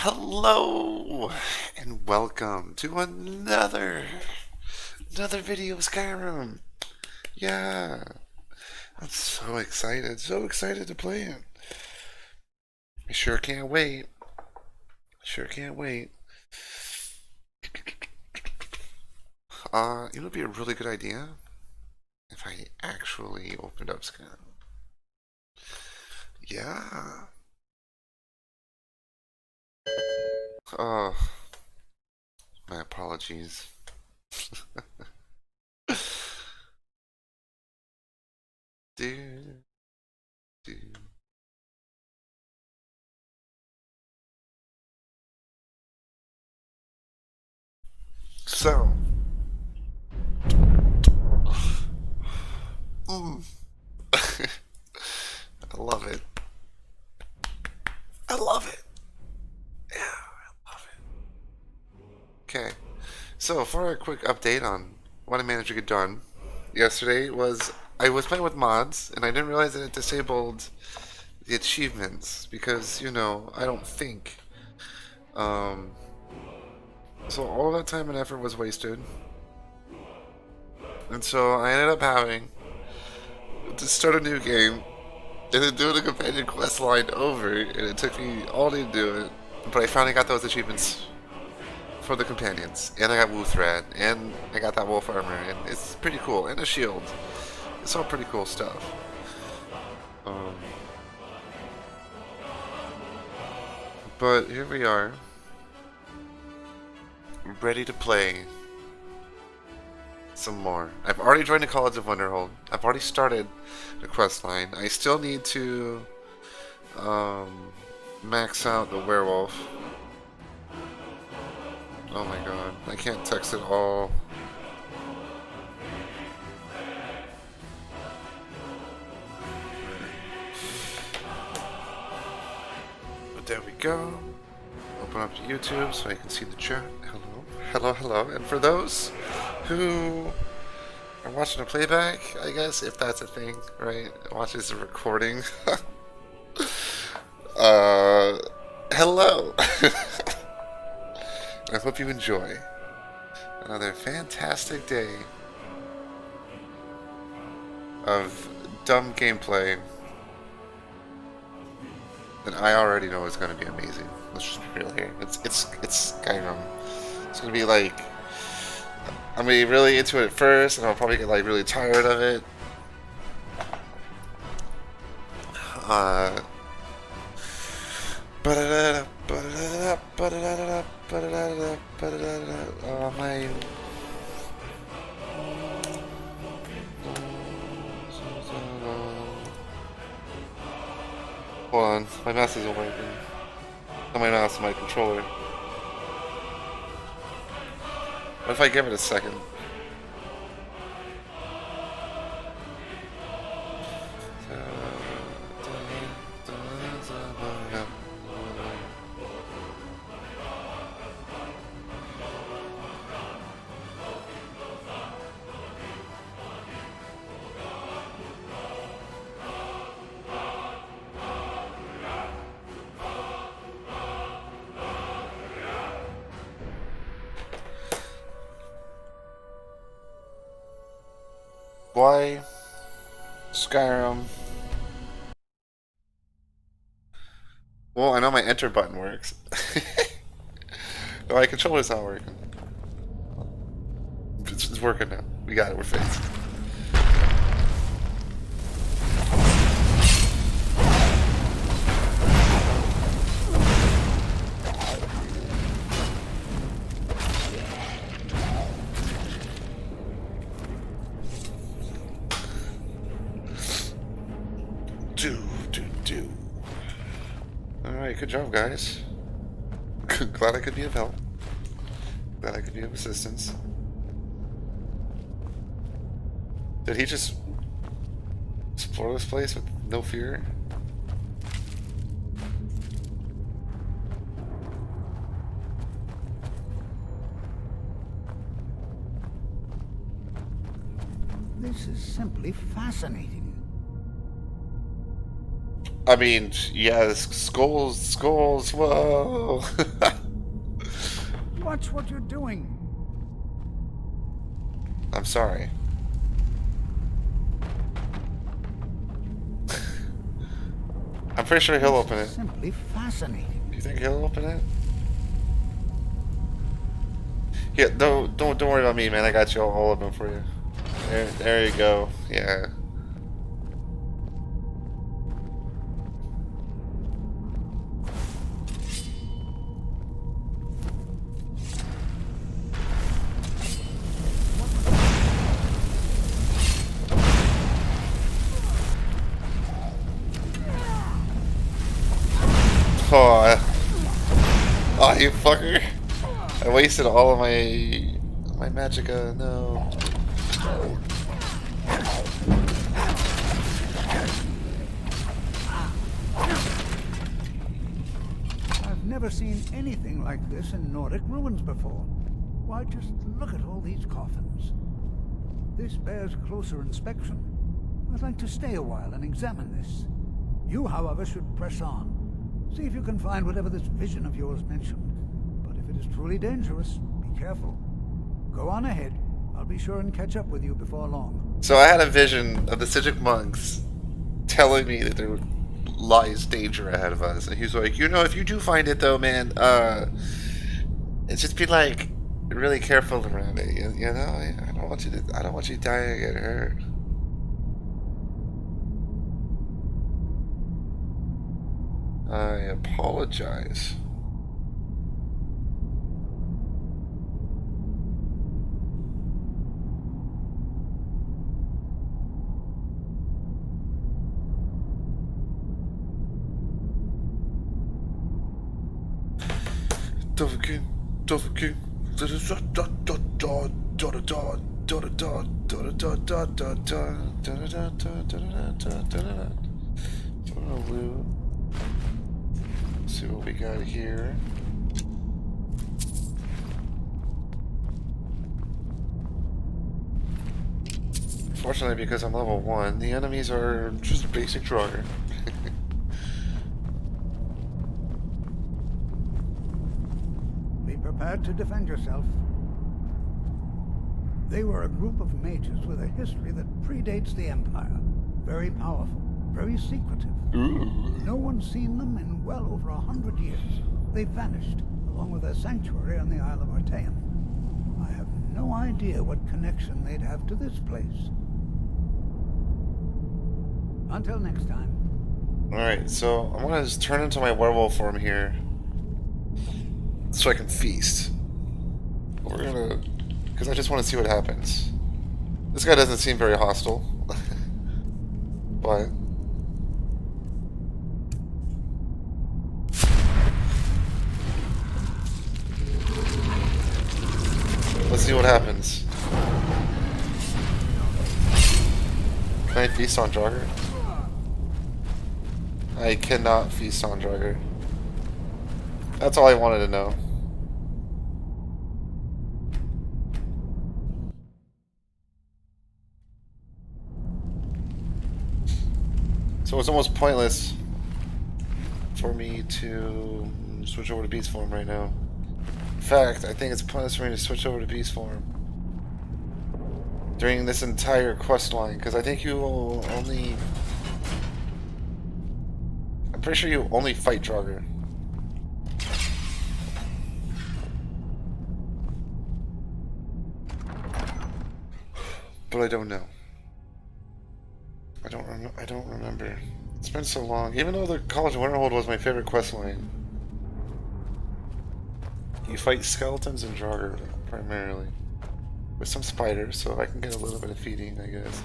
Hello and welcome to another video of Skyrim. Yeah, I'm so excited to play it. I sure can't wait. Sure can't wait. It would be a really good idea if I actually opened up Skyrim. Yeah. Oh, my apologies. Dude, dude. So, mm. I love it. I love it. Yeah, I love it. Okay, so for a quick update on what I managed to get done yesterday was I was playing with mods and I didn't realize that it disabled the achievements because I don't think. Um, so all that time and effort was wasted, and so I ended up having to start a new game and then do the companion quest line over, and it took me all day to do it. But I finally got those achievements for the companions, and I got Woo Thread, and I got that wolf armor, and it's pretty cool, and a shield. It's all pretty cool stuff. Um, but here we are, ready to play some more. I've already joined the College of Wonderhold. I've already started the quest line. I still need to max out the werewolf. Oh my god, I can't text it all. But there we go. Open up to YouTube so I can see the chat. Hello, hello, hello. And for those who are watching a playback, I guess, if that's a thing, right? Watches the recording. Hello. I hope you enjoy another fantastic day of dumb gameplay that I already know is going to be amazing. Let's just be real here. It's Skyrim. It's going to be like, I'm going to be really into it at first, and I'll probably get like really tired of it. Oh my. Hold on, my mouse isn't working. Not my mouse, my controller. What if I give it a second? Why Skyrim? Well, I know my enter button works. My controller's not working. It's working now. We got it. We're fixed. Alright, good job, guys. Glad I could be of help. Glad I could be of assistance. Did he just explore this place with no fear? This is simply fascinating. I mean, yes, skulls, whoa. Watch what you're doing. I'm sorry. I'm pretty sure he'll This open is it. simply fascinating. Do you think he'll open it? Yeah, don't worry about me, man. I got you. I'll open for you. There you go. Yeah. Oh, you fucker! I wasted all of my magicka. No. I've never seen anything like this in Nordic ruins before. Why, just look at all these coffins. This bears closer inspection. I'd like to stay a while and examine this. You, however, should press on. See if you can find whatever this vision of yours mentioned. But if it is truly dangerous, be careful. Go on ahead. I'll be sure and catch up with you before long. So I had a vision of the Sijic monks telling me that there lies danger ahead of us, and he's like, if you do find it though, man, it's just be like really careful around it. You know, I don't want you to die or get hurt. I apologize. Let's see what we got here. Fortunately, because I'm level 1, the enemies are just basic Draugr. Be prepared to defend yourself. They were a group of mages with a history that predates the Empire. Very powerful, very secretive. No one's seen them in well over 100 years. They vanished, along with their sanctuary on the Isle of Artaeum. I have no idea what connection they'd have to this place. Until next time. Alright, so I'm gonna just turn into my werewolf form here, so I can feast. We're gonna... because I just want to see what happens. This guy doesn't seem very hostile. But... let's see what happens. Can I feast on Draugr? I cannot feast on Draugr. That's all I wanted to know. So it's almost pointless for me to switch over to beast form right now. In fact, I think it's pointless for me to switch over to beast form during this entire quest line, because I think you will only... I'm pretty sure you only fight Draugr. But I don't know. I don't remember. It's been so long. Even though the College of Winterhold was my favorite quest line. You fight skeletons and Draugr primarily. With some spiders, so I can get a little bit of feeding, I guess.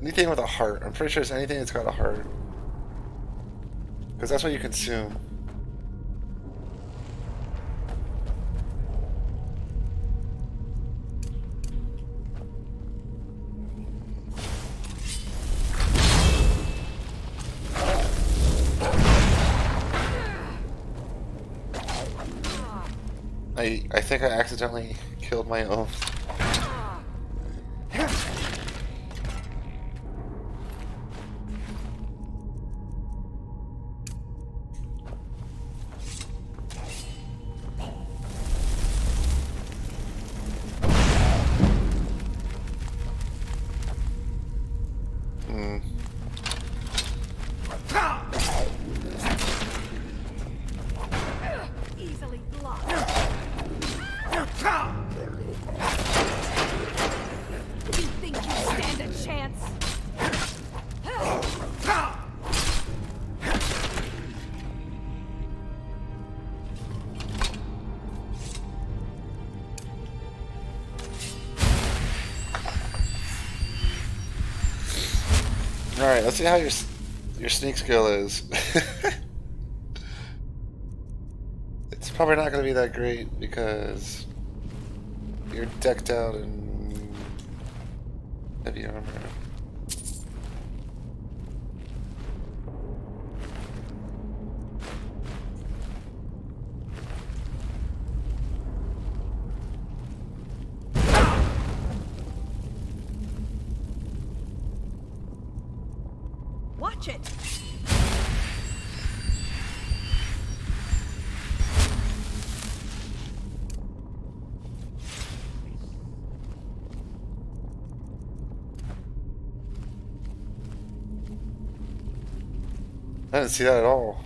Anything with a heart. I'm pretty sure it's anything that's got a heart. Because that's what you consume. I think I accidentally killed my own. You think you stand a chance? All right, let's see how your sneak skill is. It's probably not going to be that great because you're decked out in heavy armor. Watch it. I didn't see that at all.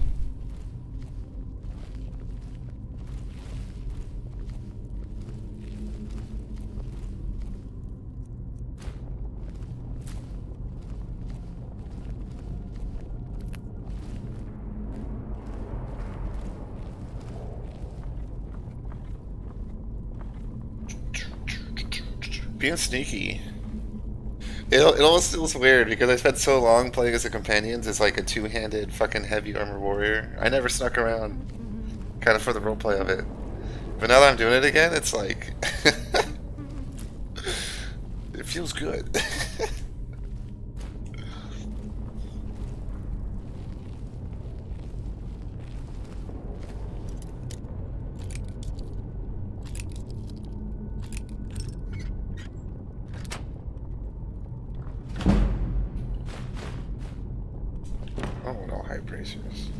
Being sneaky. It almost feels weird because I spent so long playing as the companions as like a two-handed fucking heavy armor warrior. I never snuck around, kind of for the roleplay of it. But now that I'm doing it again, it's like it feels good. Oh no, high bracers.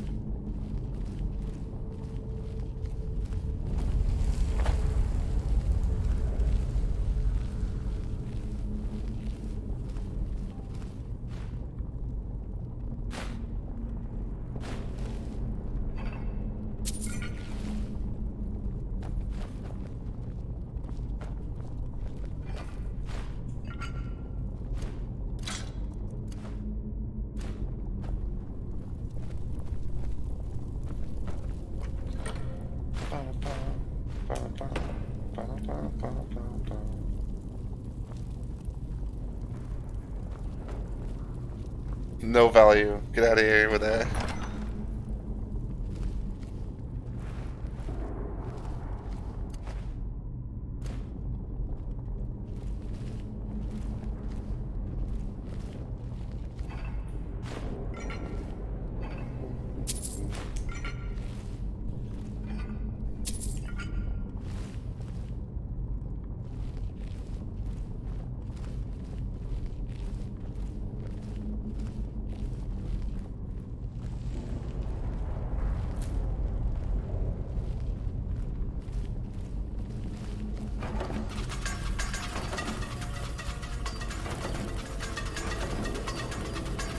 No value. Get out of here with that.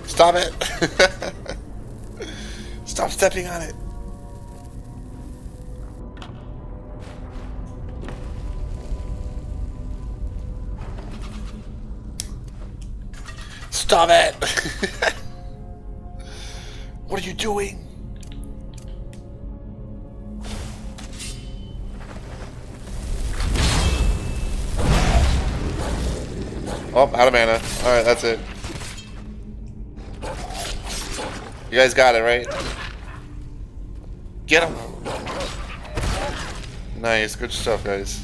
Stop it! Stop stepping on it! Stop it! What are you doing? Oh, out of mana. Alright, that's it. You guys got it, right? Get him! Nice, good stuff, guys.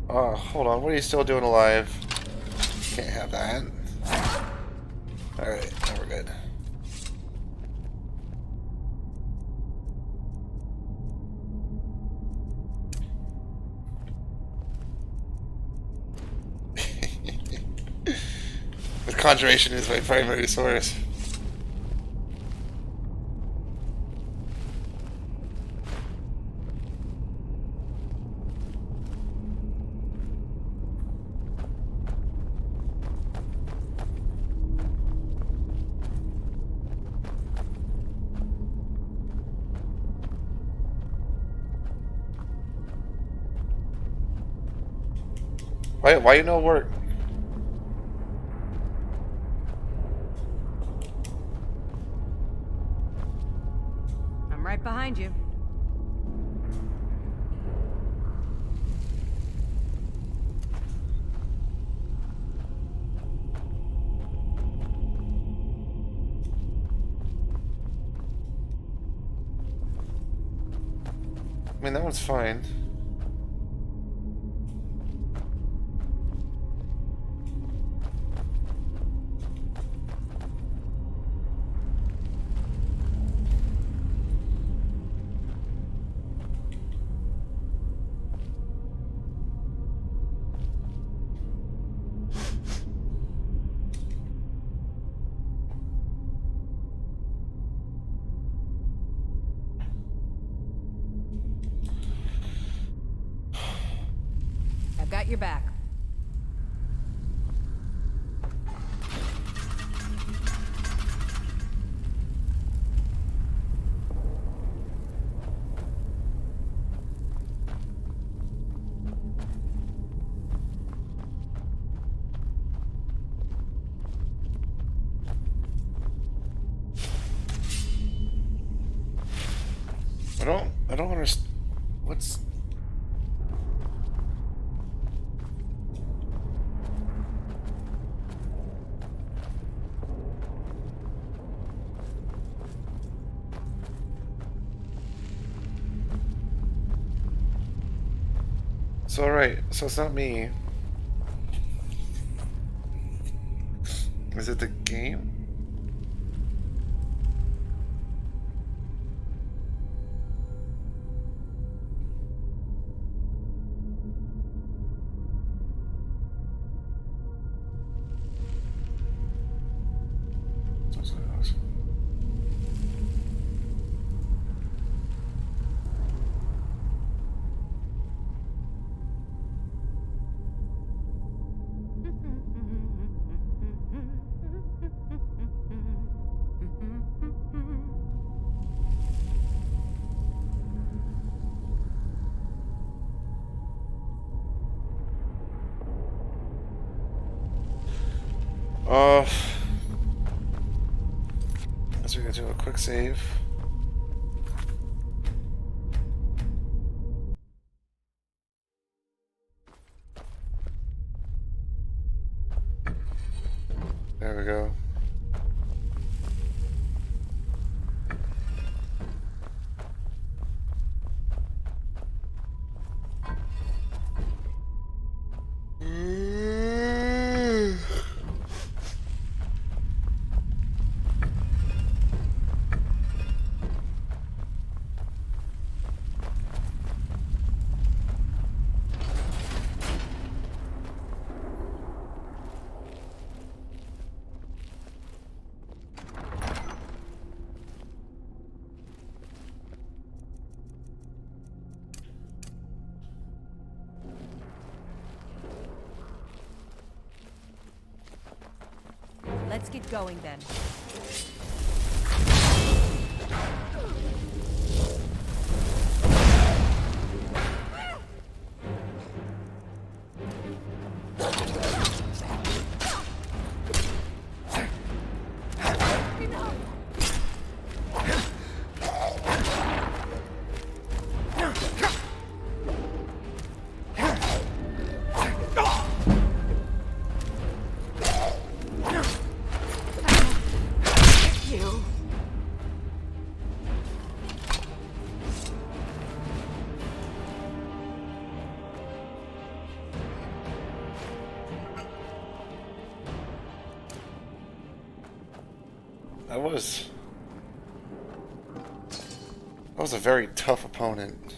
Oh, hold on. What are you still doing alive? Can't have that. Alright, now we're good. The conjuration is my primary source. Why you no work? I'm right behind you. I mean, that one's fine. I've got your back. I don't understand. What's... So, alright, so it's not me. Is it the game? Uh, guess we gotta do a quick save. There we go. Let's get going then. That was a very tough opponent.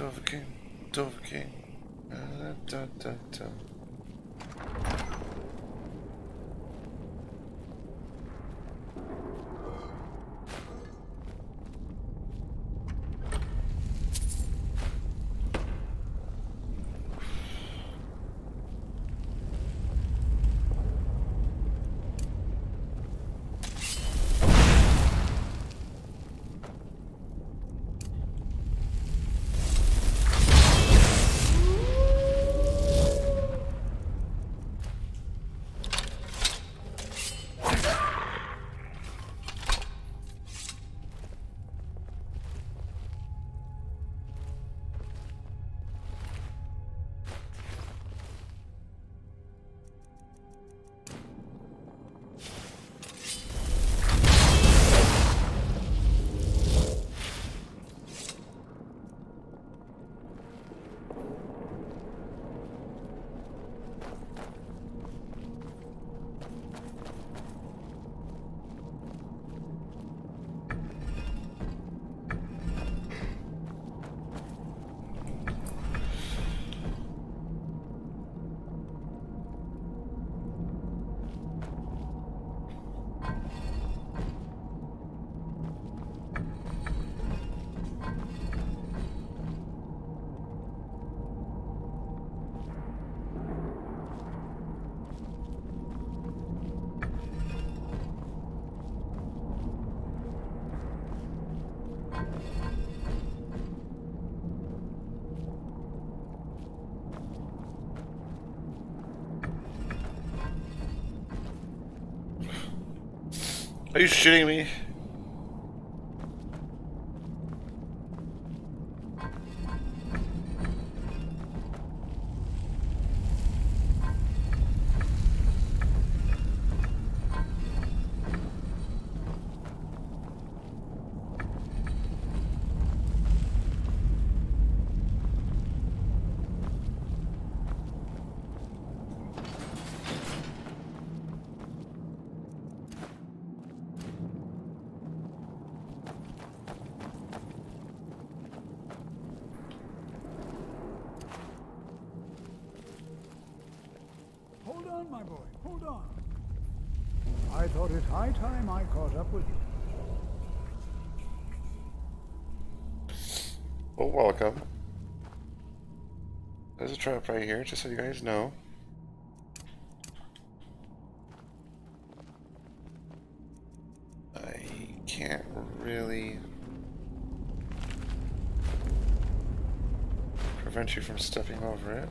Dovahkiin, Dovahkiin. Da, da, da, da. Are you shitting me? Hold on, my boy, hold on. I thought it high time I caught up with you. Well, welcome. There's a trap right here, just so you guys know. I can't really prevent you from stepping over it.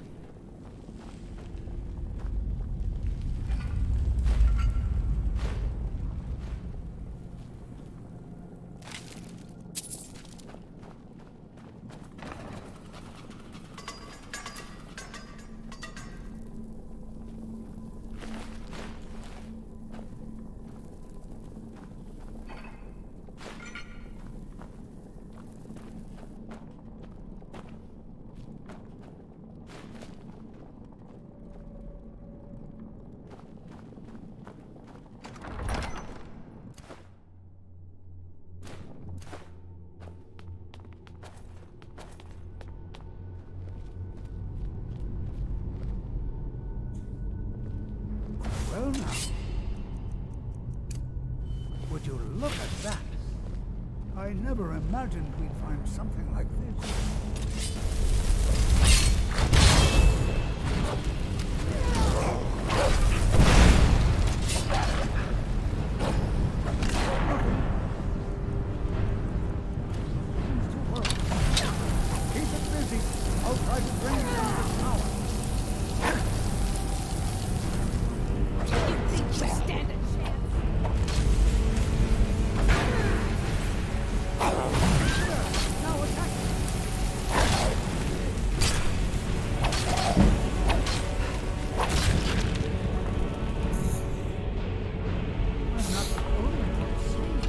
Well now, would you look at that? I never imagined we'd find something like this. Seems to work. Keep it busy. I'll try to bring it down to power. You think you stand a chance? Now attack! I'm not the only one seeing.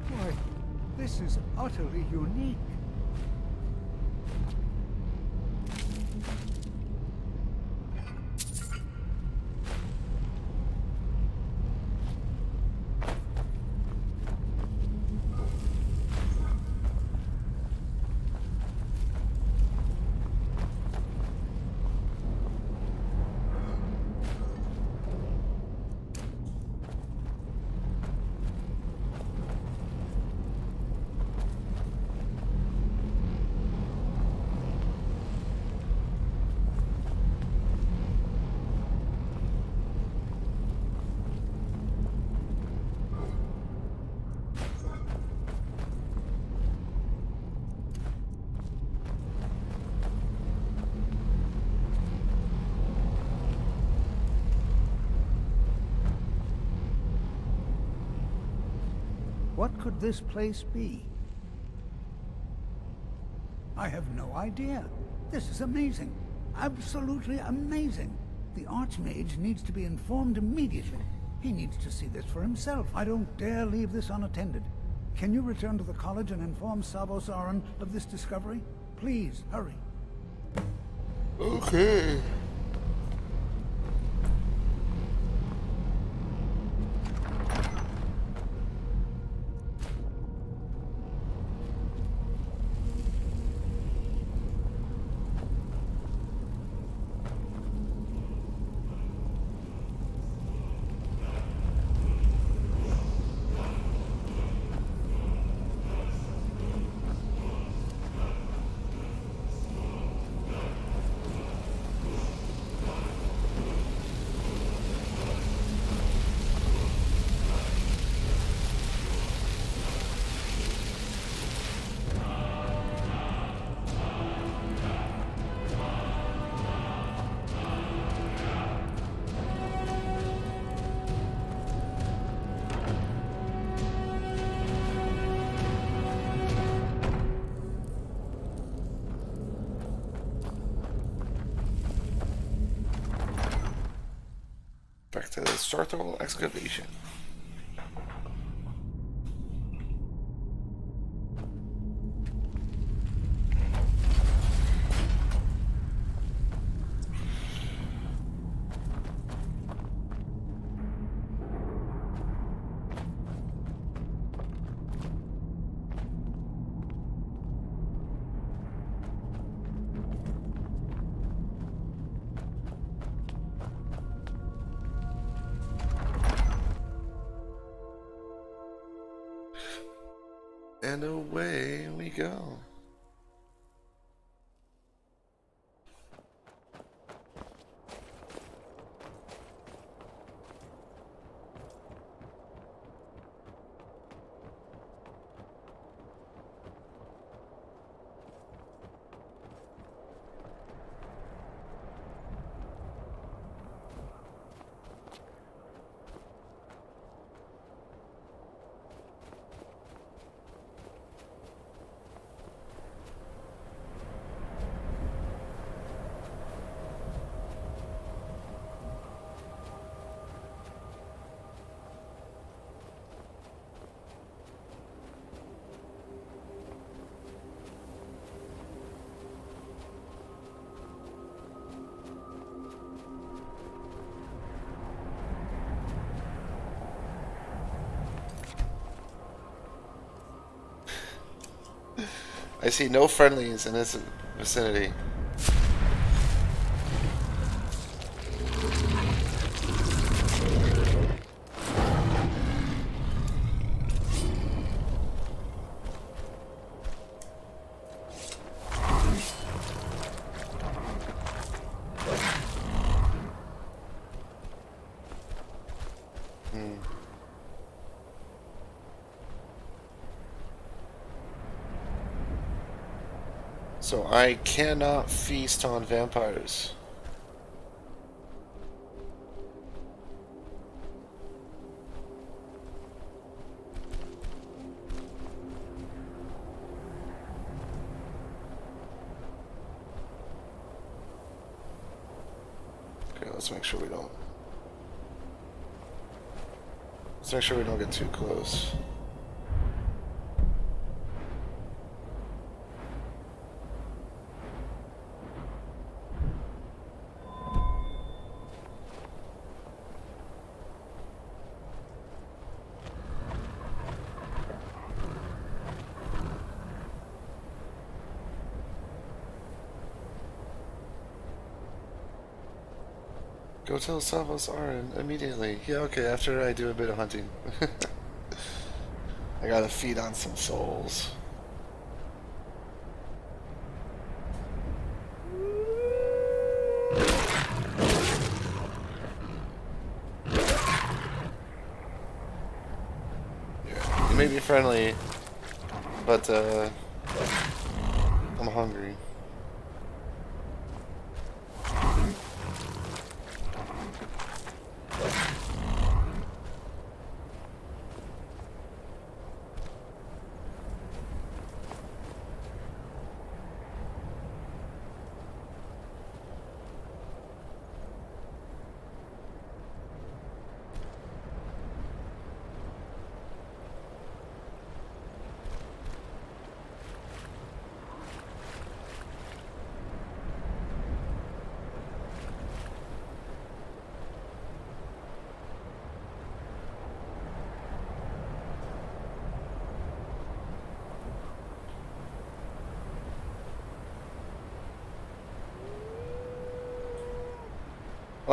Why, this is utterly unique. What could this place be? I have no idea. This is amazing. Absolutely amazing. The Archmage needs to be informed immediately. He needs to see this for himself. I don't dare leave this unattended. Can you return to the college and inform Savos Aran of this discovery? Please, hurry. Okay. Back to the structural excavation. And away we go. I see no friendlies in this vicinity. So I cannot feast on vampires. Okay, let's make sure we don't. Let's make sure we don't get too close. Go tell Savos Aran immediately. Yeah, okay, after I do a bit of hunting. I gotta feed on some souls. Yeah, you may be friendly, but I'm hungry.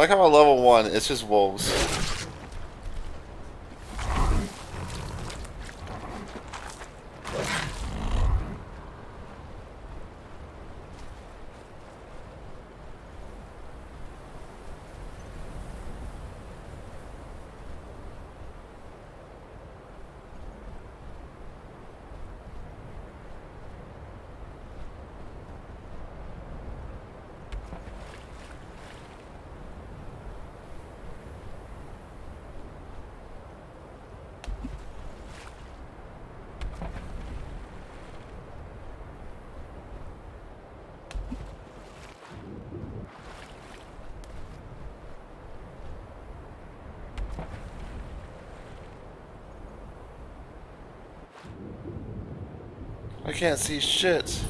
like how on level 1, it's just wolves. I can't see shit.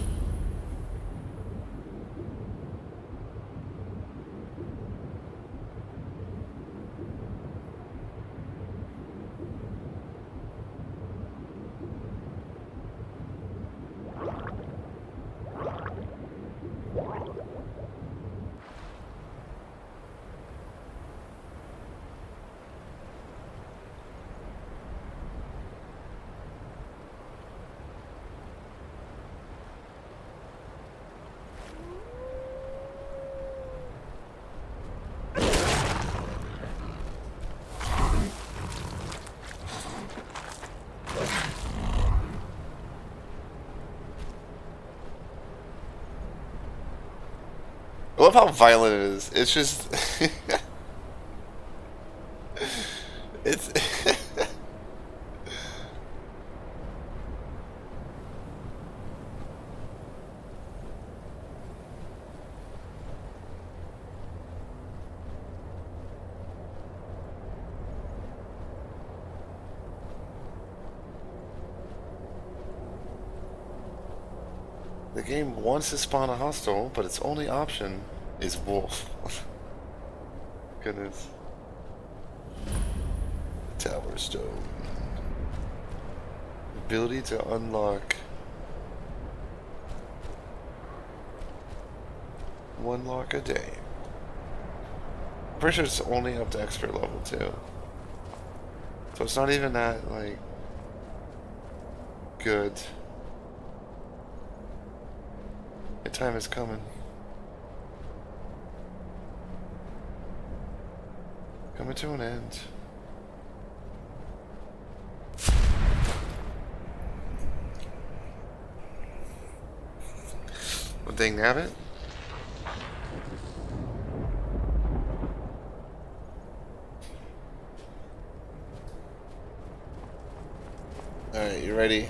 I love how violent it is. It's just... it's... The game wants to spawn a hostile, but its only option is wolf. Goodness. Tower Stone. Ability to unlock one lock a day. I'm pretty sure it's only up to expert level too. So it's not even that, like, good. The time is coming. Coming to an end. Well, dang nabbit. Alright, you ready?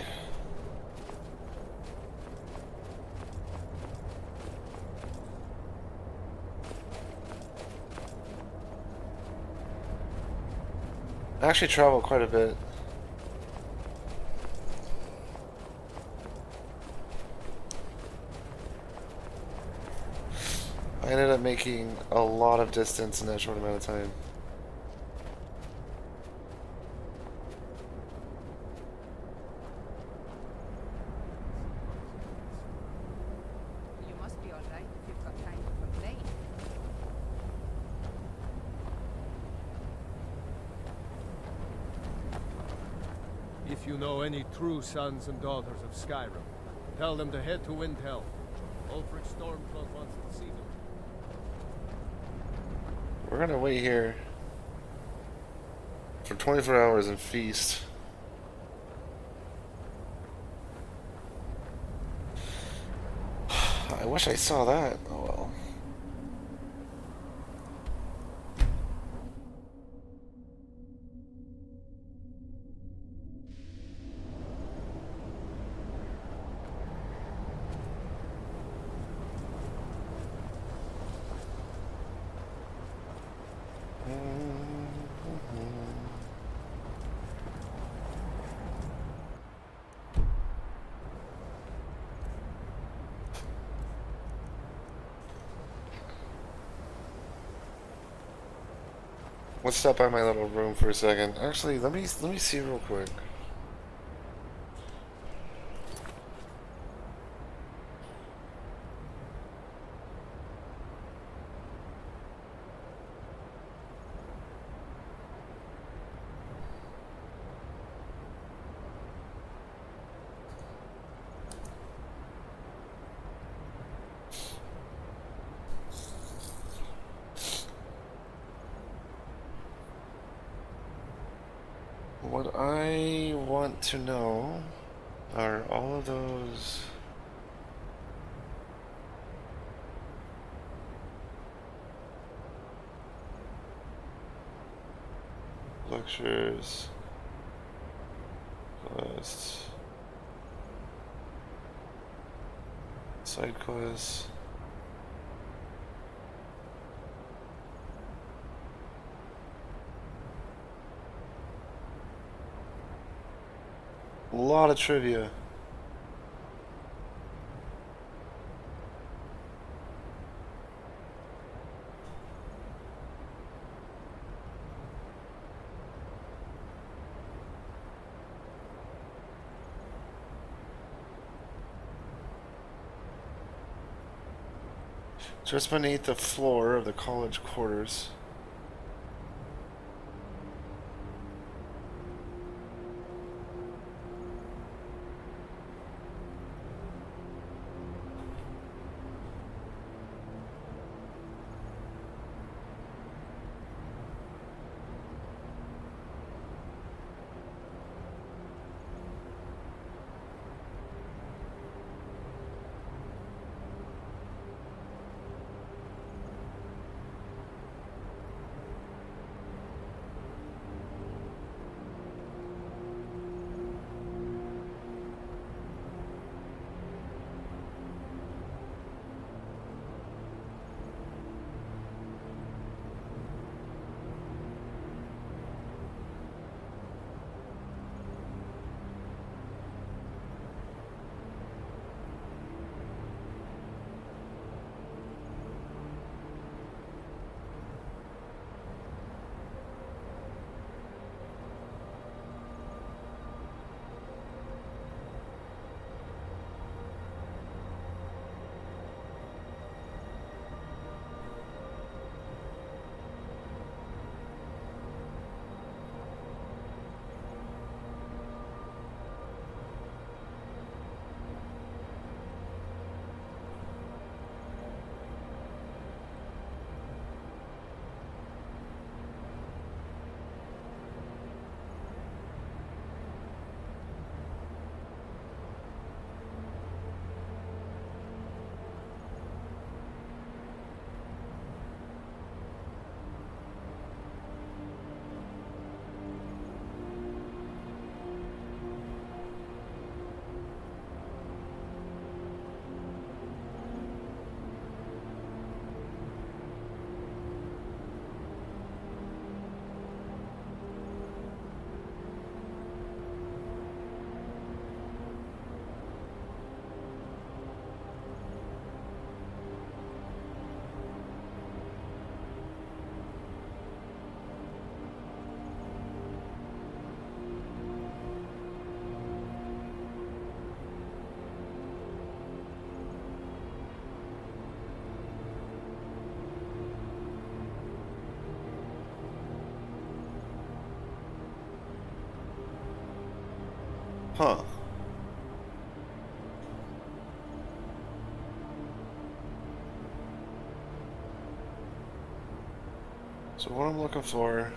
I actually travel quite a bit. I ended up making a lot of distance in that short amount of time. You must be all right if you've got time to complain. If you know any true sons and daughters of Skyrim, tell them to head to Windhelm. Ulfric Stormcloak wants to see them. We're gonna wait here for 24 hours and feast. I wish I saw that. Oh well. Let's stop by my little room for a second. Actually, let me see real quick. What I want to know are all of those lectures, quests, side quests. A lot of trivia. Just beneath the floor of the college quarters. Huh. So what I'm looking for.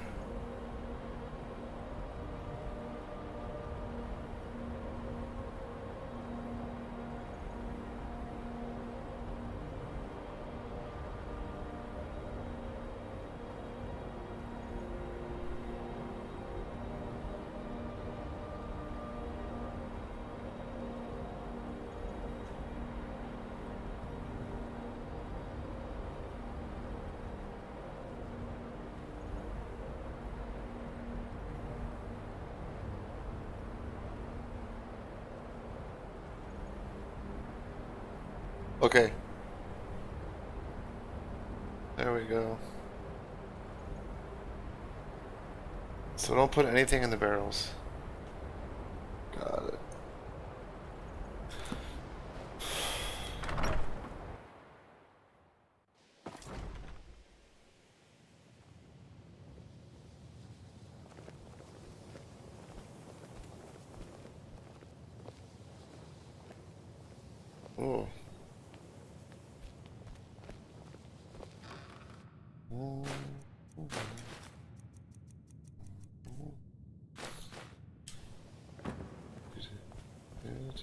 Okay. There we go. So don't put anything in the barrels. Got it. Oh.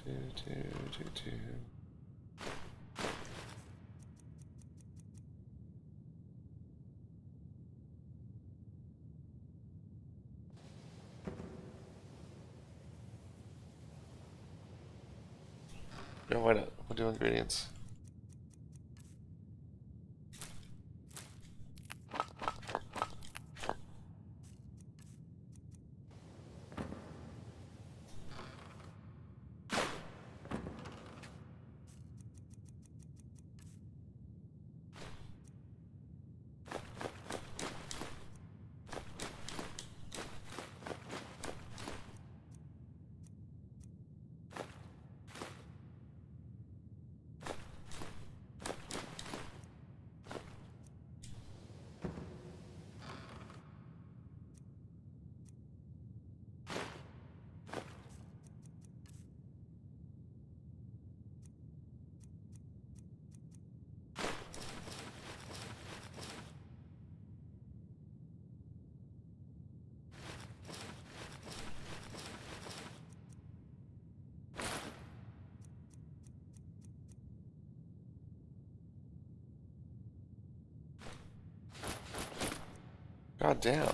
Do, do, do, do. Yeah, why not? We'll do ingredients. God damn.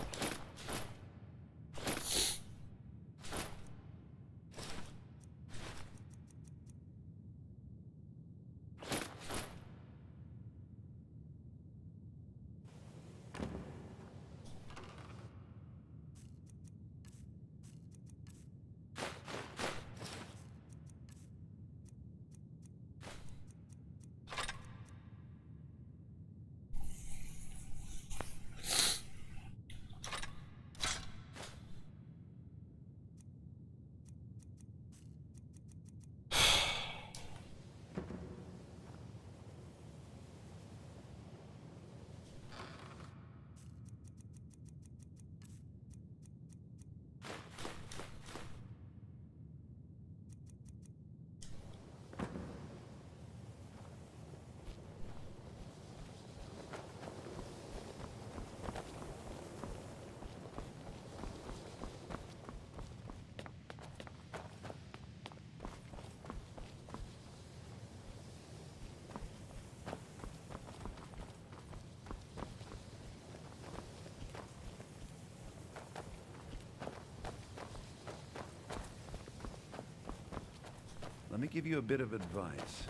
Let me give you a bit of advice.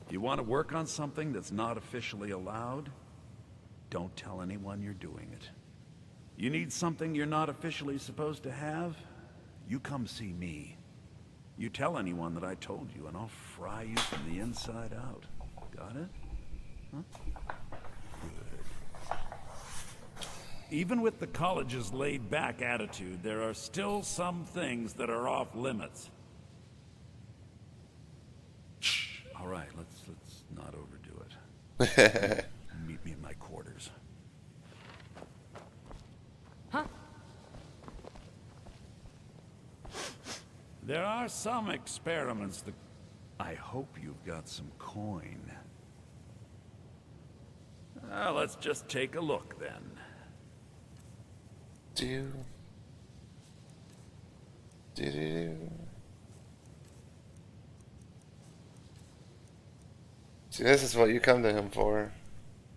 You want to work on something that's not officially allowed? Don't tell anyone you're doing it. You need something you're not officially supposed to have? You come see me. You tell anyone that I told you, and I'll fry you from the inside out. Got it? Huh? Good. Even with the college's laid-back attitude, there are still some things that are off limits. All right, let's not overdo it. Meet me in my quarters. Huh? There are some experiments that... I hope you've got some coin. Let's just take a look, then. Do. Do. See, this is what you come to him for.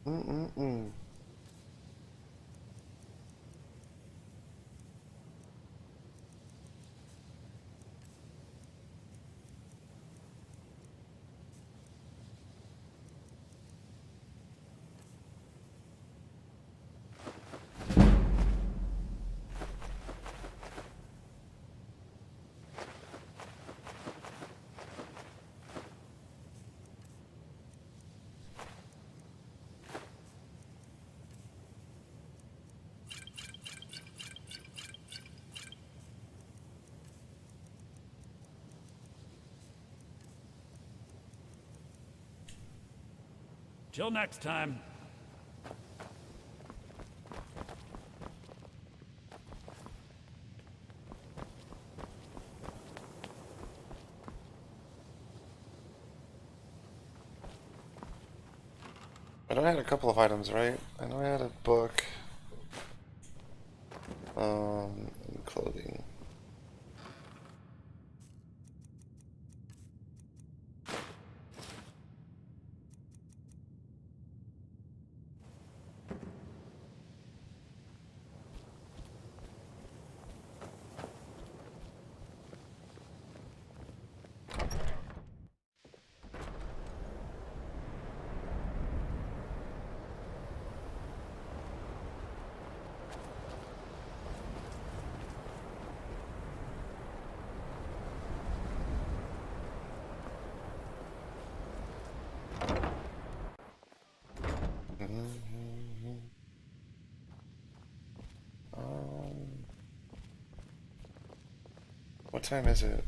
Mm-mm-mm. Till next time. I know I had a couple of items, right? I know I had a book. And clothing. time is it?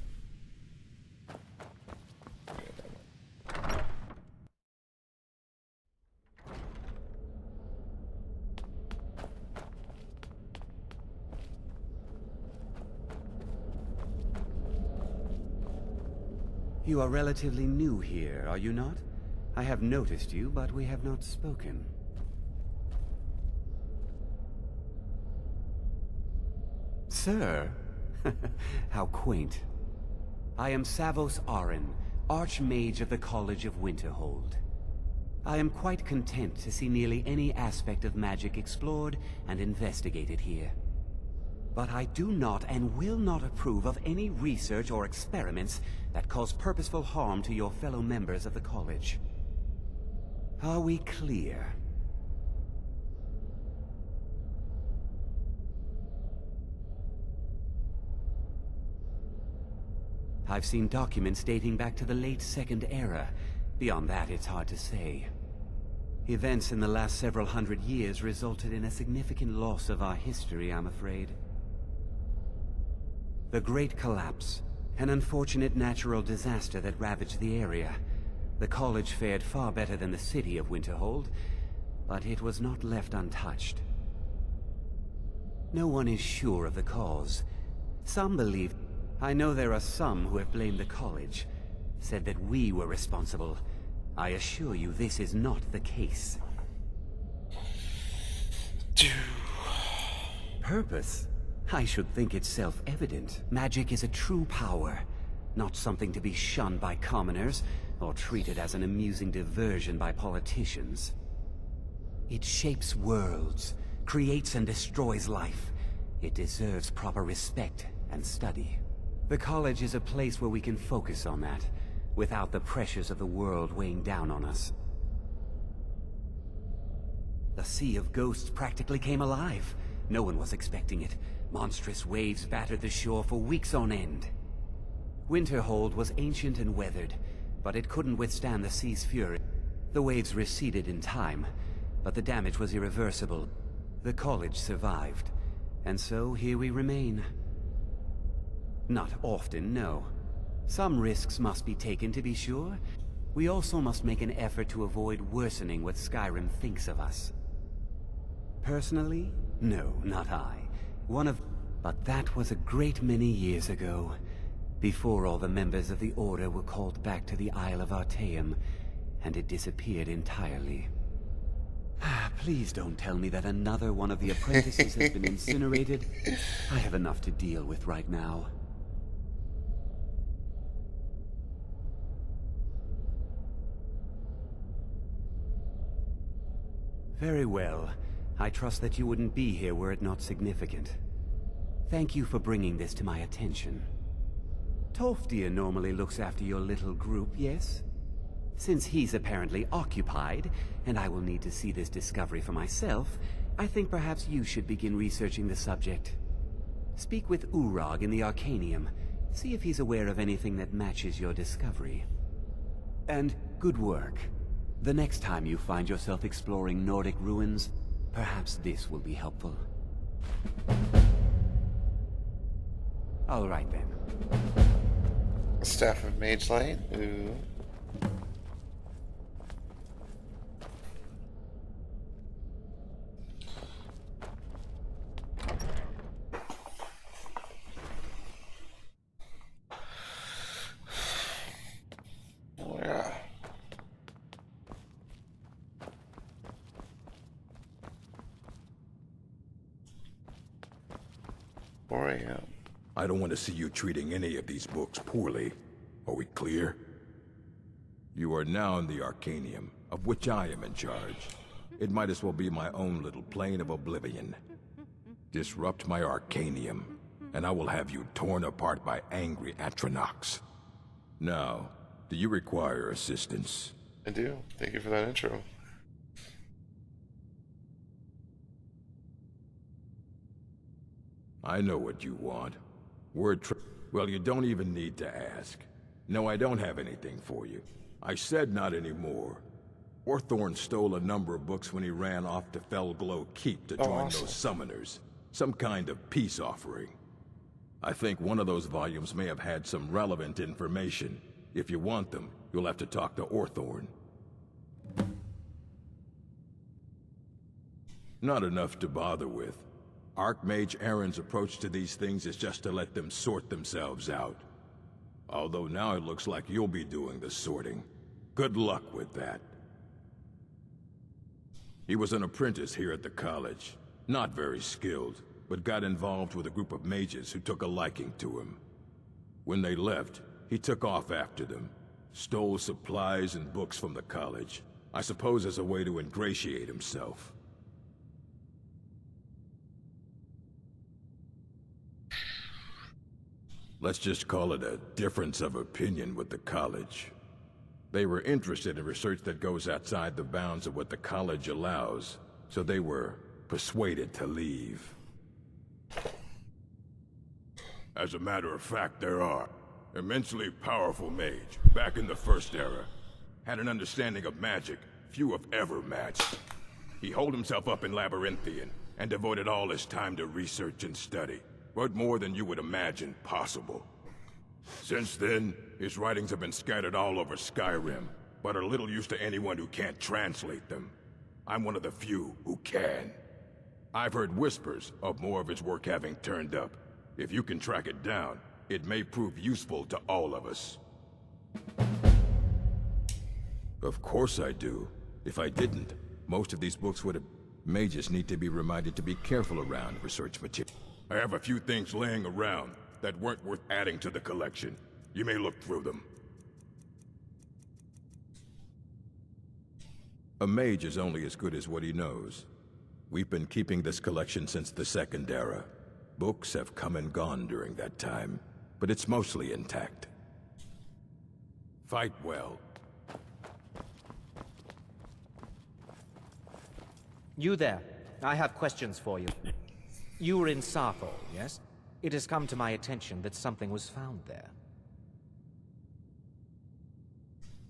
You are relatively new here, are you not? I have noticed you, but we have not spoken. Sir? How quaint. I am Savos Arin, Archmage of the College of Winterhold. I am quite content to see nearly any aspect of magic explored and investigated here. But I do not and will not approve of any research or experiments that cause purposeful harm to your fellow members of the college. Are we clear? I've seen documents dating back to the late Second Era. Beyond that, it's hard to say. Events in the last several hundred years resulted in a significant loss of our history, I'm afraid. The Great Collapse, an unfortunate natural disaster that ravaged the area. The college fared far better than the city of Winterhold, but it was not left untouched. No one is sure of the cause. Some believe... I know there are some who have blamed the college, said that we were responsible. I assure you this is not the case. Purpose? I should think it's self-evident. Magic is a true power, not something to be shunned by commoners, or treated as an amusing diversion by politicians. It shapes worlds, creates and destroys life. It deserves proper respect and study. The college is a place where we can focus on that, without the pressures of the world weighing down on us. The Sea of Ghosts practically came alive. No one was expecting it. Monstrous waves battered the shore for weeks on end. Winterhold was ancient and weathered, but it couldn't withstand the sea's fury. The waves receded in time, but the damage was irreversible. The college survived, and so here we remain. Not often, no. Some risks must be taken to be sure. We also must make an effort to avoid worsening what Skyrim thinks of us. Personally? No, not I. But that was a great many years ago, before all the members of the Order were called back to the Isle of Artaeum, and it disappeared entirely. Please don't tell me that another one of the apprentices has been incinerated. I have enough to deal with right now. Very well. I trust that you wouldn't be here were it not significant. Thank you for bringing this to my attention. Tolfdir normally looks after your little group, yes? Since he's apparently occupied, and I will need to see this discovery for myself, I think perhaps you should begin researching the subject. Speak with Urag in the Arcanium. See if he's aware of anything that matches your discovery. And good work. The next time you find yourself exploring Nordic ruins, perhaps this will be helpful. All right then. Staff of Mage Light. Ooh. Oh, yeah. I don't want to see you treating any of these books poorly. Are we clear? You are now in the Arcanium, of which I am in charge. It might as well be my own little plane of oblivion. Disrupt my Arcanium, and I will have you torn apart by angry Atronachs. Now, do you require assistance? I do. Thank you for that intro. I know what you want. Well, you don't even need to ask. No, I don't have anything for you. I said not anymore. Orthorn stole a number of books when he ran off to Felglow Keep to join awesome. those summoners. Some kind of peace offering. I think one of those volumes may have had some relevant information. If you want them, you'll have to talk to Orthorn. Not enough to bother with. Archmage Aaron's approach to these things is just to let them sort themselves out. Although now it looks like you'll be doing the sorting. Good luck with that. He was an apprentice here at the college. Not very skilled, but got involved with a group of mages who took a liking to him. When they left, he took off after them. Stole supplies and books from the college. I suppose as a way to ingratiate himself. Let's just call it a difference of opinion with the college. They were interested in research that goes outside the bounds of what the college allows, so they were persuaded to leave. As a matter of fact, there are. Immensely powerful mage, back in the First Era. Had an understanding of magic few have ever matched. He holed himself up in Labyrinthian, and devoted all his time to research and study. But more than you would imagine possible. Since then, his writings have been scattered all over Skyrim, but are little use to anyone who can't translate them. I'm one of the few who can. I've heard whispers of more of his work having turned up. If you can track it down, it may prove useful to all of us. Of course I do. If I didn't, most of these books would have... Mages need to be reminded to be careful around research material. I have a few things laying around that weren't worth adding to the collection. You may look through them. A mage is only as good as what he knows. We've been keeping this collection since the Second Era. Books have come and gone during that time, but it's mostly intact. Fight well. You there. I have questions for you. You were in Sarthal, yes? It has come to my attention that something was found there.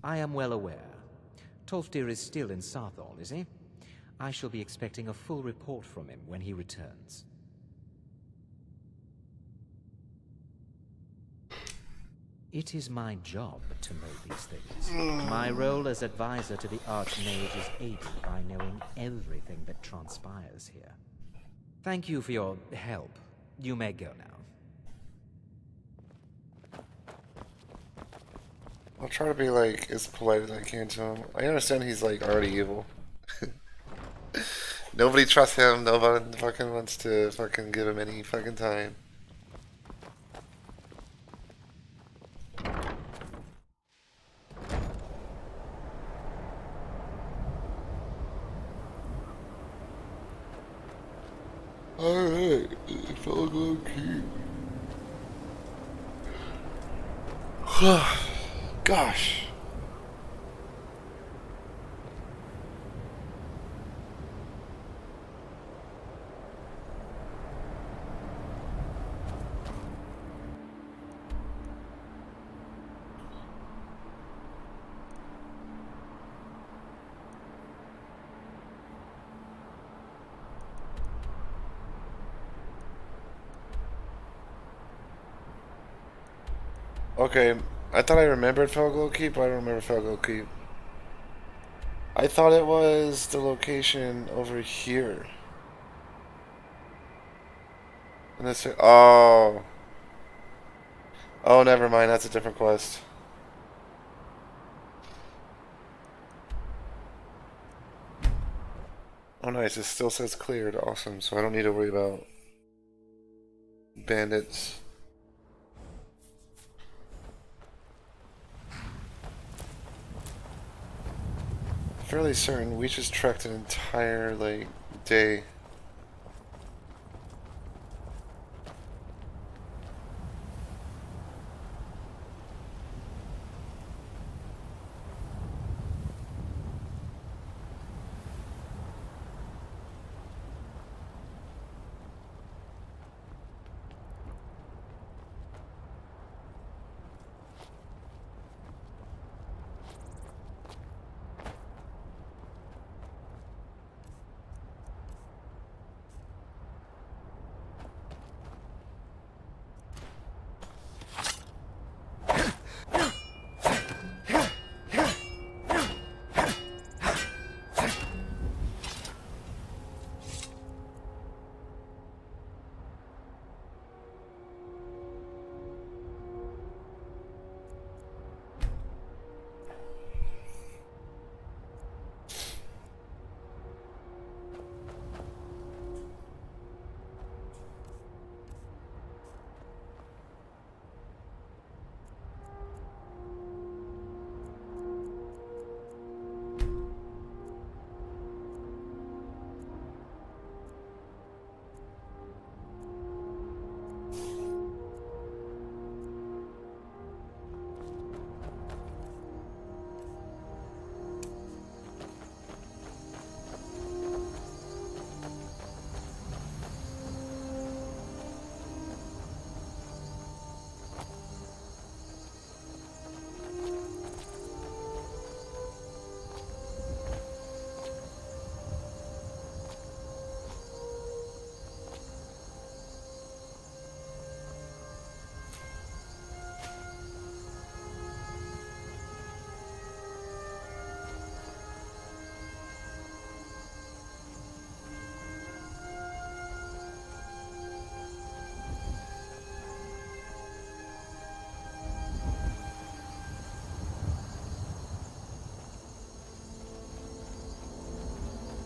I am well aware. Tolfdir is still in Sarthal, is he? I shall be expecting a full report from him when he returns. It is my job to know these things. My role as advisor to the Archmage is aided by knowing everything that transpires here. Thank you for your help. You may go now. I'll try to be like as polite as I can to him. I understand he's like already evil. Nobody trusts him. Nobody fucking wants to fucking give him any fucking time. Alright, it's all low key. Gosh. Okay, I thought I remembered Felglow Keep, but I don't remember Felglow Keep. I thought it was the location over here. And this, oh. Oh, never mind, that's a different quest. Oh nice, it still says cleared, awesome, so I don't need to worry about bandits. Fairly certain we just trekked an entire like day.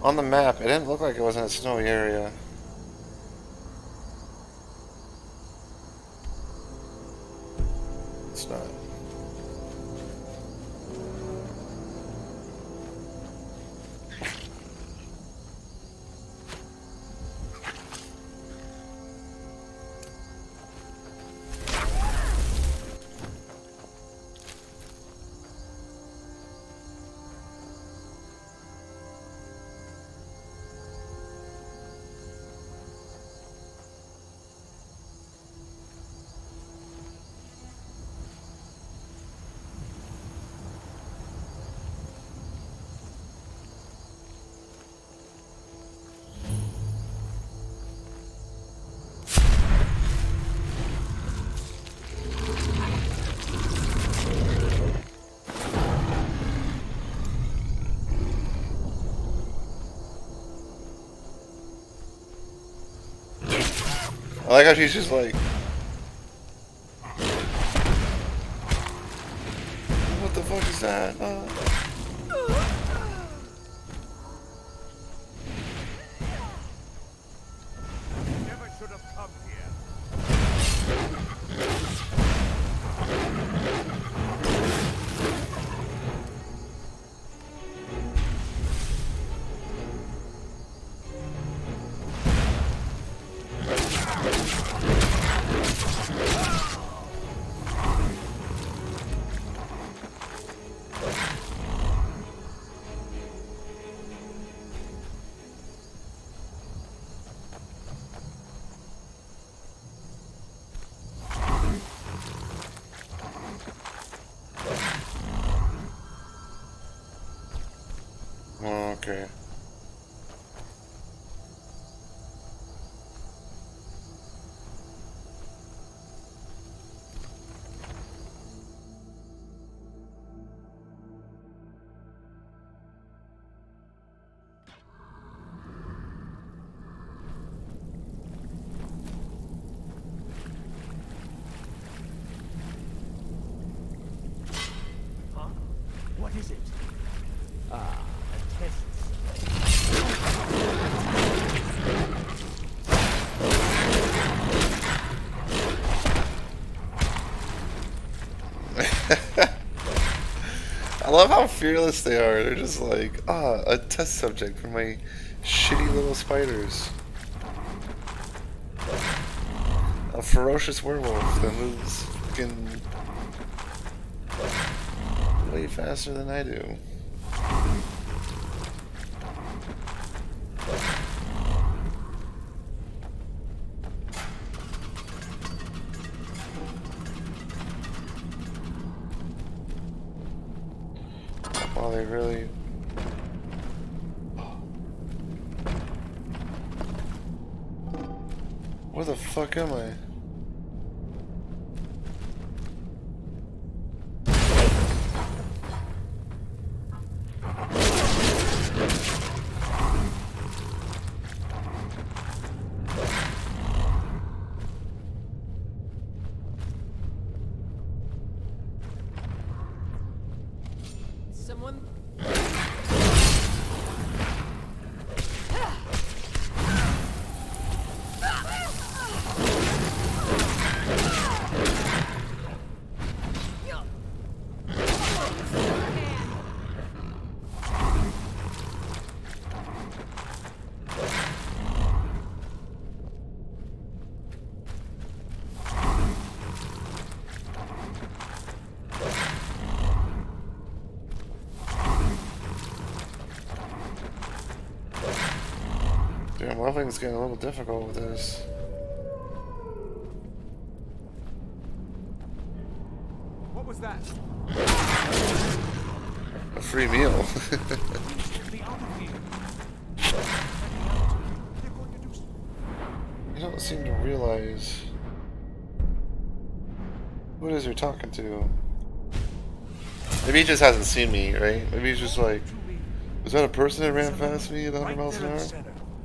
On the map, it didn't look like it was in a snowy area. It's not. I like how she's just like, what the fuck is that? Never should have come here. Okay. Huh? What is it? Ah, a test. I love how fearless they are. They're just like, a test subject for my shitty little spiders. A ferocious werewolf that moves fucking way faster than I do. Oh, they really... Where the fuck am I? Someone. Damn, leveling's getting a little difficult with this. What was that? A free meal. Be out of here. They're going to do something. You don't seem to realize who it is you're talking to. Maybe he just hasn't seen me, right? Maybe he's just like, is that a person that ran past me at 100 miles an hour?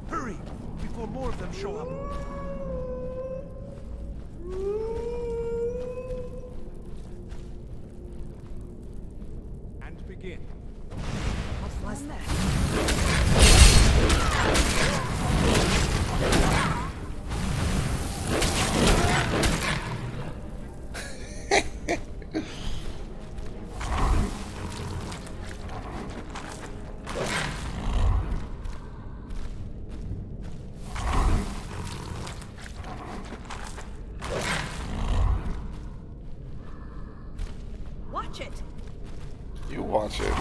Hurry, before more of them show up. And begin. What was that? watch it.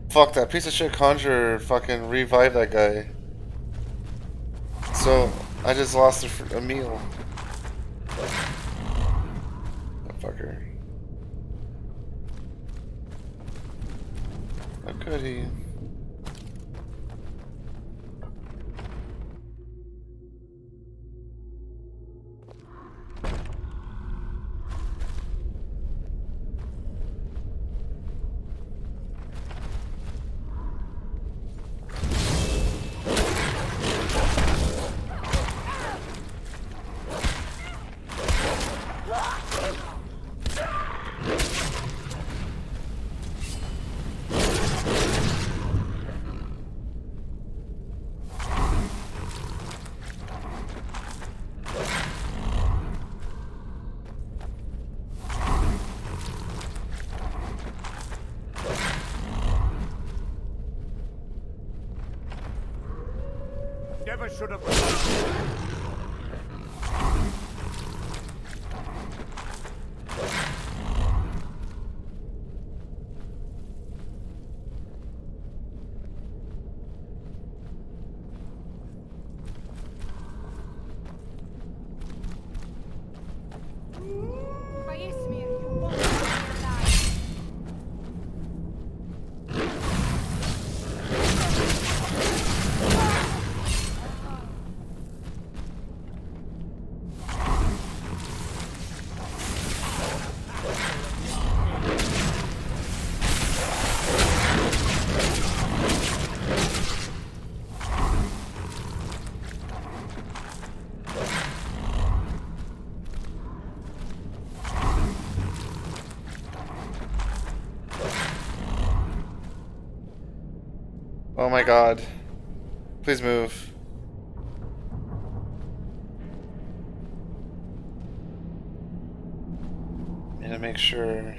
Fuck, that piece of shit conjurer fucking revived that guy. So, I just lost a meal. That fucker. How could he? Never should have. Vaismir, you won't be alive. Oh my god. Please move. Need to make sure.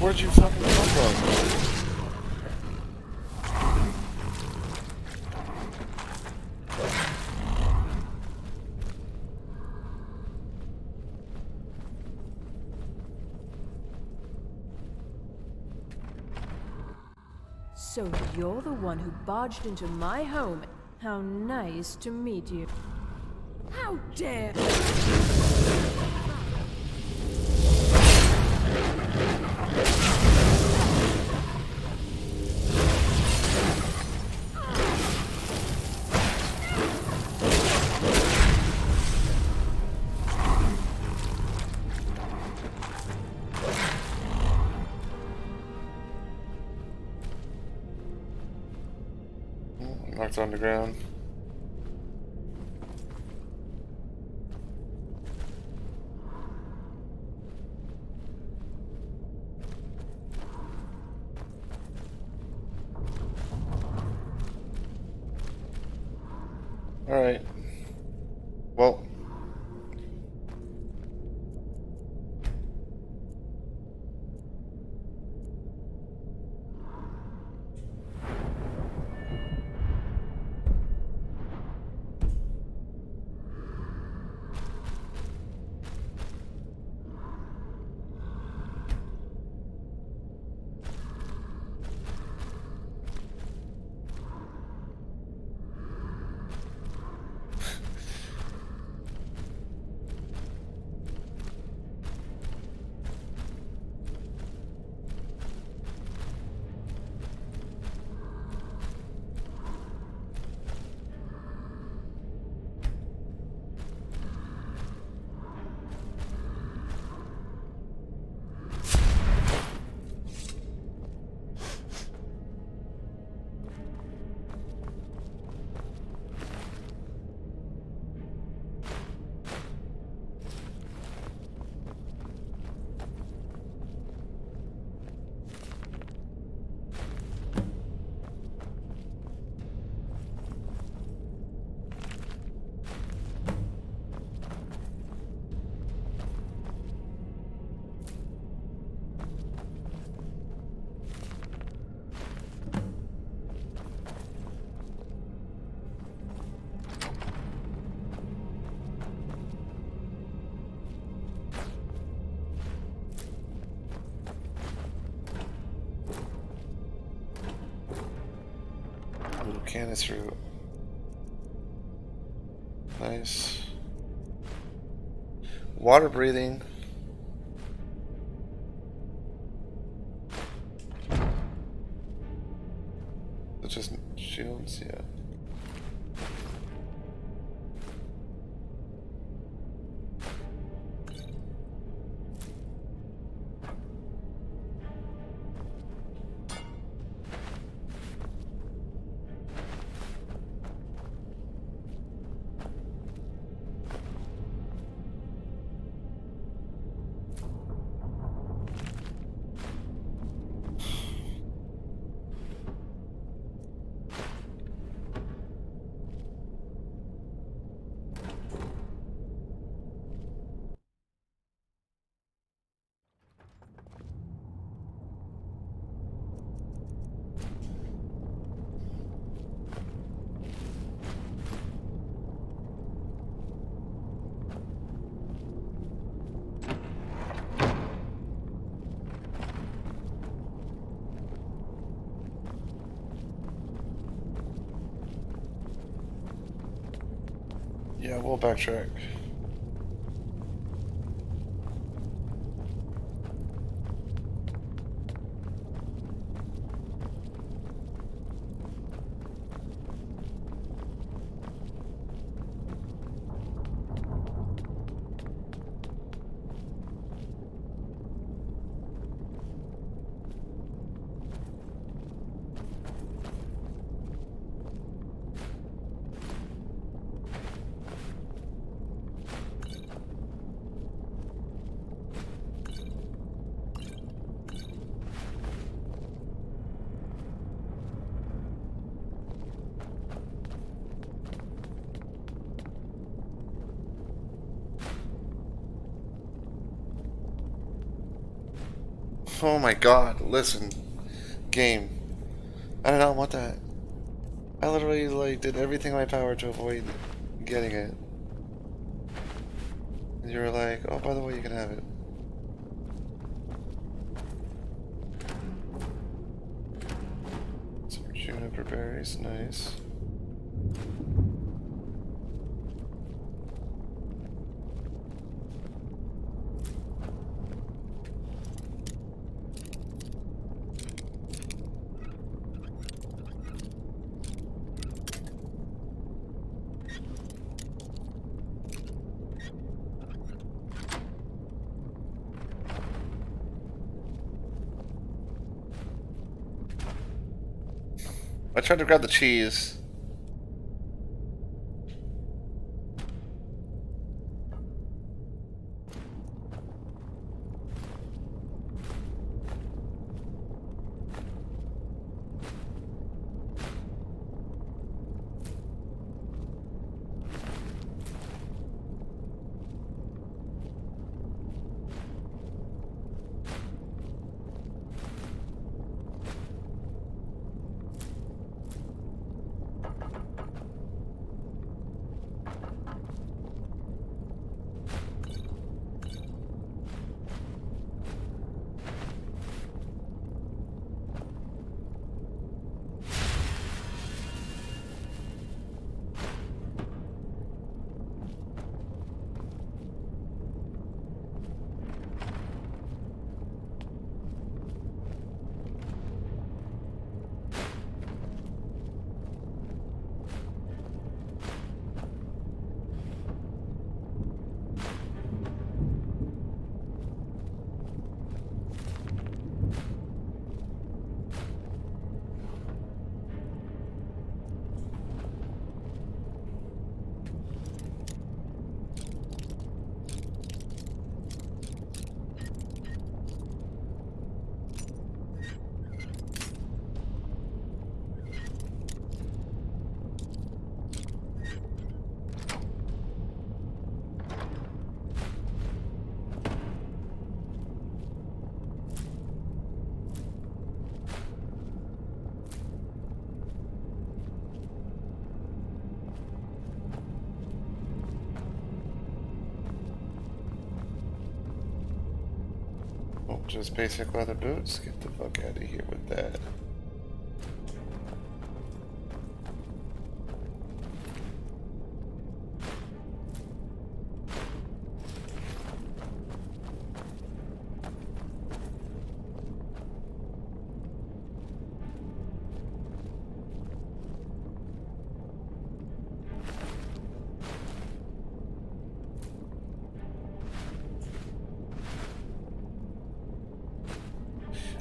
Where'd you fucking come from? So you're the one who barged into my home. How nice to meet you. How dare... Knocked on the ground. Alright. Well, blue canister. Nice. Water breathing. It's just shields, yeah. Yeah, we'll backtrack. Oh my god, listen, game. I do not want that. I literally like did everything in my power to avoid getting it. And you were like, oh, by the way, you can have it. Some juniper berries, nice. I tried to grab the cheese. just basic leather boots. Get the fuck out of here with that.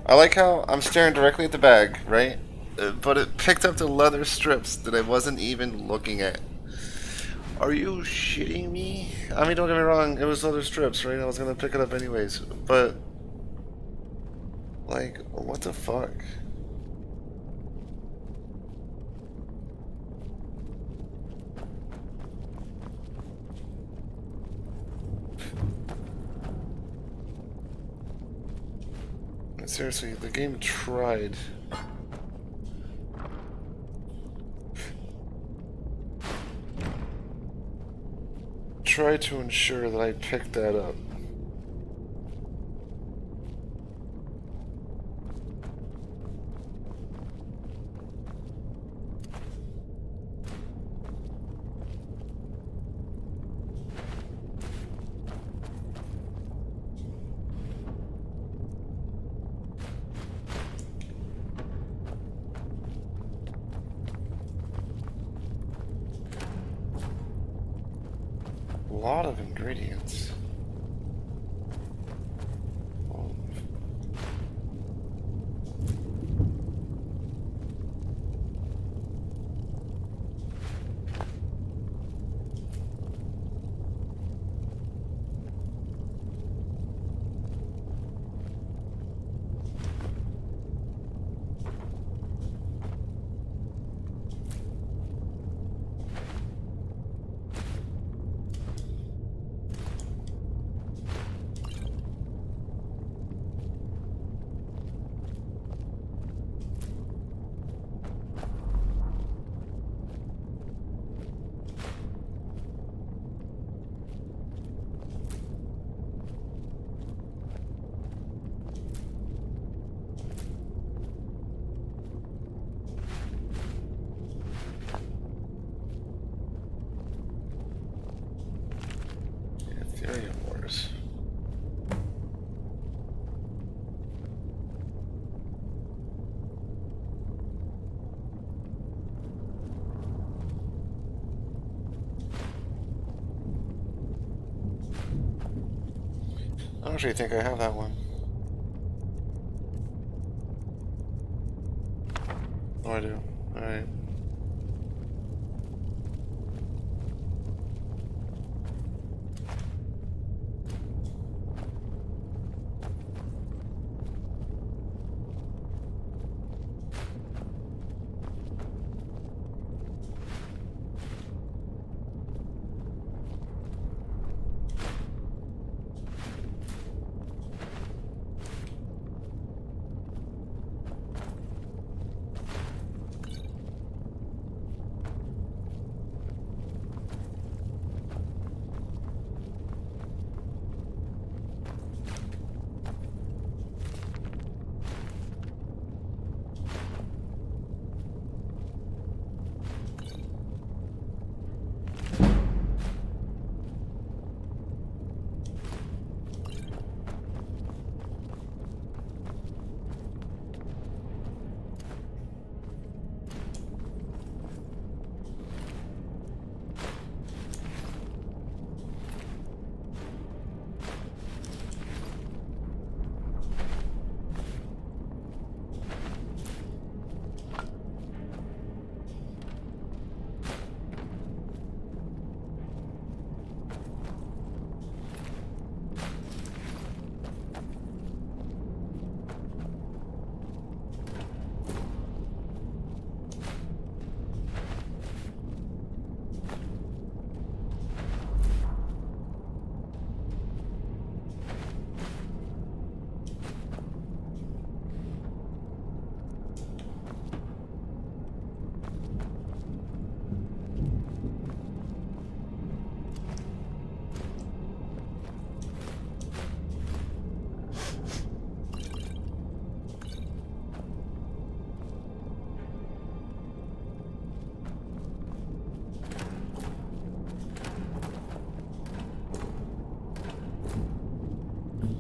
I like how I'm staring directly at the bag, right? But it picked up the leather strips that I wasn't even looking at. Are you shitting me? I mean, don't get me wrong, it was leather strips, right? I was gonna pick it up anyways, but... like, what the fuck? Seriously, the game tried. Tried to ensure that I picked that up. A lot of ingredients. Ethereum Wars. I actually think I have that one. Oh, I do. Alright.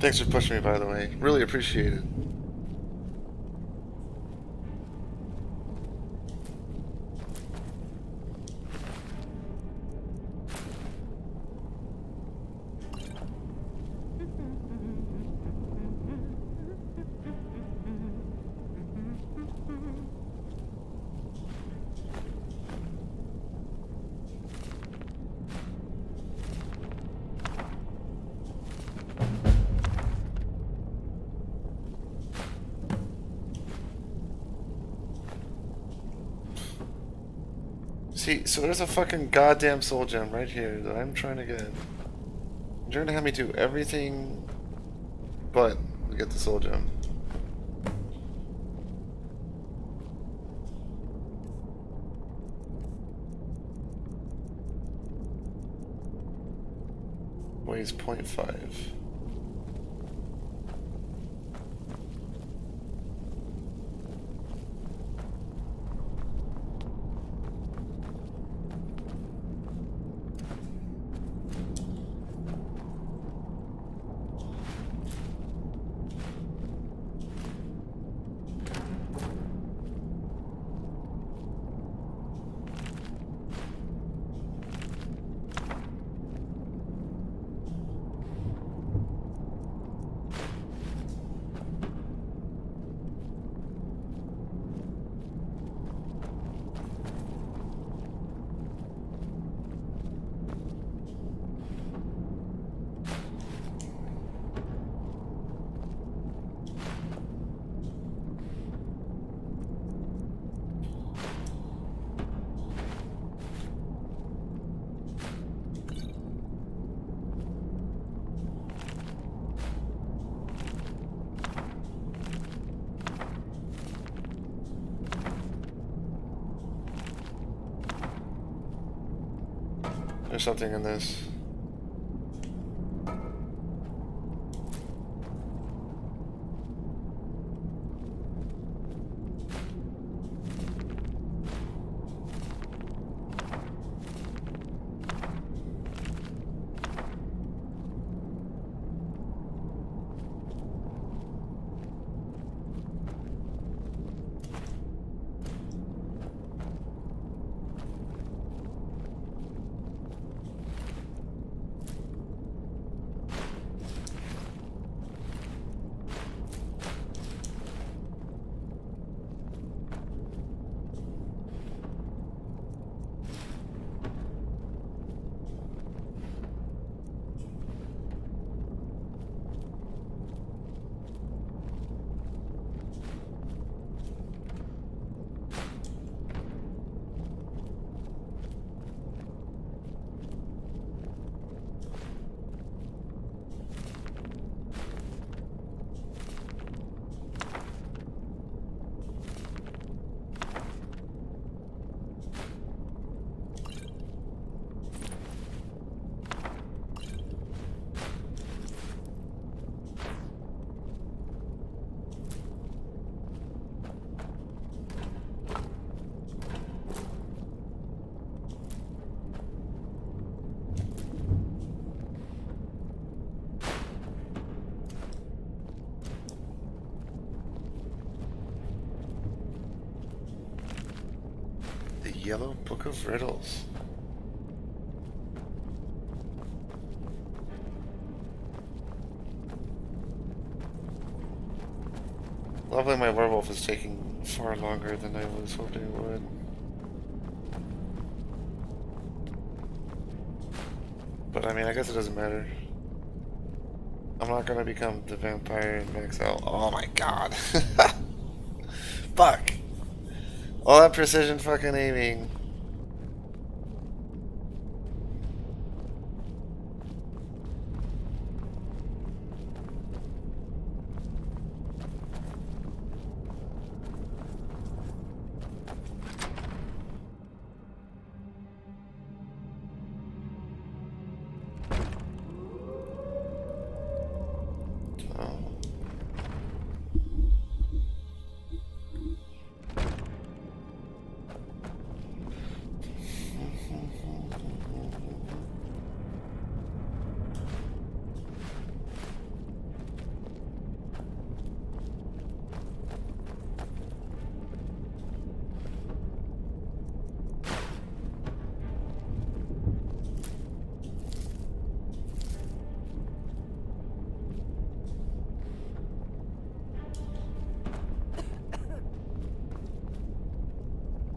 Thanks for pushing me, by the way. Really appreciate it. See, so there's a fucking goddamn soul gem right here that I'm trying to get. You're trying to have me do everything but get the soul gem. Weighs 0.5. There's something in this. The Yellow Book of Riddles. Lovely, my werewolf is taking far longer than I was hoping it would. But I mean, I guess it doesn't matter. I'm not gonna become the vampire and max out. Oh my god. Fuck. All that precision fucking aiming.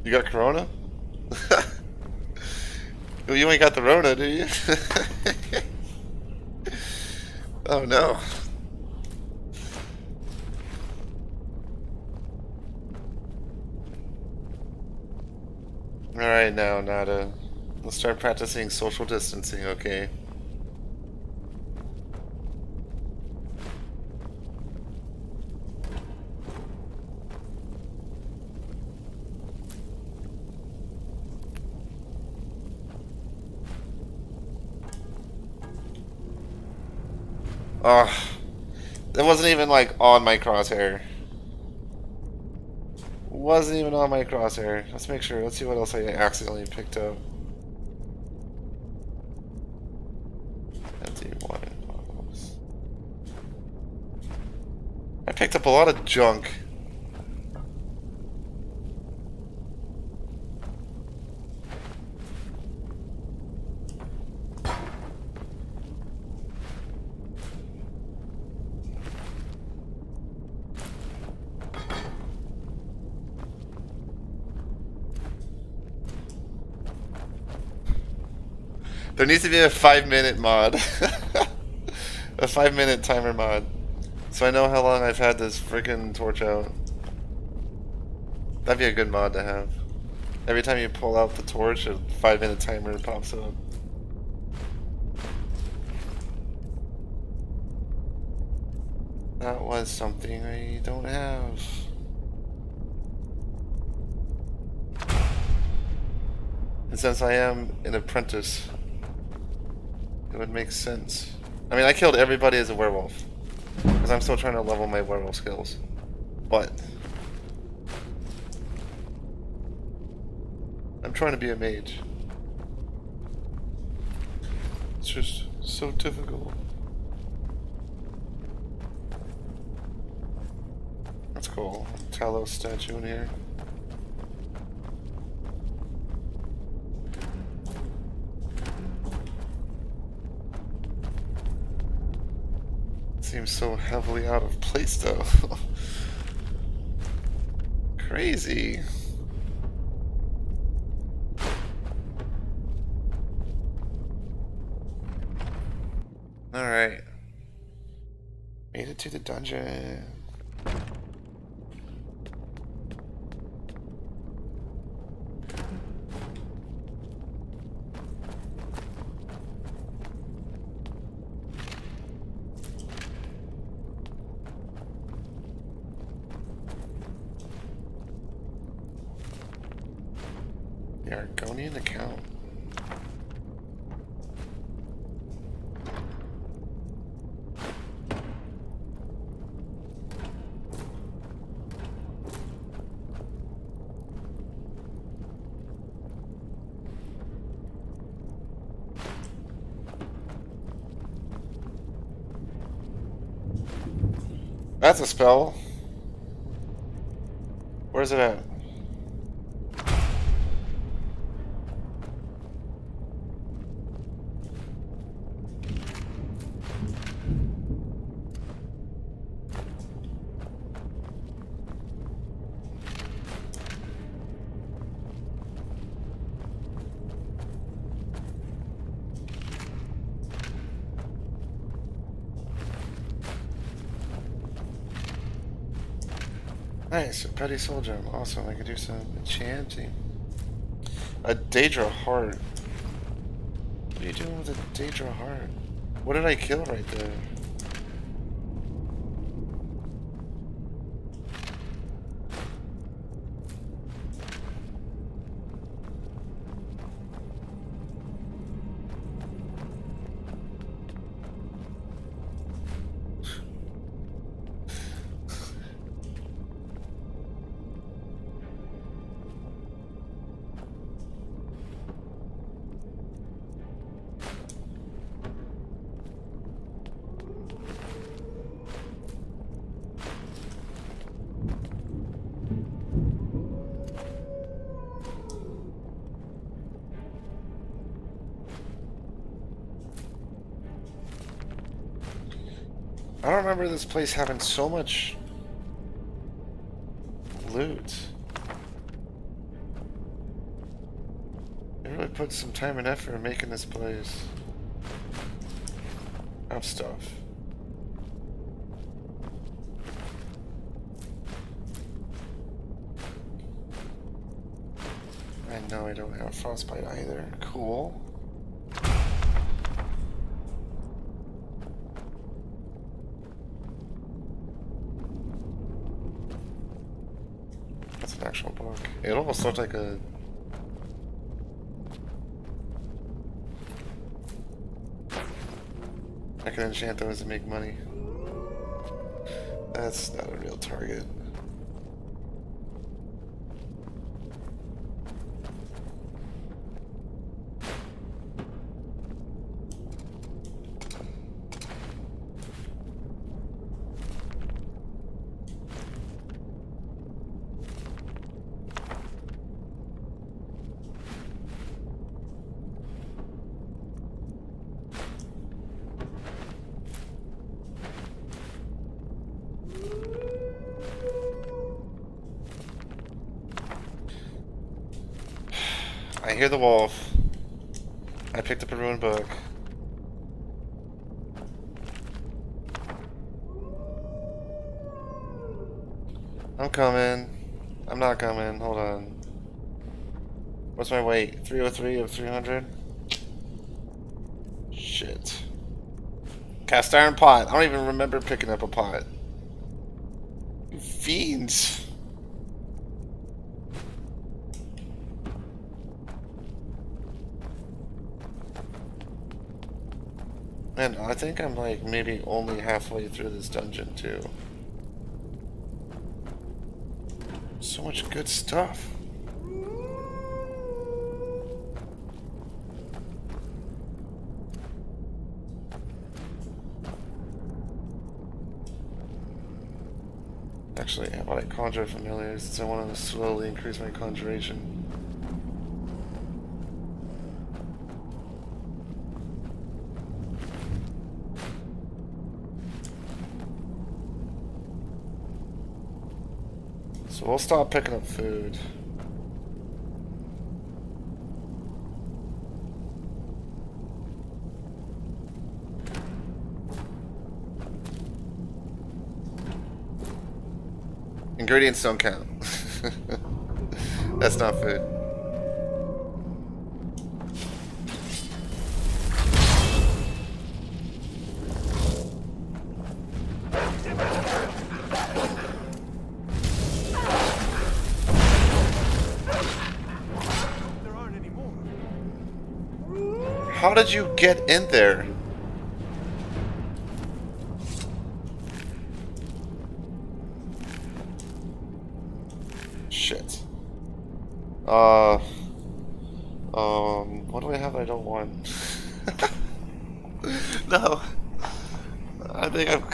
You got Corona? Well, you ain't got the Rona, do you? Oh no. Alright, now, Nada. Let's start practicing social distancing, okay? Oh, that wasn't even like on my crosshair. Wasn't even on my crosshair. Let's make sure. Let's see what else I accidentally picked up. Empty water bottles. I picked up a lot of junk. There needs to be a 5-minute mod. A 5-minute timer mod. So I know how long I've had this freaking torch out. That'd be a good mod to have. Every time you pull out the torch, a 5-minute timer pops up. That was something I don't have. And since I am an apprentice, it would make sense. I mean, I killed everybody as a werewolf. Because I'm still trying to level my werewolf skills. But I'm trying to be a mage. It's just so difficult. That's cool. Talos statue in here. Seems so heavily out of place though. Crazy. Alright. Made it to the dungeon. The Argonian account. That's a spell. Where's it at? Nice, a petty soul gem. Awesome, I could do some enchanting. A Daedra heart. What are you doing with a Daedra heart? What did I kill right there? I don't remember this place having so much loot. put some time and effort in making this place have stuff. I know I don't have frostbite either. Cool. That's an actual book. It almost looked like a... I can enchant those and make money. That's not a real target. I hear the wolf. I picked up a ruined book. I'm coming. I'm not coming. Hold on. What's my weight? 303 of 300? Shit. Cast iron pot. I don't even remember picking up a pot. You fiends. And I think I'm like maybe only halfway through this dungeon too. So much good stuff. Actually, how about I conjure familiars since I want to slowly increase my conjuration. So we'll stop picking up food. Ingredients don't count. That's not food. How did you get in there? Shit. What do I have that I don't want? No. I think I'm...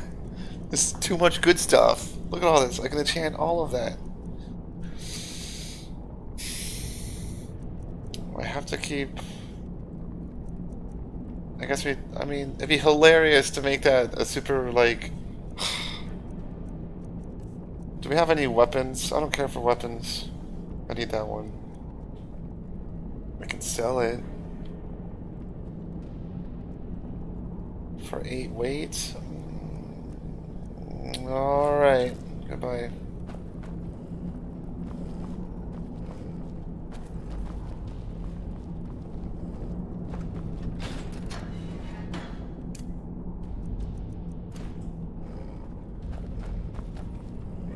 This is too much good stuff. Look at all this. I can enchant all of that. I have to keep... I guess I mean, it'd be hilarious to make that a super, like... Do we have any weapons? I don't care for weapons. I need that one. I can sell it. For 8 weight? Alright. Goodbye.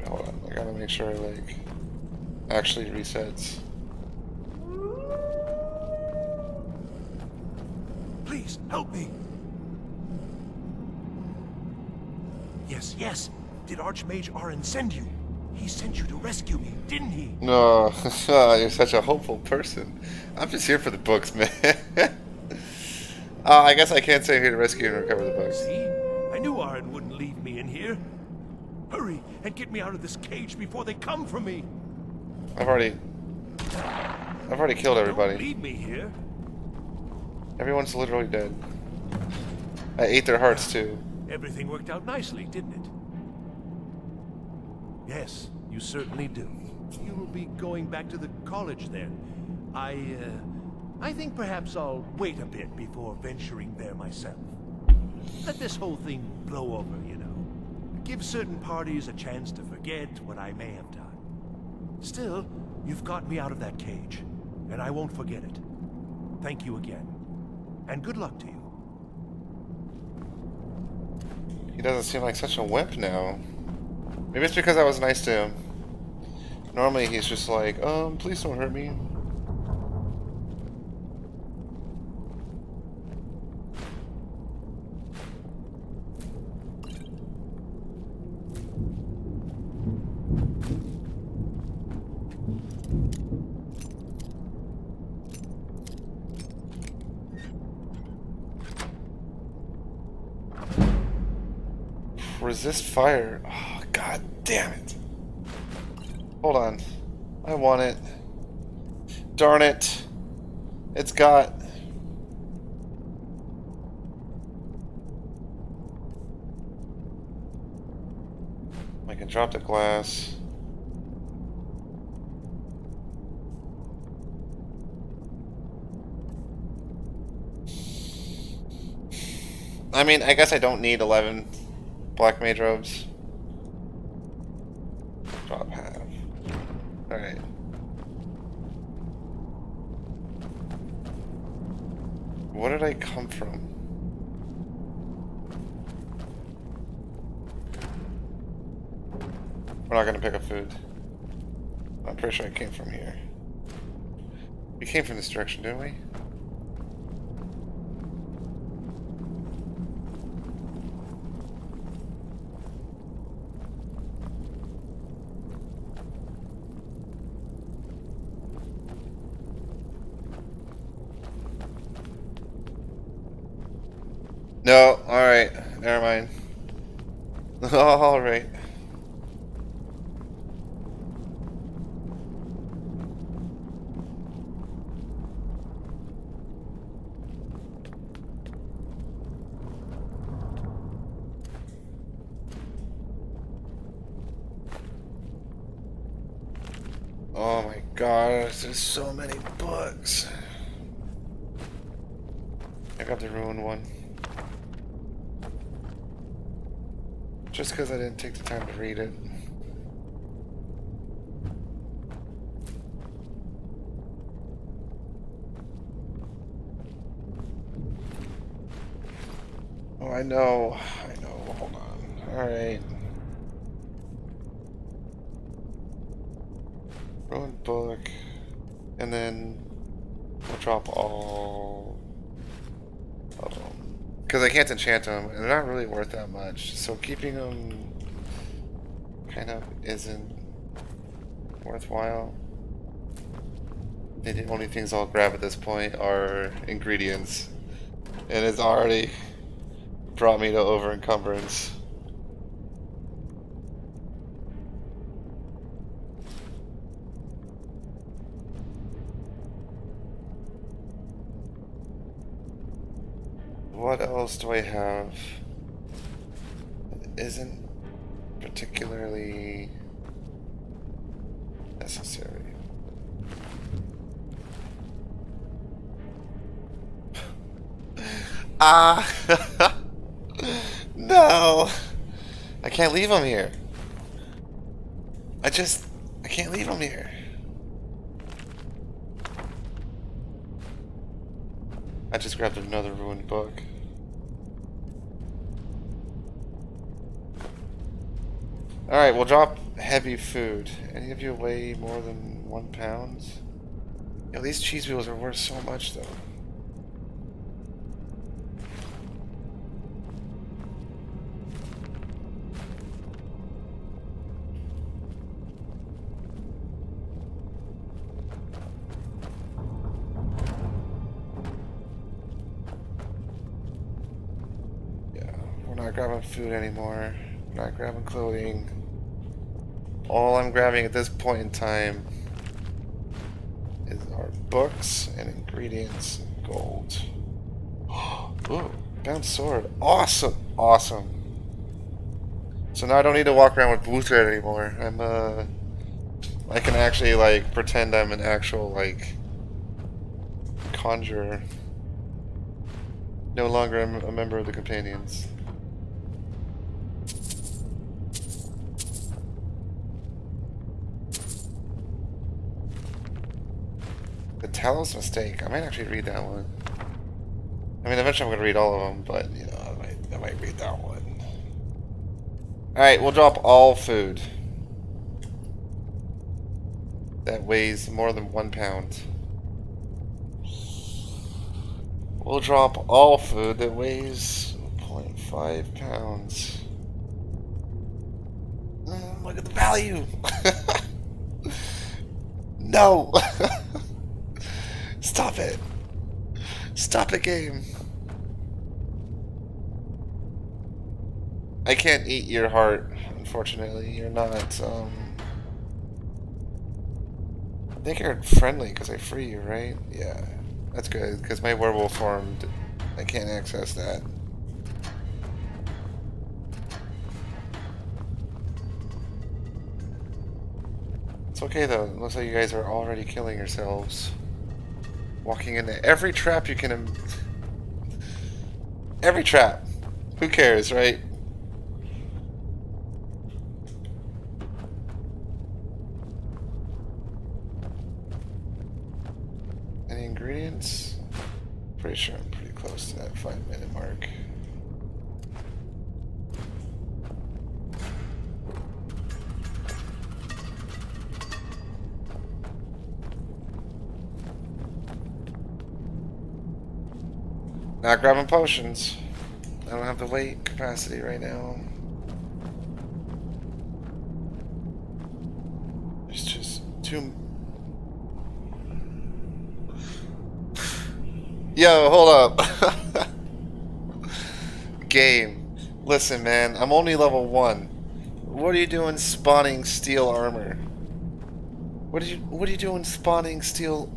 Hold on, I gotta make sure it, like, actually resets. Please, help me! Yes, yes. Did Archmage Arin send you? He sent you to rescue me, didn't he? No, you're such a hopeful person. I'm just here for the books, man. I guess I can't say I'm here to rescue and recover the books. See? I knew Arin wouldn't leave me in here. Hurry and get me out of this cage before they come for me. I've already killed everybody. Don't leave me here. Everyone's literally dead. I ate their hearts too. Everything worked out nicely, didn't it? Yes, you certainly do. You will be going back to the college then. I think perhaps I'll wait a bit before venturing there myself. Let this whole thing blow over, you know. Give certain parties a chance to forget what I may have done. Still, you've got me out of that cage, and I won't forget it. Thank you again, and good luck to you. He doesn't seem like such a wimp now. Maybe it's because I was nice to him. Normally he's just like, please don't hurt me. Resist fire. Oh, god damn it. Hold on. I want it. Darn it. It's got... I can drop the glass. I mean, I guess I don't need 11 black mage robes. Drop half. Alright. Where did I come from? We're not gonna pick up food. I'm pretty sure I came from here. We came from this direction, didn't we? No, alright, never mind. Alright. Oh my gosh, there's so many books. I got the ruined one. Just because I didn't take the time to read it. Oh, I know. Hold on. Alright. Ruined book. And then we'll drop all of them. Because I can't enchant them, and they're not really worth that much. So keeping them kind of isn't worthwhile. The only things I'll grab at this point are ingredients. And it's already brought me to over encumbrance. What else do I have that isn't particularly necessary? No! I can't leave him here. I can't leave him here. I just grabbed another ruined book. Alright, we'll drop heavy food. Any of you weigh more than 1 pound? Yo, these cheese wheels are worth so much though. Not grabbing food anymore. Not grabbing clothing. All I'm grabbing at this point in time is our books and ingredients and gold. Ooh, bound sword. Awesome! Awesome. So now I don't need to walk around with blue thread anymore. I can actually like pretend I'm an actual like conjurer. No longer a member of the companions. The Talos Mistake. I might actually read that one. I mean, eventually I'm going to read all of them, but, you know, I might read that one. Alright, we'll drop all food that weighs more than 1 pound. We'll drop all food that weighs 0.5 pounds. Look at the value! No! Stop it! Stop it, game! I can't eat your heart, unfortunately. You're not, I think you're friendly because I free you, right? Yeah. That's good, because my werewolf form, I can't access that. It's okay though, it looks like you guys are already killing yourselves. Walking into every trap you can... Every trap! Who cares, right? Any ingredients? Pretty sure I'm pretty close to that 5-minute mark. Not grabbing potions. I don't have the weight capacity right now. It's just too... Yo, hold up. Game. Listen, man, I'm only level 1. What are you doing spawning steel armor? What are you doing spawning steel...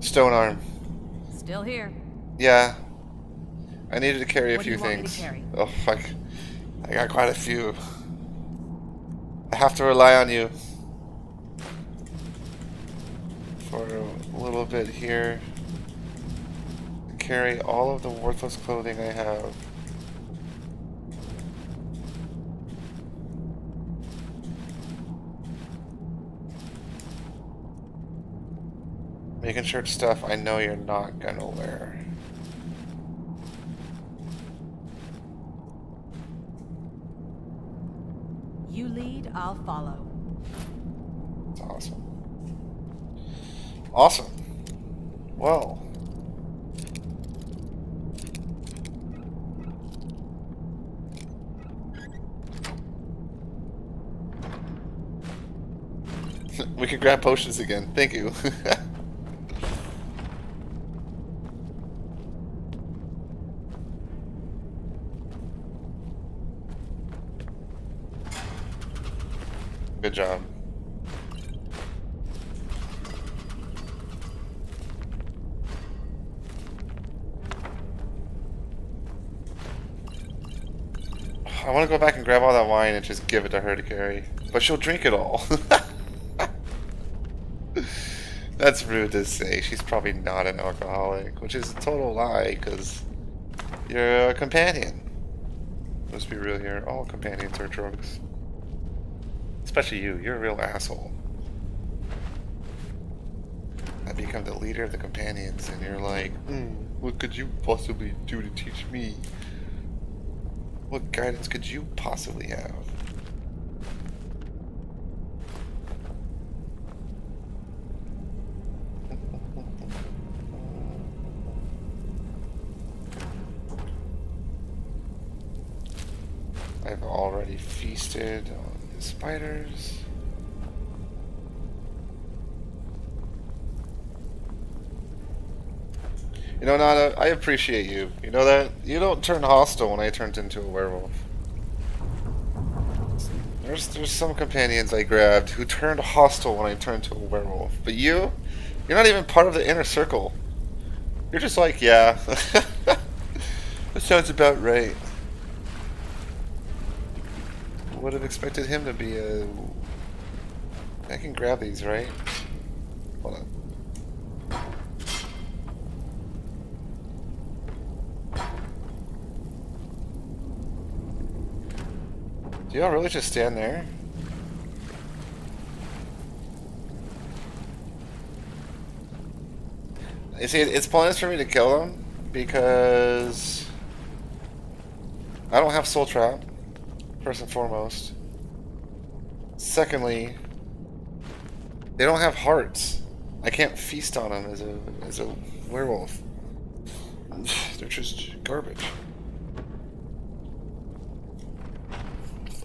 Stone arm. Still here. Yeah. I needed to carry a What do few you want me to things. carry? Oh, fuck. I got quite a few. I have to rely on you for a little bit here. Carry all of the worthless clothing I have. Making sure it's stuff I know you're not gonna wear. You lead, I'll follow. It's awesome. Awesome. Well. We can grab potions again. Thank you. Good job. I want to go back and grab all that wine and just give it to her to carry. But she'll drink it all. That's rude to say. She's probably not an alcoholic, which is a total lie, because you're a companion. Let's be real here. All companions are drunks. Especially you. You're a real asshole. I become the leader of the companions, and you're like, what could you possibly do to teach me? What guidance could you possibly have? I've already feasted on the spiders. You know, Nana, I appreciate you. You know that? You don't turn hostile when I turned into a werewolf. There's some companions I grabbed who turned hostile when I turned to a werewolf. But you're not even part of the inner circle. You're just like, yeah. That sounds about right. Would have expected him to be a I can grab these, right? Hold on. Do y'all really just stand there? You see, it's pointless for me to kill them because I don't have soul trap, first and foremost. Secondly, they don't have hearts. I can't feast on them as a werewolf. They're just garbage.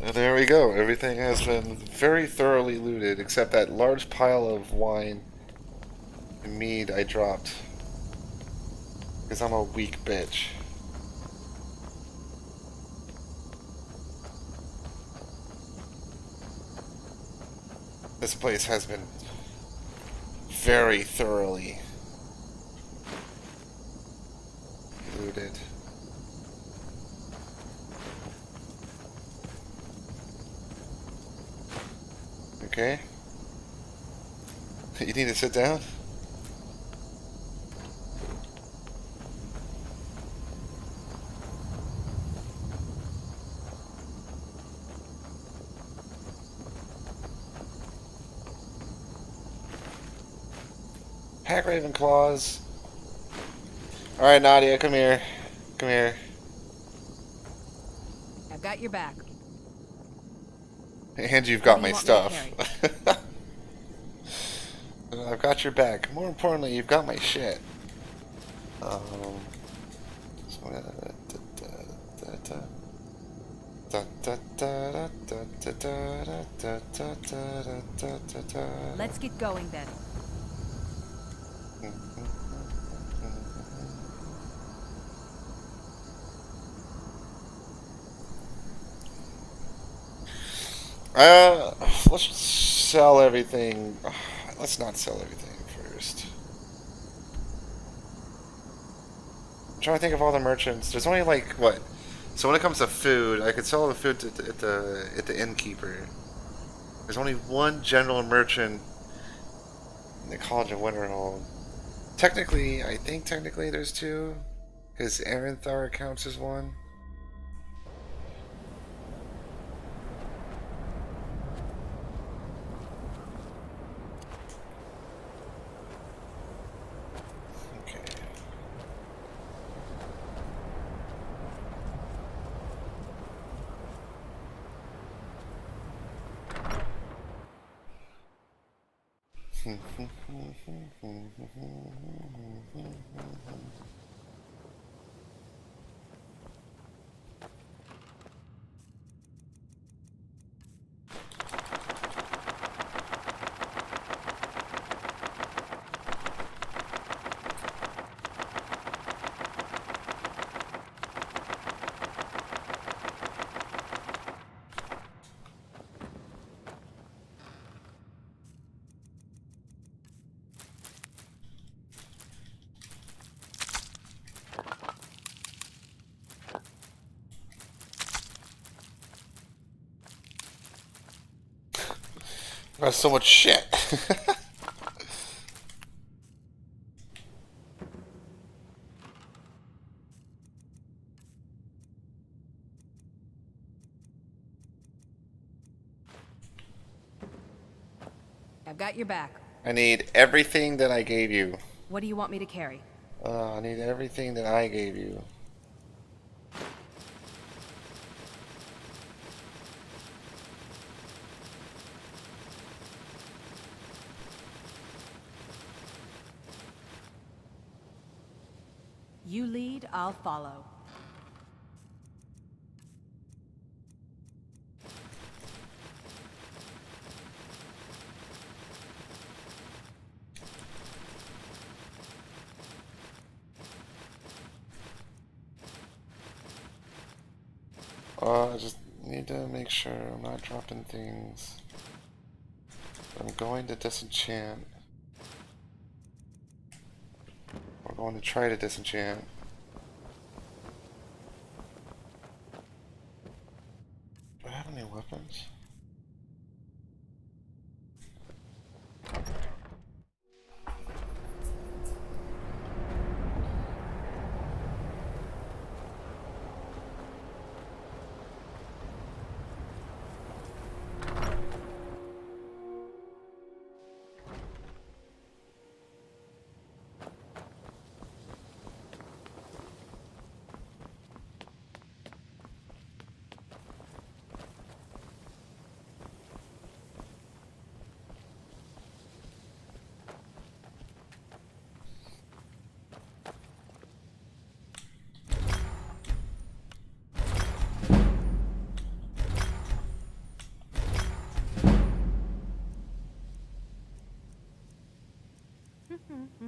And there we go. Everything has been very thoroughly looted, except that large pile of wine and mead I dropped. Because I'm a weak bitch. This place has been very thoroughly looted. Okay. You need to sit down? Hack Raven Claws. Alright, Nadia, come here. Come here. I've got your back. And you've What got do my you want me to stuff. I've got your back. More importantly, you've got my shit. Let's get going then. Let's sell everything. Let's not sell everything first. I'm trying to think of all the merchants. There's only like what? So when it comes to food, I could sell all the food at the innkeeper. There's only one general merchant in the College of Winterhold. Technically, I think technically there's two, because Aranthar counts as one. Okay. Got so much shit. I've got your back. I need everything that I gave you. What do you want me to carry? I need everything that I gave you. You lead, I'll follow. I just need to make sure I'm not dropping things. I'm going to disenchant. We're going to try to disenchant. Do I have any weapons? I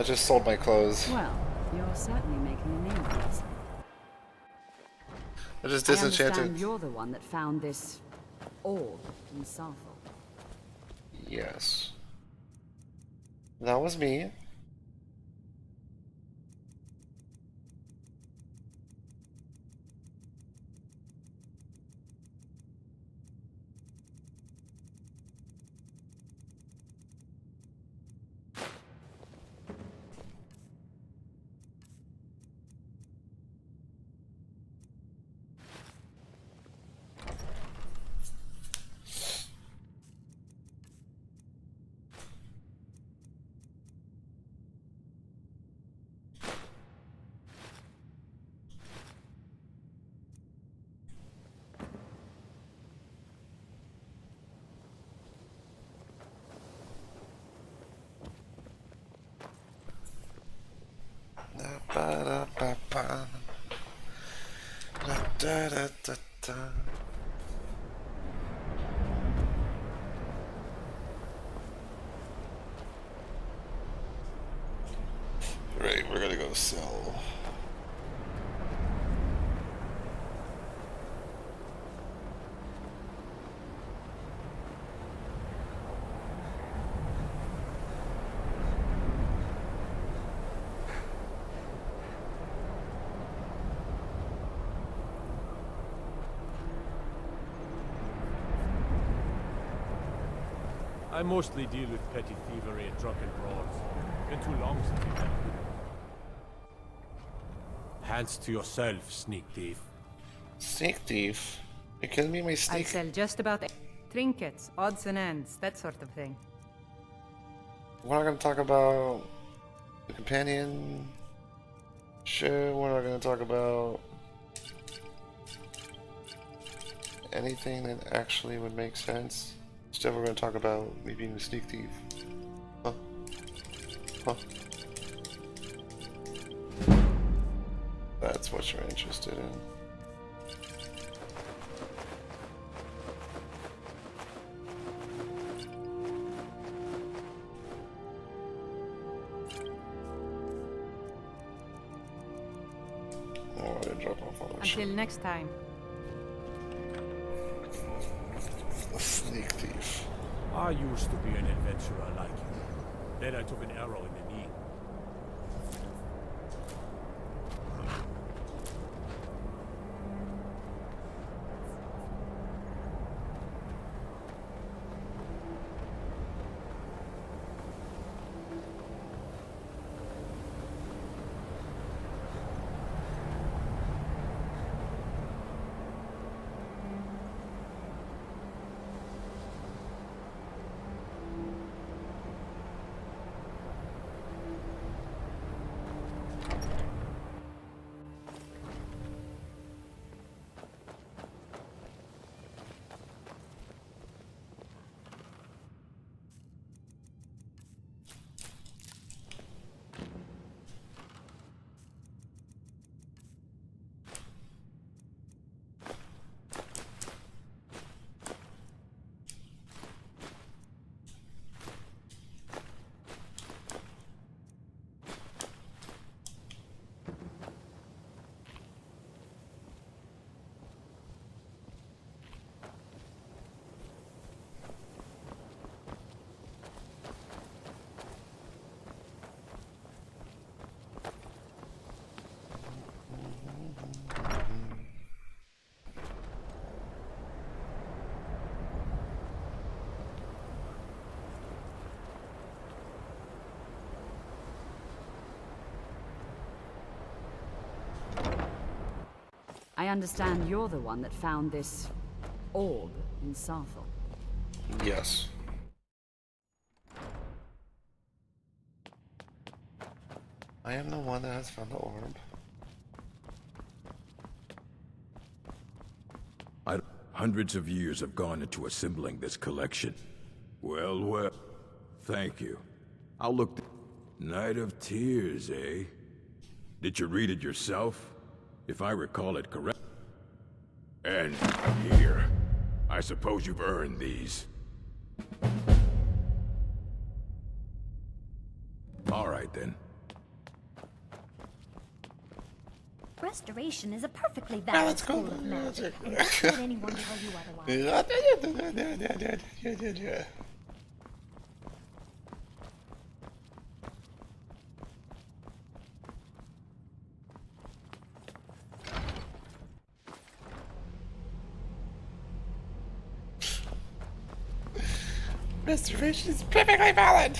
just sold my clothes. Well, you're certainly making a name for yourself. I just I disenchanted. understand you're the one that found this orb in Sarthal. Yes. That was me. Ba-da-ba-ba. Da-da-da-da-da. Right, we're gonna go sell. I mostly deal with petty thievery and drunken brawls. Been too long since we've had it. Hands to yourself, sneak thief. Sneak thief? You're killing me, my I sneak. sell just about trinkets, odds and ends, that sort of thing. We're not gonna talk about the companion. Sure, we're not gonna talk about anything that actually would make sense. Instead, we're gonna talk about me being a sneak thief. Huh? Huh? That's what you're interested in. Oh, I didn't drop off all that shit. Until next time. A sneak thief. I used to be an adventurer like you. Then I took an arrow in the knee. I understand you're the one that found this orb in Sarthal. Yes. I am the one that has found the orb. Hundreds of years have gone into assembling this collection. Well, well, thank you. I'll look... Night of Tears, eh? Did you read it yourself? If I recall it correct... And here. I suppose you've earned these. All right, then. Restoration is a perfectly valid school of magic. And don't let anyone tell you otherwise. Restoration is perfectly valid.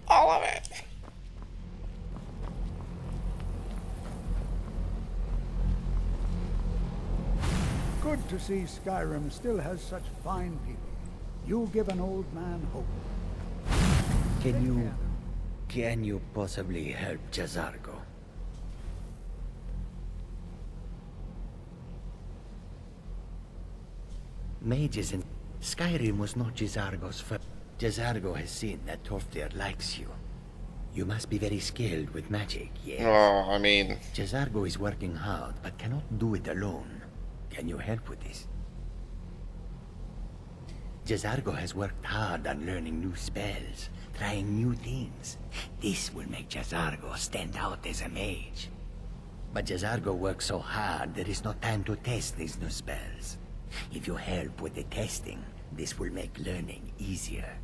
All of it. Good to see Skyrim still has such fine people. You give an old man hope. Can you possibly help Jazargo? Mages in Skyrim was not Jazargo's first. Jazargo has seen that Toftir likes you. You must be very skilled with magic, yes? Oh, I mean... Jazargo is working hard, but cannot do it alone. Can you help with this? Jazargo has worked hard on learning new spells, trying new things. This will make Jazargo stand out as a mage. But Jazargo works so hard, there is no time to test these new spells. If you help with the testing, this will make learning easier.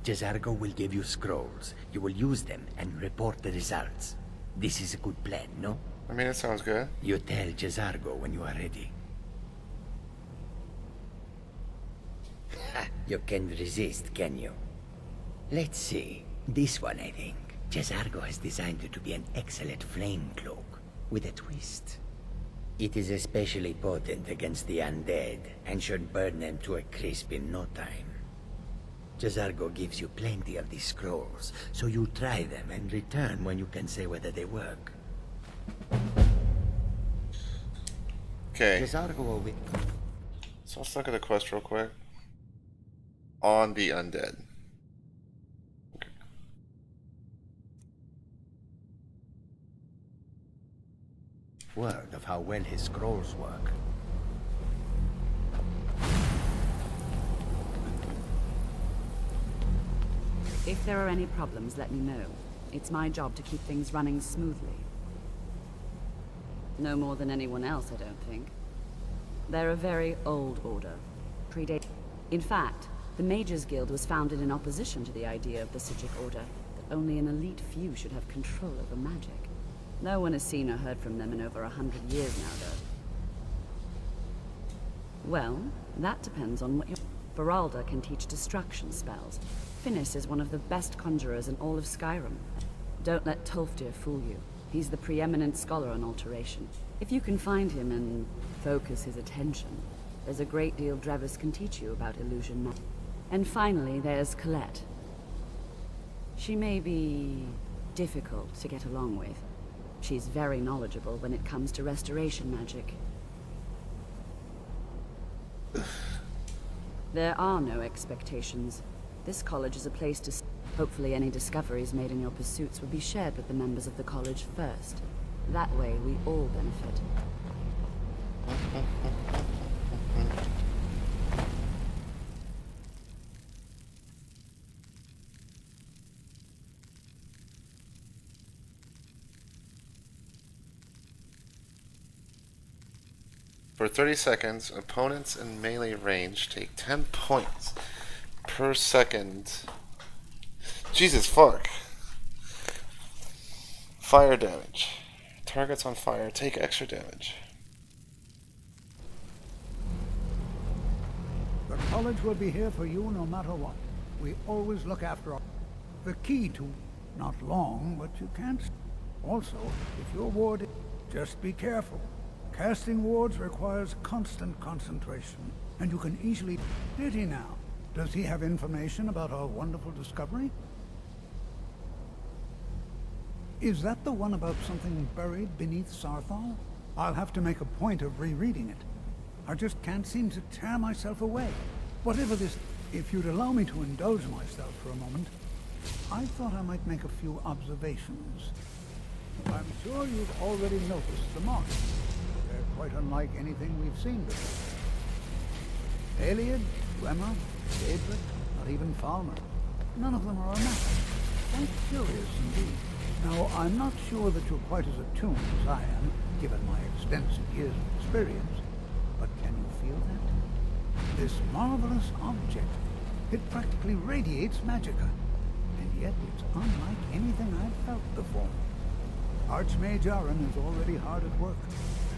Jazargo will give you scrolls. You will use them and report the results. This is a good plan, no? I mean, it sounds good. You tell Jazargo when you are ready. You can resist, can you? Let's see. This one, I think. Jazargo has designed it to be an excellent flame cloak, with a twist. It is especially potent against the undead, and should burn them to a crisp in no time. Jazargo gives you plenty of these scrolls, so you try them and return when you can say whether they work. Okay. Jazargo will be... So let's look at the quest real quick. On the undead. Okay. Word of how well his scrolls work. If there are any problems, let me know. It's my job to keep things running smoothly. No more than anyone else, I don't think. They're a very old order. Predate. In fact, the Mages Guild was founded in opposition to the idea of the Psijic Order, that only an elite few should have control over magic. No one has seen or heard from them in over 100 years now, though. Well, that depends on what you... Beralda can teach destruction spells. Finis is one of the best conjurers in all of Skyrim. Don't let Tolfdir fool you. He's the preeminent scholar on alteration. If you can find him and focus his attention, there's a great deal Drevis can teach you about illusion magic. And finally, there's Colette. She may be difficult to get along with. She's very knowledgeable when it comes to restoration magic. There are no expectations. This college is a place to... Hopefully any discoveries made in your pursuits will be shared with the members of the college first. That way, we all benefit. For 30 seconds, opponents in melee range take 10 points per second. Jesus fuck. Fire damage. Targets on fire take extra damage. The college will be here for you no matter what. We always look after all. The key to not long, but you can't. Also, if your ward, just be careful. Casting wards requires constant concentration, and you can easily... Did he now? Does he have information about our wonderful discovery? Is that the one about something buried beneath Sarthal? I'll have to make a point of rereading it. I just can't seem to tear myself away. Whatever this... If you'd allow me to indulge myself for a moment, I thought I might make a few observations. I'm sure you've already noticed the marks. They're quite unlike anything we've seen before. Aliad, Bremer, Daedric, not even Falmer. None of them are enough. Quite curious indeed. Now, I'm not sure that you're quite as attuned as I am, given my extensive years of experience, but can you feel that? This marvelous object, it practically radiates magicka, and yet it's unlike anything I've felt before. Archmage Aaron is already hard at work.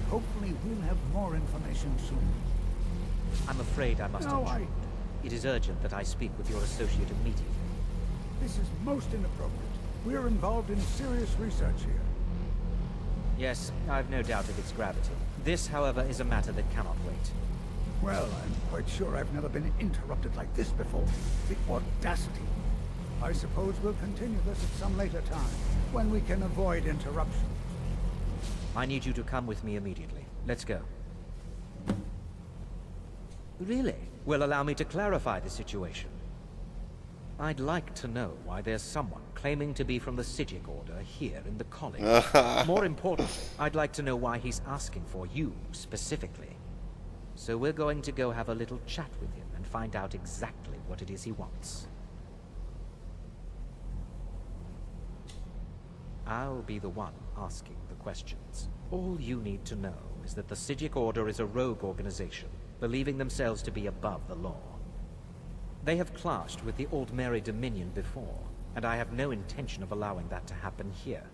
Hopefully we'll have more information soon. I'm afraid I must intrude. It is urgent that I speak with your associate immediately. This is most inappropriate. We're involved in serious research here. Yes, I've no doubt of its gravity. This, however, is a matter that cannot wait. Well, I'm quite sure I've never been interrupted like this before. The audacity. I suppose we'll continue this at some later time, when we can avoid interruptions. I need you to come with me immediately. Let's go. Really? Well, allow me to clarify the situation. I'd like to know why there's someone claiming to be from the Psijic Order here in the college. More importantly, I'd like to know why he's asking for you, specifically. So we're going to go have a little chat with him and find out exactly what it is he wants. I'll be the one asking the questions. All you need to know is that the Psijic Order is a rogue organization, believing themselves to be above the law. They have clashed with the Aldmeri Dominion before, and I have no intention of allowing that to happen here.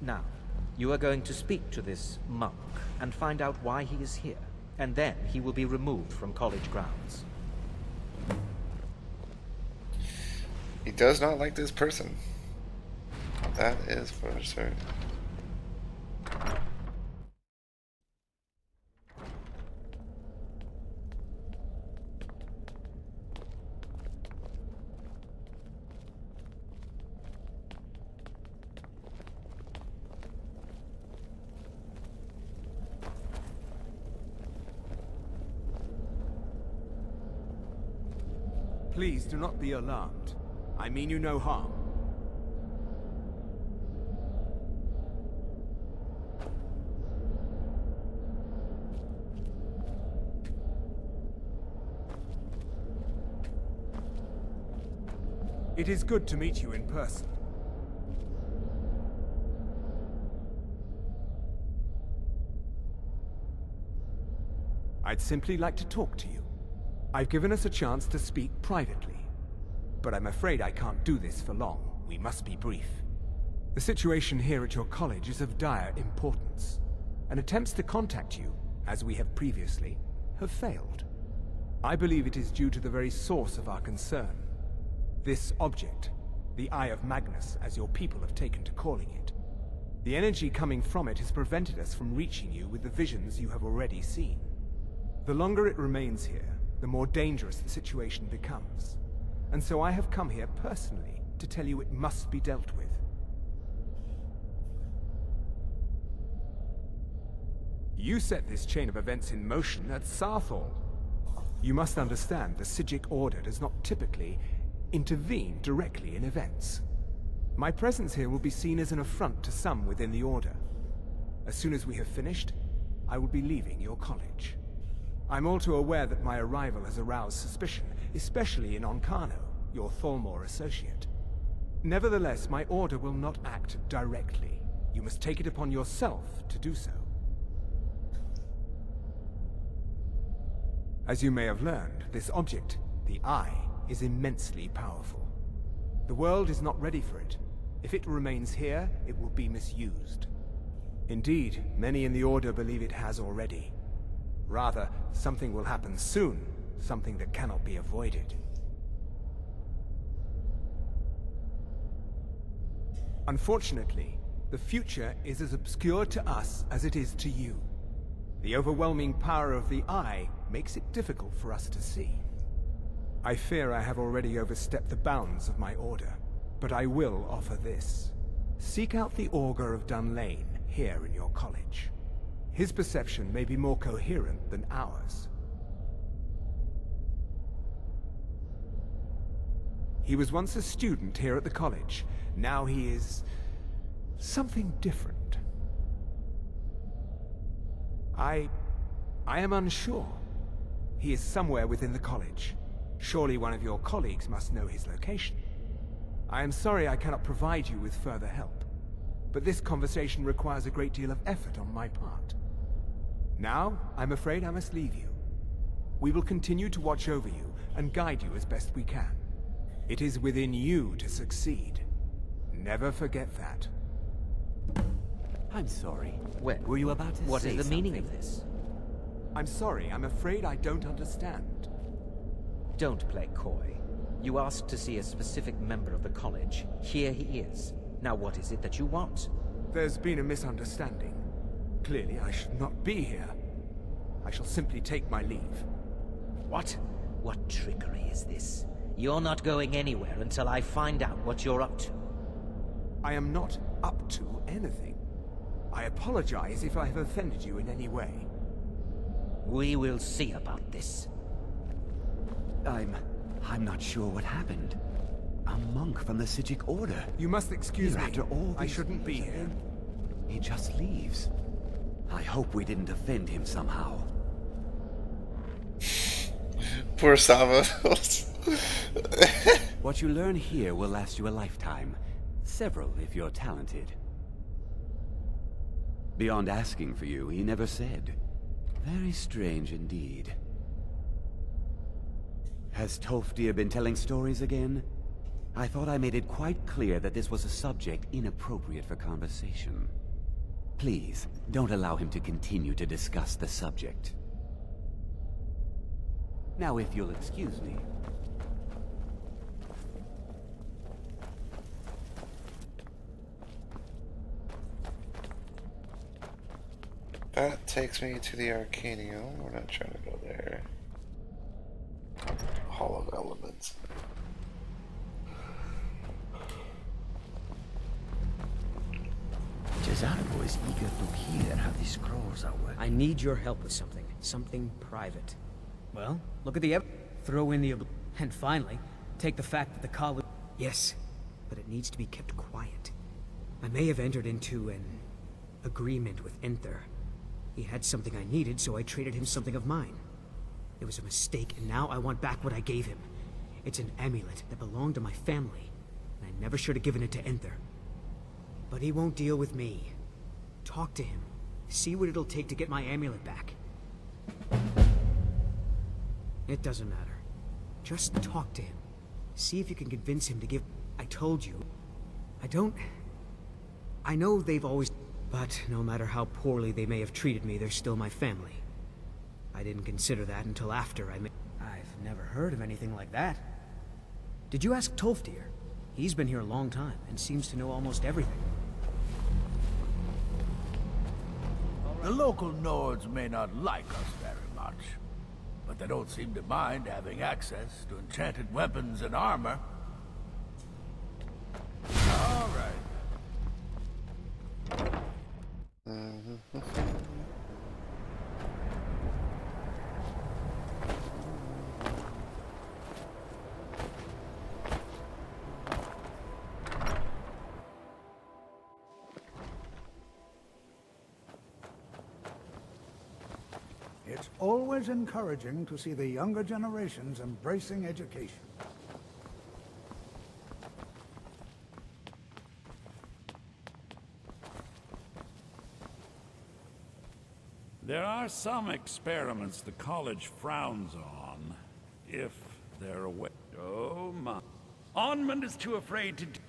Now, you are going to speak to this monk and find out why he is here, and then he will be removed from college grounds. He does not like this person. That is for certain. Please do not be alarmed. I mean you no harm. It is good to meet you in person. I'd simply like to talk to you. I've given us a chance to speak privately. But I'm afraid I can't do this for long. We must be brief. The situation here at your college is of dire importance, and attempts to contact you, as we have previously, have failed. I believe it is due to the very source of our concern. This object, the Eye of Magnus, as your people have taken to calling it. The energy coming from it has prevented us from reaching you with the visions you have already seen. The longer it remains here, the more dangerous the situation becomes. And so I have come here personally to tell you it must be dealt with. You set this chain of events in motion at Sarthal. You must understand the Psijic Order does not typically intervene directly in events. My presence here will be seen as an affront to some within the Order. As soon as we have finished, I will be leaving your college. I'm all too aware that my arrival has aroused suspicion, especially in Onkano, your Thalmor associate. Nevertheless, my order will not act directly. You must take it upon yourself to do so. As you may have learned, this object, the Eye, is immensely powerful. The world is not ready for it. If it remains here, it will be misused. Indeed, many in the Order believe it has already. Rather, something will happen soon, something that cannot be avoided. Unfortunately, the future is as obscure to us as it is to you. The overwhelming power of the Eye makes it difficult for us to see. I fear I have already overstepped the bounds of my order, but I will offer this. Seek out the Augur of Dunlane here in your college. His perception may be more coherent than ours. He was once a student here at the college. Now he is something different. I am unsure. He is somewhere within the college. Surely one of your colleagues must know his location. I am sorry I cannot provide you with further help, but this conversation requires a great deal of effort on my part. Now, I'm afraid I must leave you. We will continue to watch over you and guide you as best we can. It is within you to succeed. Never forget that. I'm sorry. Well, were you about to say what is the something? meaning of this? I'm sorry, I'm afraid I don't understand. Don't play coy. You asked to see a specific member of the college. Here he is. Now what is it that you want? There's been a misunderstanding. Clearly I should not be here. I shall simply take my leave. What? What trickery is this? You're not going anywhere until I find out what you're up to. I am not up to anything. I apologize if I have offended you in any way. We will see about this. I'm not sure what happened. A monk from the Sijic Order. You must excuse me. After all I these shouldn't be years, here. He just leaves. I hope we didn't offend him somehow. Poor Sava. What you learn here will last you a lifetime. Several, if you're talented. Beyond asking for you, he never said. Very strange indeed. Has Tolfdir been telling stories again? I thought I made it quite clear that this was a subject inappropriate for conversation. Please, don't allow him to continue to discuss the subject. Now, if you'll excuse me. That takes me to the Arcanium. We're not trying to go there. Hall of Elements. Jazargo is eager to hear how the scrolls are working. I need your help with something. Something private. Well, look at the throw in the and finally, take the fact that the college... Yes, but it needs to be kept quiet. I may have entered into an agreement with Enther. He had something I needed, so I traded him something of mine. It was a mistake, and now I want back what I gave him. It's an amulet that belonged to my family, and I never should have given it to Enther. But he won't deal with me. Talk to him. See what it'll take to get my amulet back. It doesn't matter. Just talk to him. See if you can convince him to give... I told you. I know they've always... But no matter how poorly they may have treated me, they're still my family. I didn't consider that until after I made... I've never heard of anything like that. Did you ask Tolfdir? He's been here a long time, and seems to know almost everything. The local Nords may not like us very much, but they don't seem to mind having access to enchanted weapons and armor. All right. It's always encouraging to see the younger generations embracing education. There are some experiments the college frowns on, if they're away. Oh my. Onmund is too afraid to do...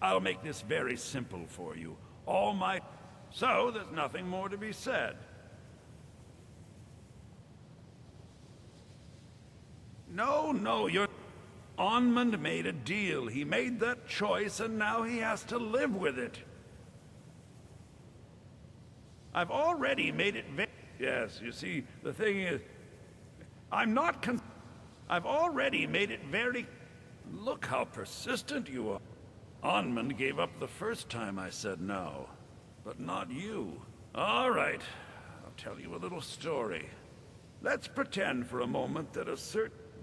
I'll make this very simple for you. All my... So, there's nothing more to be said. No, you're... Onmund made a deal. He made that choice, and now he has to live with it. I've already made it Yes, you see, the thing is, I'm not I've already made it very... Look how persistent you are. Onmund gave up the first time I said no, but not you. All right, I'll tell you a little story. Let's pretend for a moment that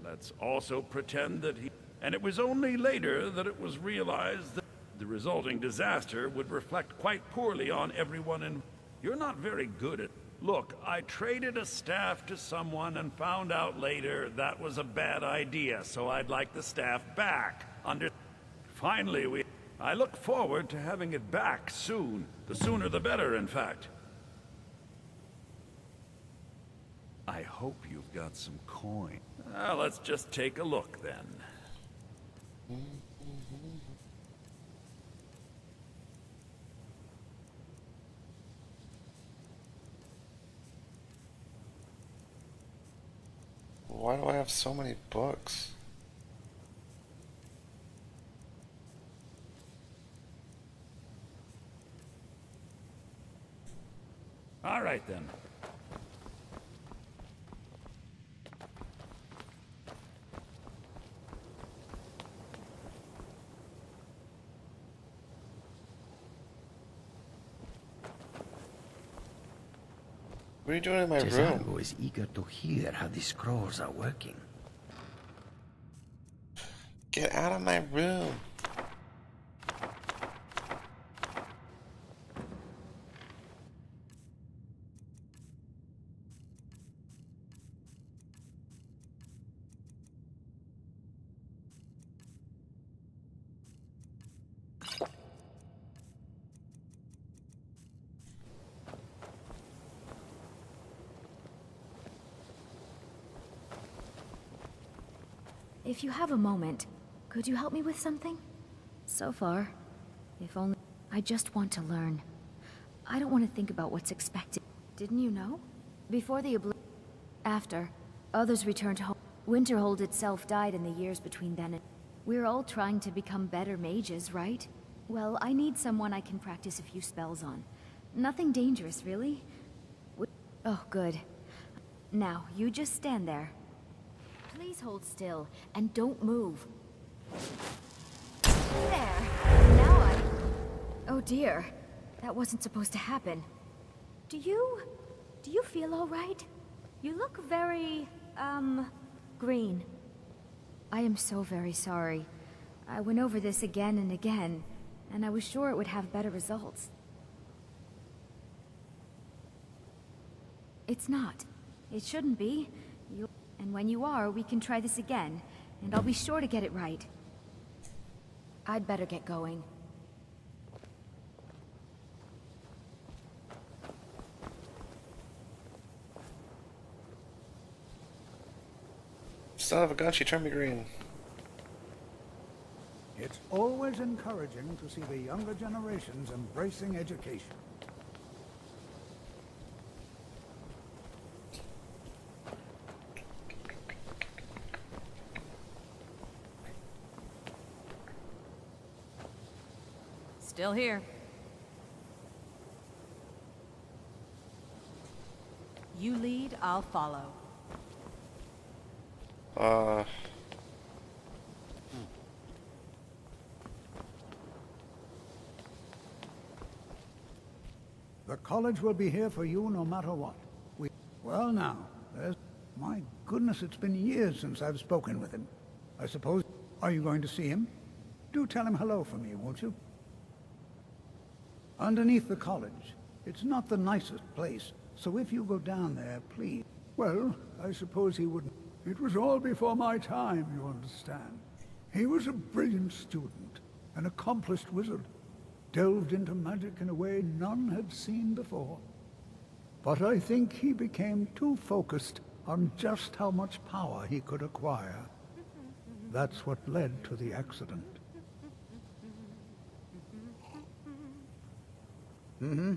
Let's also pretend that he... And it was only later that it was realized that the resulting disaster would reflect quite poorly on everyone in... You're not very good at... Look, I traded a staff to someone and found out later that was a bad idea, so I'd like the staff back. Finally, I look forward to having it back soon. The sooner the better, in fact. I hope you've got some coin. Let's just take a look, then. Why do I have so many books? All right, then. What are you doing in my room? Jezargo is eager to hear how the scrolls are working. Get out of my room. If you have a moment, could you help me with something? So far, if only... I just want to learn. I don't want to think about what's expected. Didn't you know? Before the After, others returned home. Winterhold itself died in the years between then and... We're all trying to become better mages, right? Well, I need someone I can practice a few spells on. Nothing dangerous, really. Oh, good. Now, you just stand there. Please hold still, and don't move. There! Now I... Oh dear. That wasn't supposed to happen. Do you feel all right? You look very, green. I am so very sorry. I went over this again and again, and I was sure it would have better results. It's not. It shouldn't be. And when you are, we can try this again, and I'll be sure to get it right. I'd better get going. Son of a gun, she turned me green. It's always encouraging to see the younger generations embracing education. Still here. You lead, I'll follow. The college will be here for you no matter what. Well now, my goodness, it's been years since I've spoken with him. I suppose... Are you going to see him? Do tell him hello for me, won't you? Underneath the college. It's not the nicest place, so if you go down there, please... Well, I suppose he wouldn't... It was all before my time, you understand. He was a brilliant student, an accomplished wizard, delved into magic in a way none had seen before. But I think he became too focused on just how much power he could acquire. That's what led to the accident. Mm-hmm.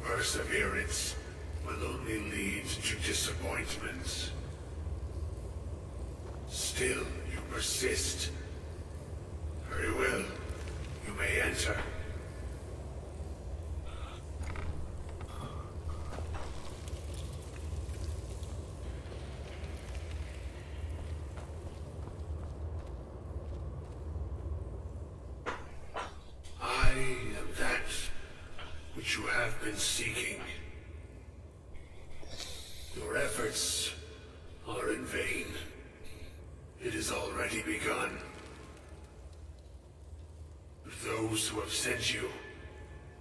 Perseverance will only lead to disappointment. Still, you persist. Very well. You may enter. I am that which you have been seeking. Your efforts are in vain. It has already begun. Those who have sent you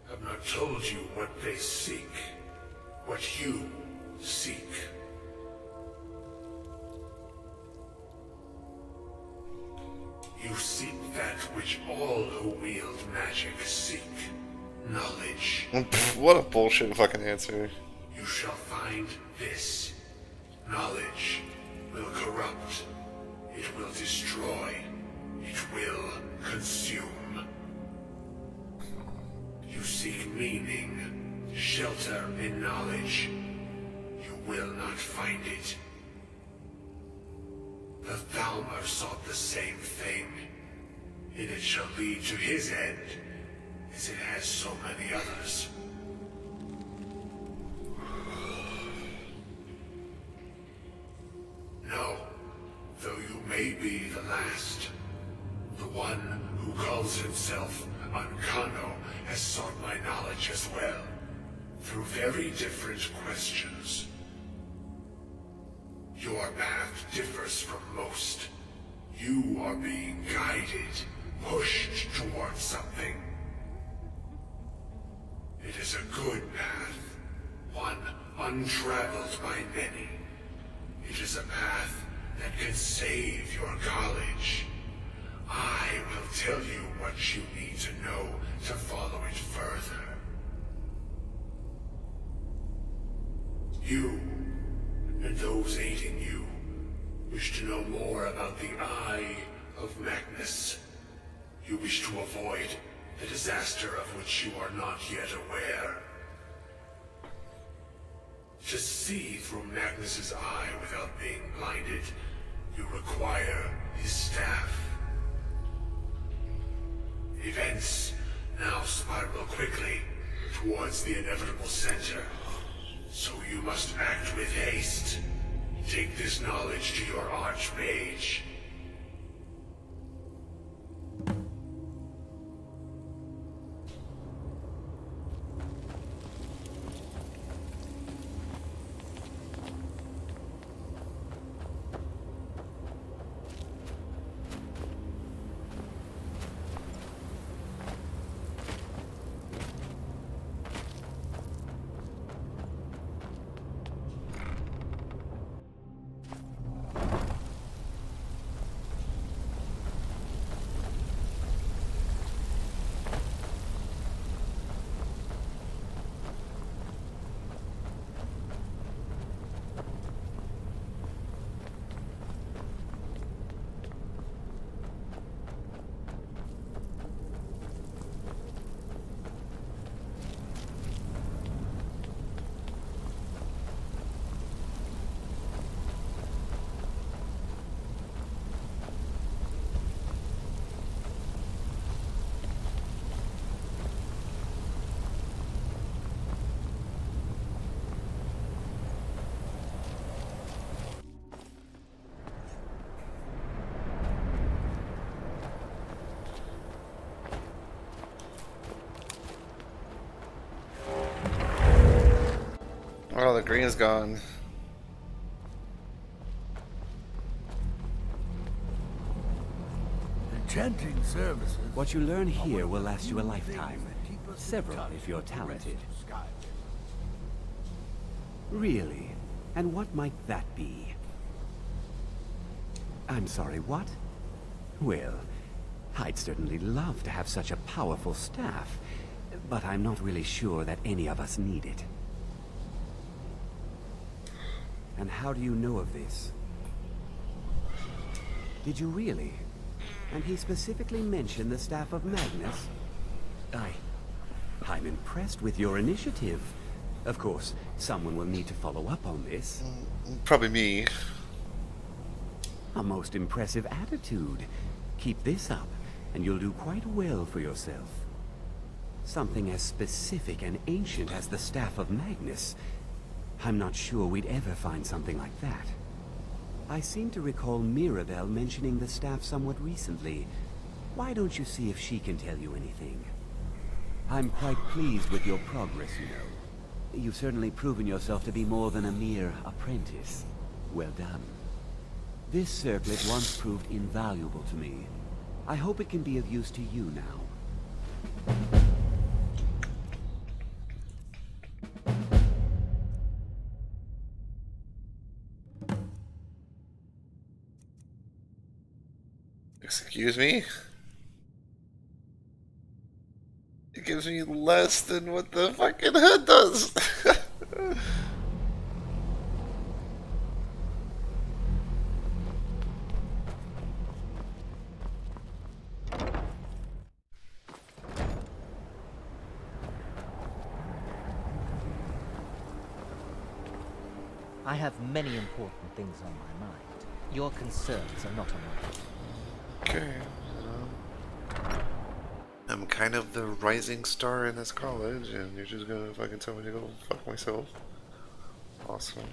have not told you what they seek, what you seek. You seek that which all who wield magic seek. Knowledge. What a bullshit fucking answer. You shall find this. Knowledge will corrupt. It will destroy. It will consume. You seek meaning, shelter in knowledge. You will not find it. The Thalmor sought the same thing, and it shall lead to his end, as it has so many others. No, though you may be the last, the one who calls himself Ancano has sought my knowledge as well, through very different questions. Your path differs from most. You are being guided, pushed towards something. It is a good path, one untraveled by many. It is a path that can save your college. I will tell you what you need to know to follow it further. You, and those aiding you, wish to know more about the Eye of Magnus. You wish to avoid the disaster of which you are not yet aware. To see through Magnus's eye without being blinded, you require his staff. Events now spiral quickly towards the inevitable center, so you must act with haste. Take this knowledge to your archmage. Oh, the green's gone. Enchanting services. What you learn here will last you a lifetime. Several, if you're talented. Really? And what might that be? I'm sorry, what? Well, I'd certainly love to have such a powerful staff, but I'm not really sure that any of us need it. And how do you know of this? Did you really? And he specifically mentioned the staff of Magnus? I'm impressed with your initiative, Of course, someone will need to follow up on this. Probably me. A most impressive attitude. Keep this up, and you'll do quite well for yourself. Something as specific and ancient as the Staff of Magnus. I'm not sure we'd ever find something like that. I seem to recall Mirabelle mentioning the staff somewhat recently. Why don't you see if she can tell you anything? I'm quite pleased with your progress, you know. You've certainly proven yourself to be more than a mere apprentice. Well done. This circlet once proved invaluable to me. I hope it can be of use to you now. Excuse me? It gives me less than what the fucking hood does. I have many important things on my mind. Your concerns are not on my mind. Okay. I'm kind of the rising star in this college, and you're just gonna fucking tell me to go fuck myself. Awesome.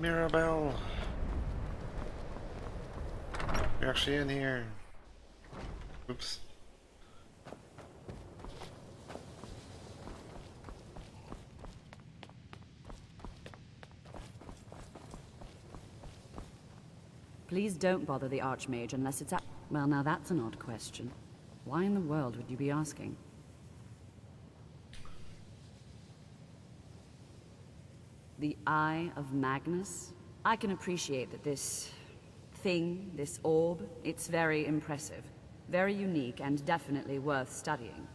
Mirabelle, you're actually in here. Oops. Please don't bother the Archmage unless it's Well, now that's an odd question. Why in the world would you be asking? The Eye of Magnus? I can appreciate that this thing, this orb, it's very impressive. Very unique and definitely worth studying.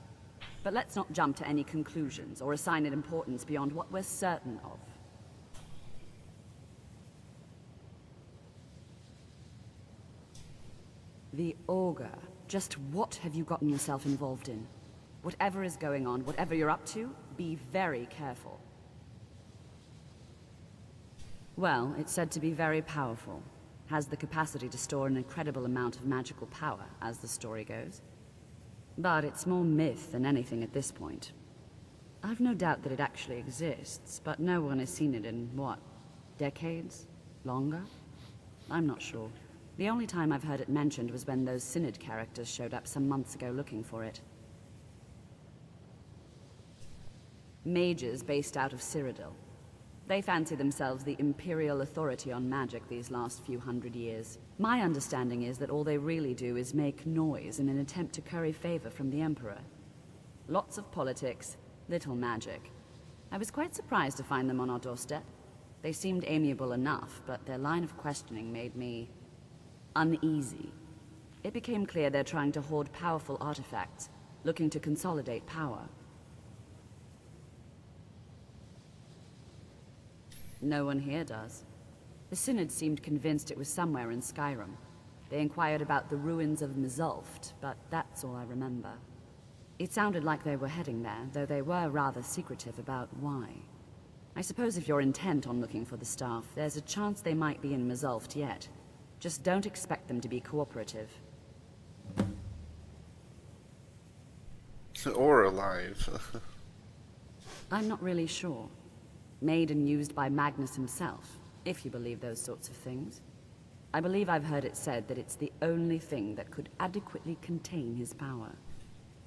But let's not jump to any conclusions or assign it importance beyond what we're certain of. The Augur. Just what have you gotten yourself involved in? Whatever is going on, whatever you're up to, be very careful. Well, it's said to be very powerful. Has the capacity to store an incredible amount of magical power, as the story goes. But it's more myth than anything at this point. I've no doubt that it actually exists, but no one has seen it in, what, decades? Longer? I'm not sure. The only time I've heard it mentioned was when those Synod characters showed up some months ago looking for it. Mages based out of Cyrodiil. They fancy themselves the imperial authority on magic these last few hundred years. My understanding is that all they really do is make noise in an attempt to curry favor from the Emperor. Lots of politics, little magic. I was quite surprised to find them on our doorstep. They seemed amiable enough, but their line of questioning made me uneasy. It became clear they're trying to hoard powerful artifacts, looking to consolidate power. No one here does. The Synod seemed convinced it was somewhere in Skyrim. They inquired about the ruins of Mizulft, but that's all I remember. It sounded like they were heading there, though they were rather secretive about why. I suppose if you're intent on looking for the staff, there's a chance they might be in Mizulft yet. Just don't expect them to be cooperative. Or alive. I'm not really sure. Made and used by Magnus himself, if you believe those sorts of things. I believe I've heard it said that it's the only thing that could adequately contain his power.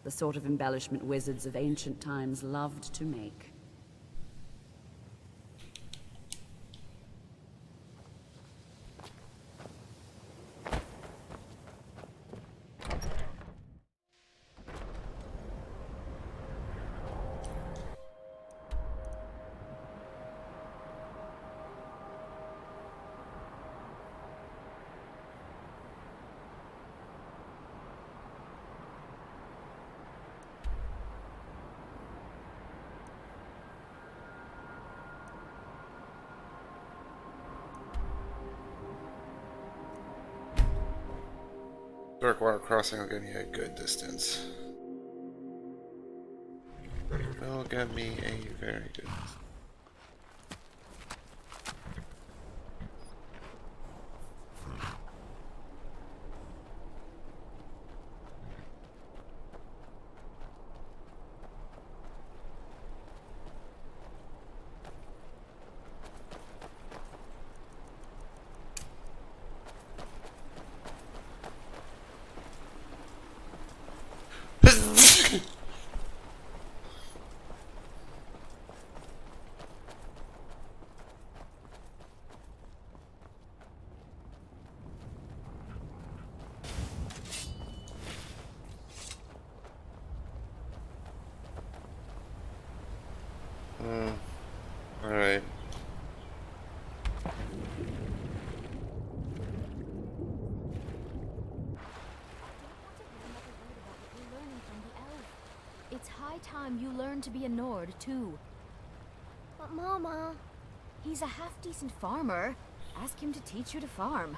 The sort of embellishment wizards of ancient times loved to make. Dark water crossing will get me a good distance. Will get me a very good distance. Alright. It's high time you learn to be a Nord, too. But Mama... He's a half-decent farmer. Ask him to teach you to farm.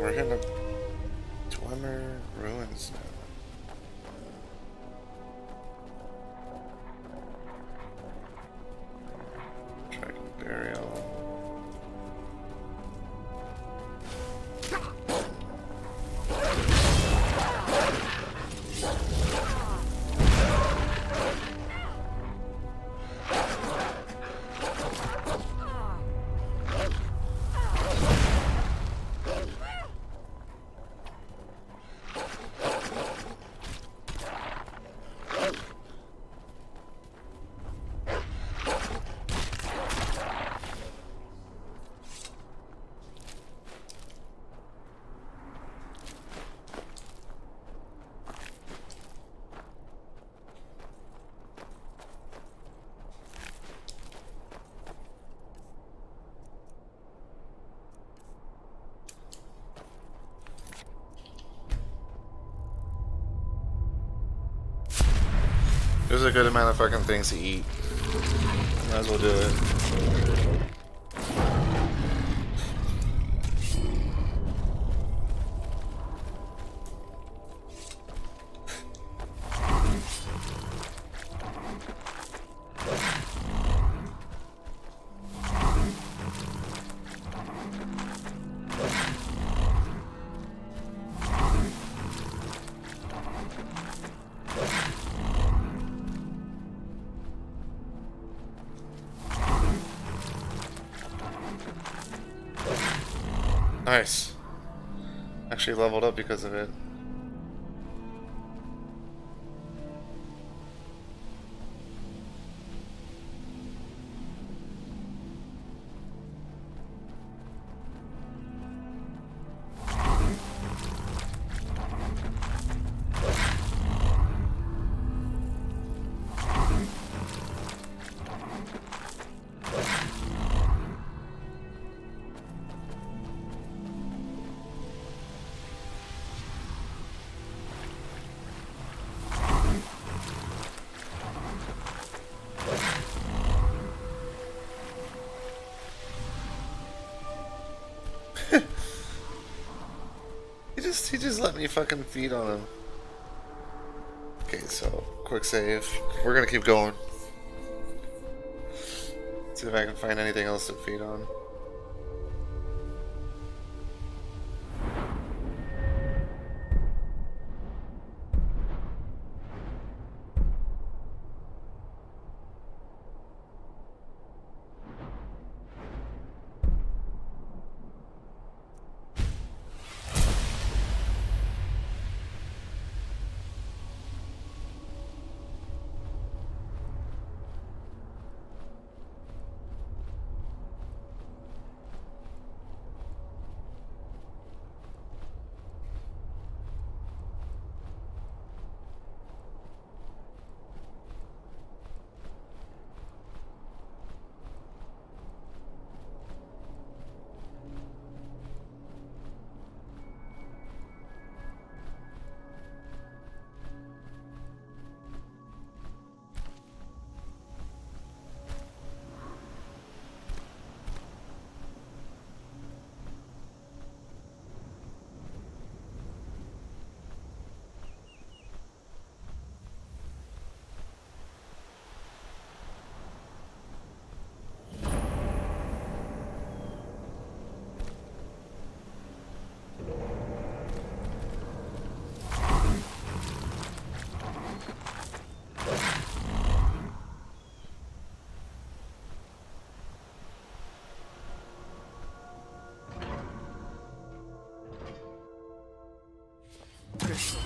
We're hitting up Dwemer Ruins now. There's a good amount of fucking things to eat. Might as well do it. Nice. Actually leveled up because of it. He just let me fucking feed on him. Okay, so quick save. We're gonna keep going. See if I can find anything else to feed on. Crystal.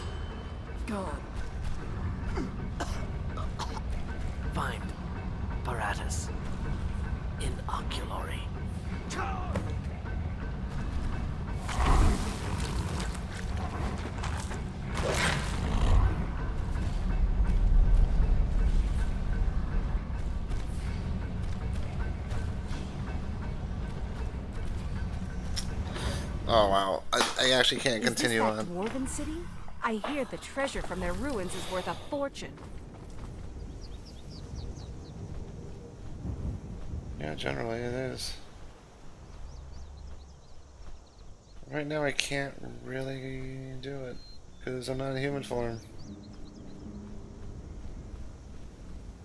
Gone. Find apparatus. Inoculary. Oh wow, I actually can't continue Is this that on. Dwarven city? I hear the treasure from their ruins is worth a fortune. Yeah, generally it is. Right now I can't really do it because I'm not in human form.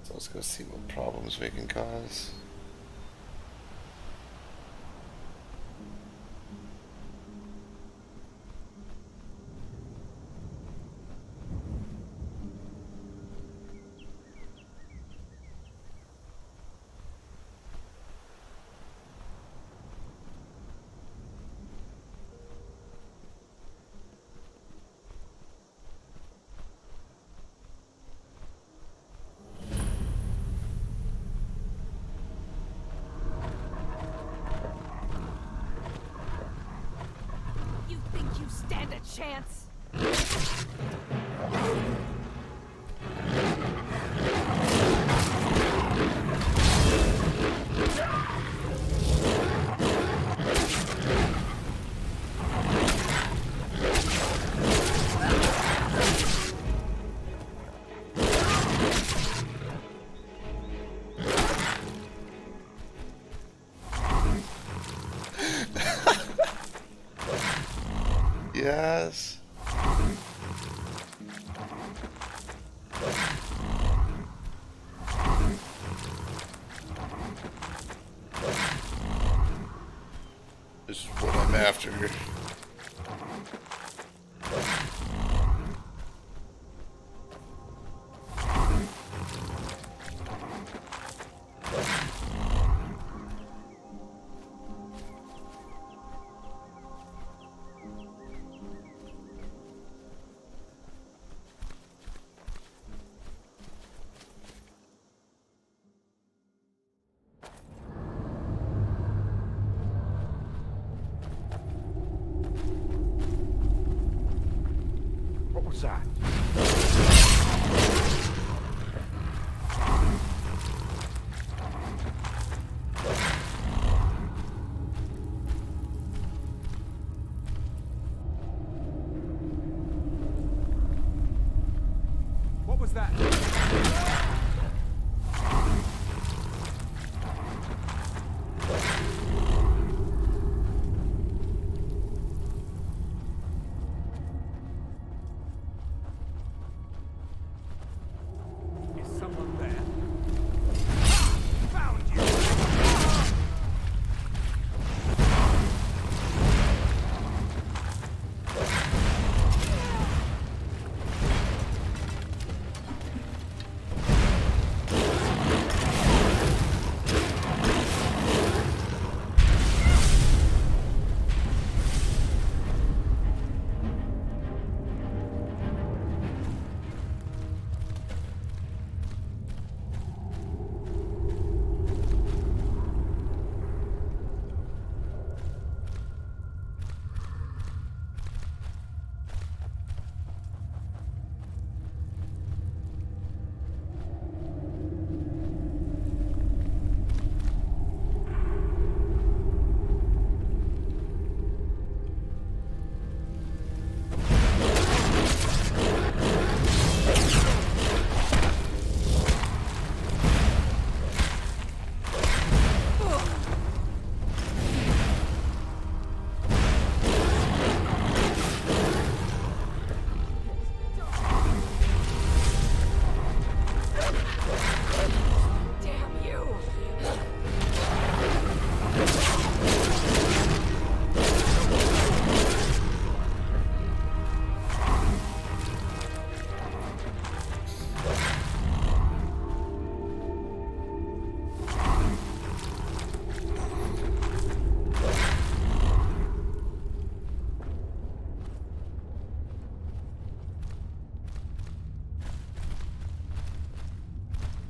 So let's go see what problems we can cause. You think you stand a chance? Yes. This is what I'm after. What was that? What was that? Is someone there? Found you!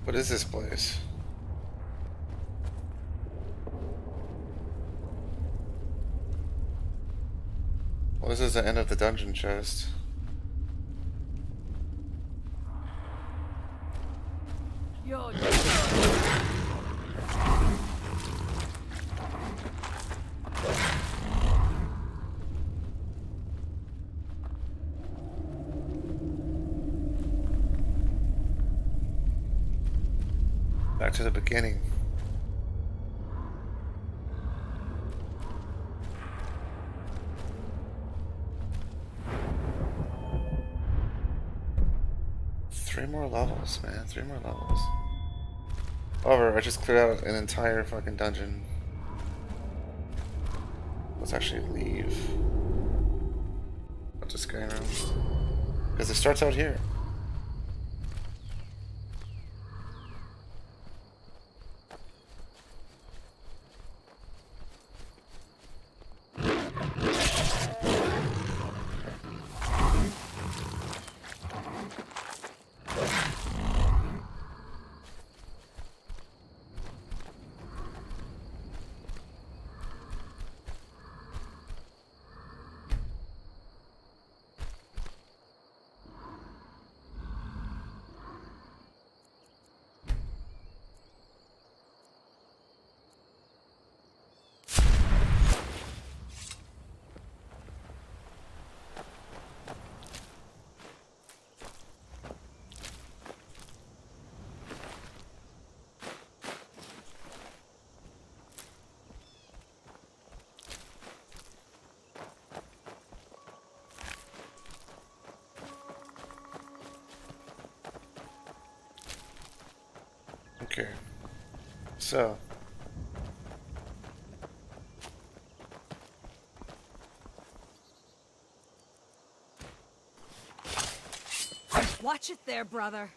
What is this place? Well, this is the end of the dungeon chest. Back to the beginning. Three more levels, man. 3 more levels. However, I just cleared out an entire fucking dungeon. Let's actually leave. Up to Skyrim. Because it starts out here. So, Watch it there, brother.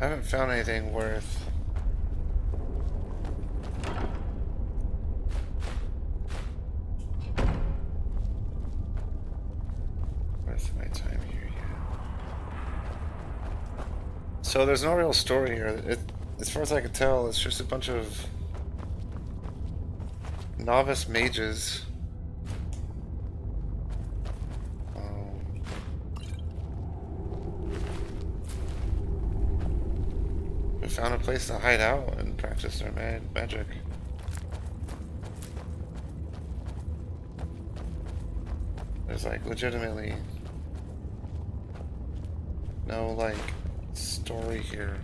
I haven't found anything worth. Worth my time here yet. So there's no real story here. As far as I can tell, it's just a bunch of novice mages. Who found a place to hide out and practice their magic. There's like legitimately no like story here.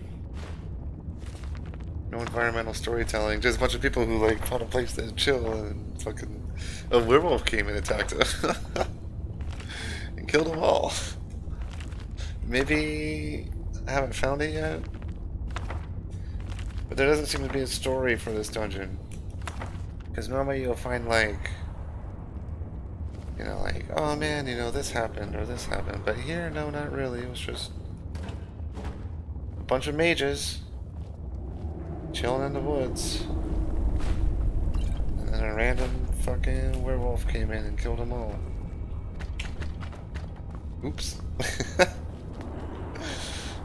No environmental storytelling. Just a bunch of people who like found a place to chill and fucking a werewolf came and attacked them and killed them all. Maybe I haven't found it yet, but there doesn't seem to be a story for this dungeon. Because normally you'll find like, you know, like, oh man, you know, this happened or this happened. But here, no, not really. It was just a bunch of mages chilling in the woods. And then a random fucking werewolf came in and killed them all. Oops.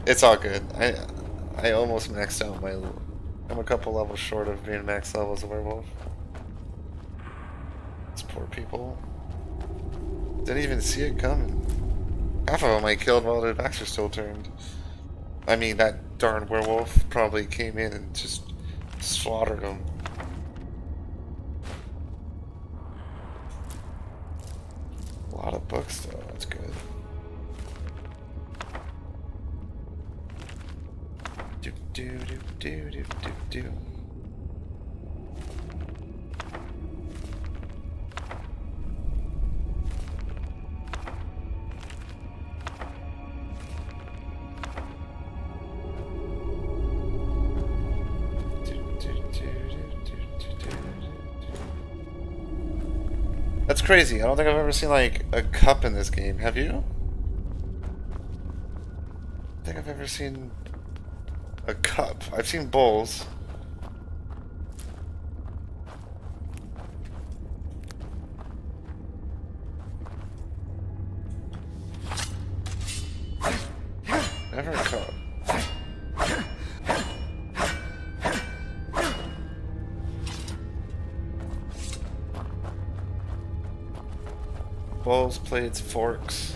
It's all good. I almost maxed out my... I'm a couple levels short of being max level as a werewolf. These poor people. Didn't even see it coming. Half of them I killed while their backs were still turned. I mean, that darn werewolf probably came in and just slaughtered them. A lot of books though, that's good. Do do do do do do do. That's crazy. I don't think I've ever seen like a cup in this game. Have you? I think I've ever seen a cup. I've seen bowls. Never a cup. Bowls, plates, forks,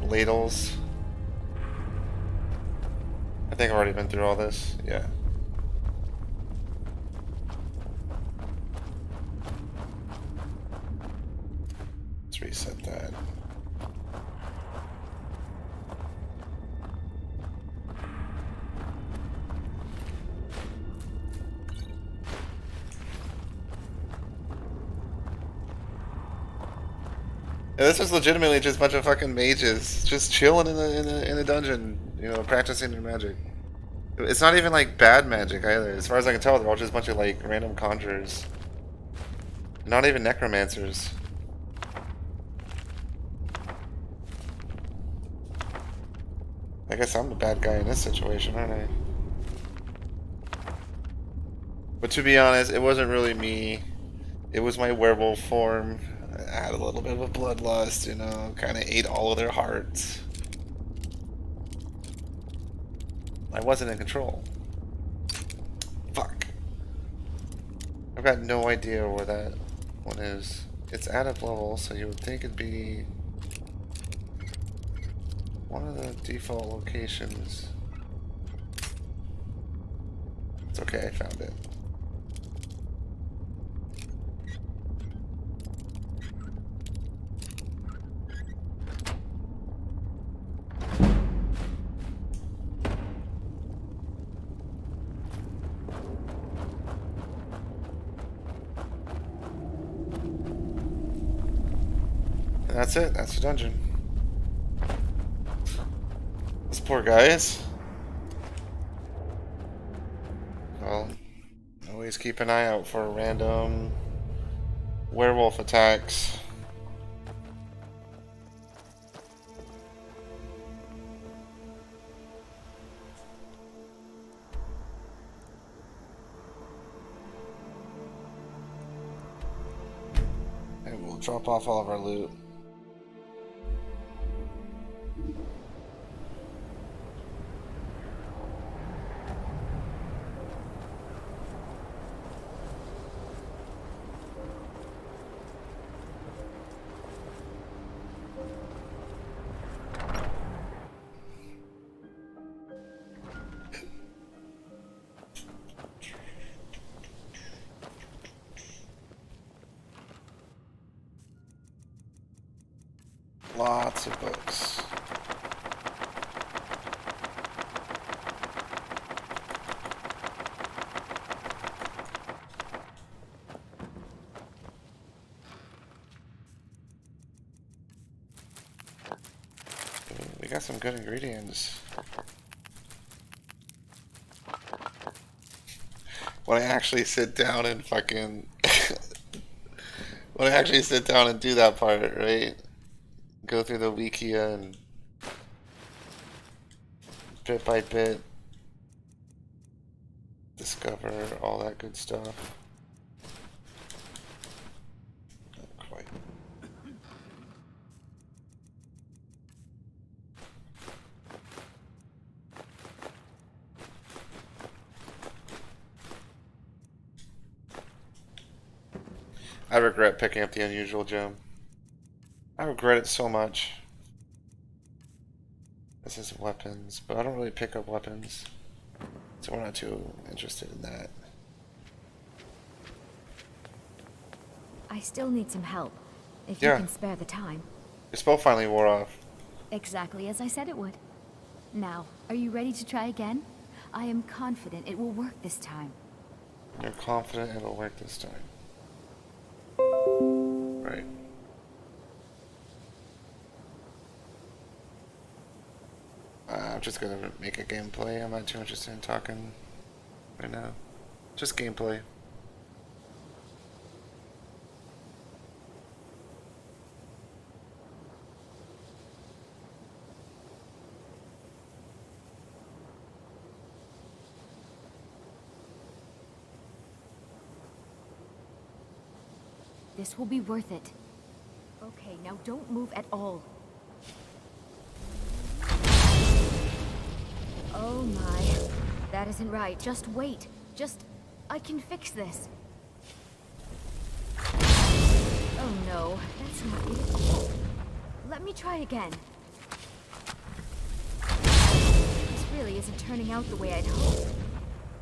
ladles. I think I've already been through all this. Yeah. Let's reset that. Yeah, this was legitimately just a bunch of fucking mages just chilling in a dungeon, you know, practicing their magic. It's not even like bad magic either. As far as I can tell, they're all just a bunch of like random conjurers. Not even necromancers. I guess I'm the bad guy in this situation, aren't I? But to be honest, it wasn't really me. It was my werewolf form. I had a little bit of a bloodlust, you know, kind of ate all of their hearts. I wasn't in control. Fuck. I've got no idea where that one is. It's at a level, so you would think it'd be one of the default locations. It's okay, I found it. That's it. That's the dungeon. These poor guys. Well, always keep an eye out for random werewolf attacks. drop off all of our loot. Lots of books. We got some good ingredients. When I actually sit down and fucking when I actually sit down and do that part, right? Go through the wikia and bit by bit discover all that good stuff. Not quite. I regret picking up the unusual gem. I regret it so much. This is weapons, but I don't really pick up weapons, so we're not too interested in that. I still need some help, if you can spare the time. Your spell finally wore off. Exactly as I said it would. Now, are you ready to try again? I am confident it will work this time. You're confident it'll work this time. Right. I'm just gonna make a gameplay. I'm not too interested in talking right now. Just gameplay. This will be worth it. Okay, now don't move at all. Oh my. That isn't right. Just wait. I can fix this. Oh no, that's not it. Let me try again. This really isn't turning out the way I'd hoped.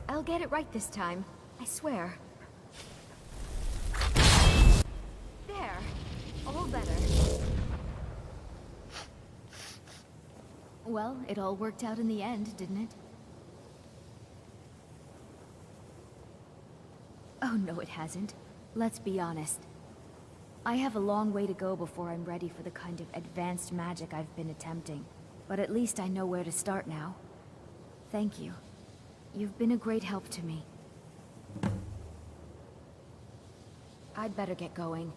I'll get it right this time. I swear. There. All better. Well, it all worked out in the end, didn't it? Oh, no, it hasn't. Let's be honest. I have a long way to go before I'm ready for the kind of advanced magic I've been attempting. But at least I know where to start now. Thank you. You've been a great help to me. I'd better get going.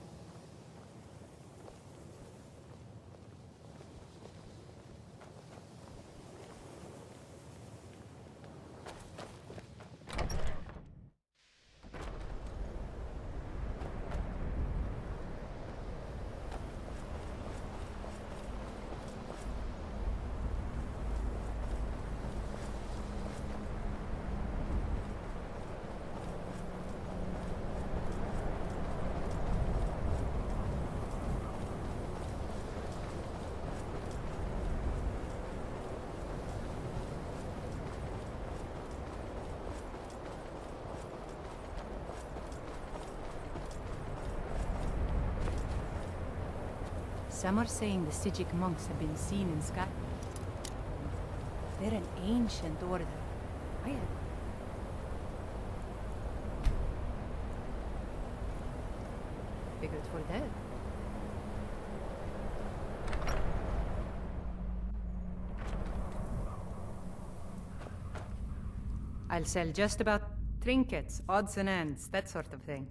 Some are saying the Sijic monks have been seen in Sky. They're an ancient order. I have. Figured for that. I'll sell just about trinkets, odds and ends, that sort of thing.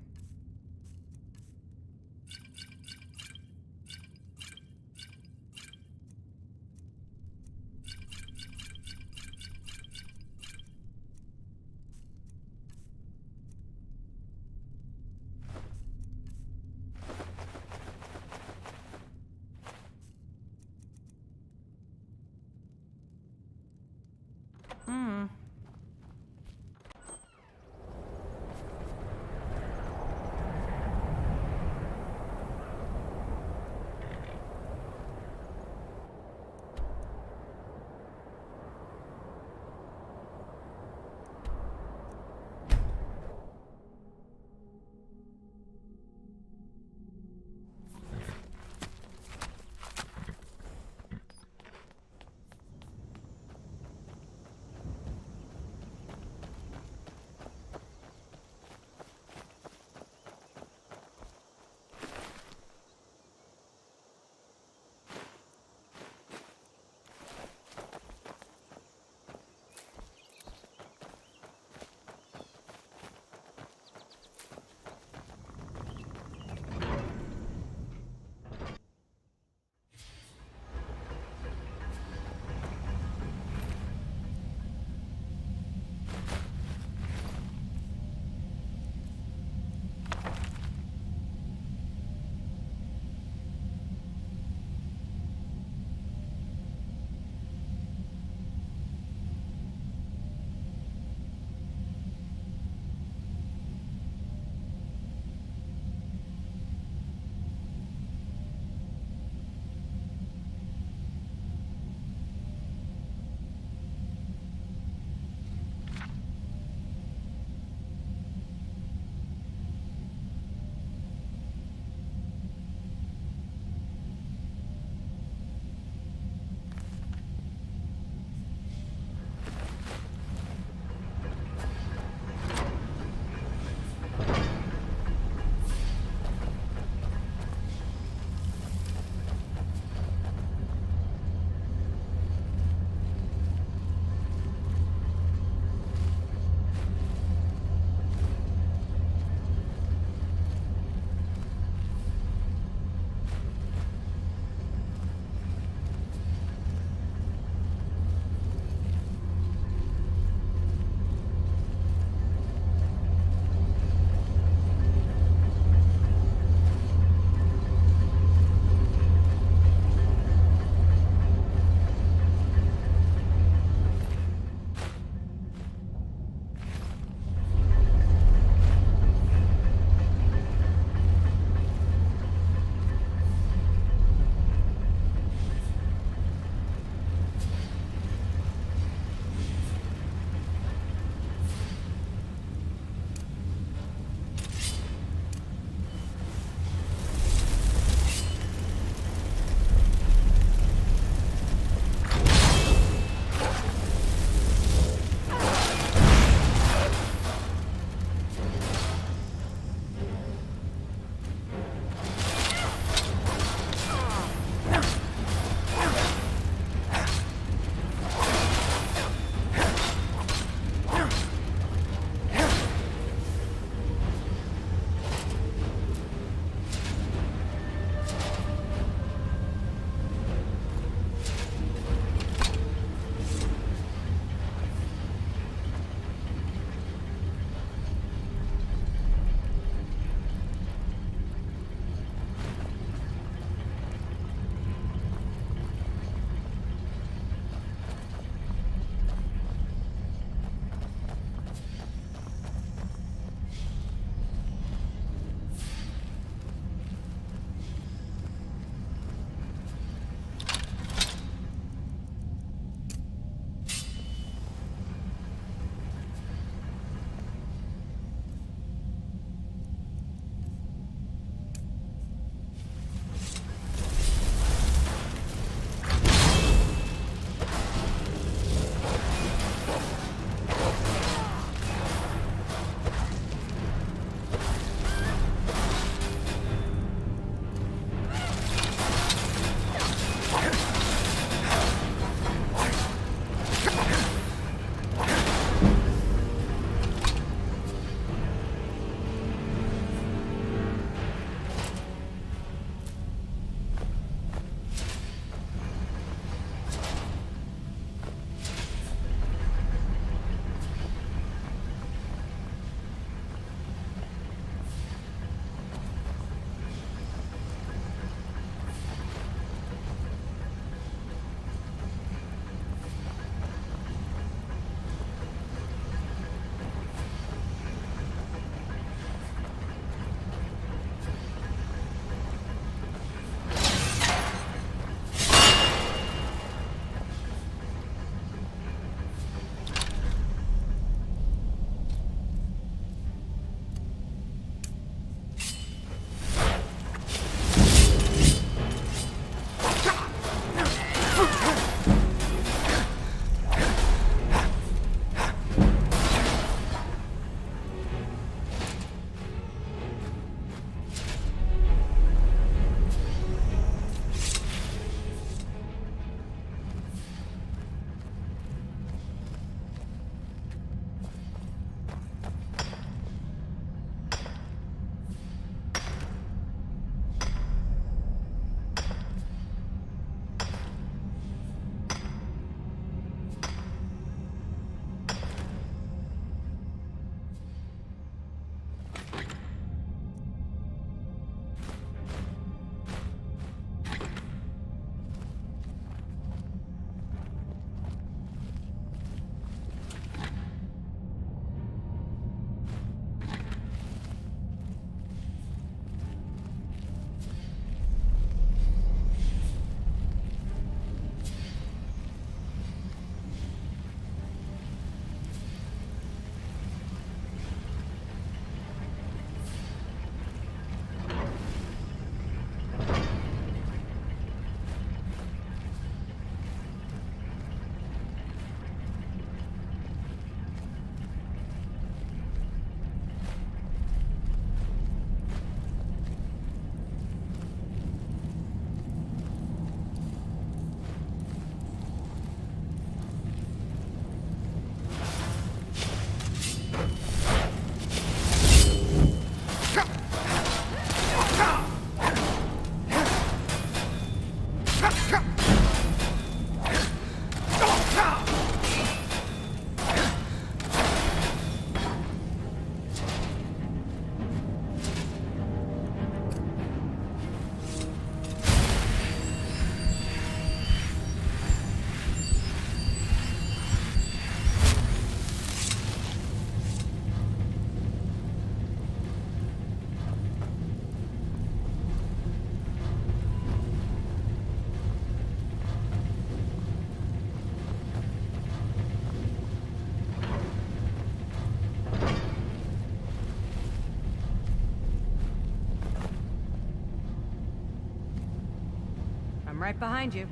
right behind you.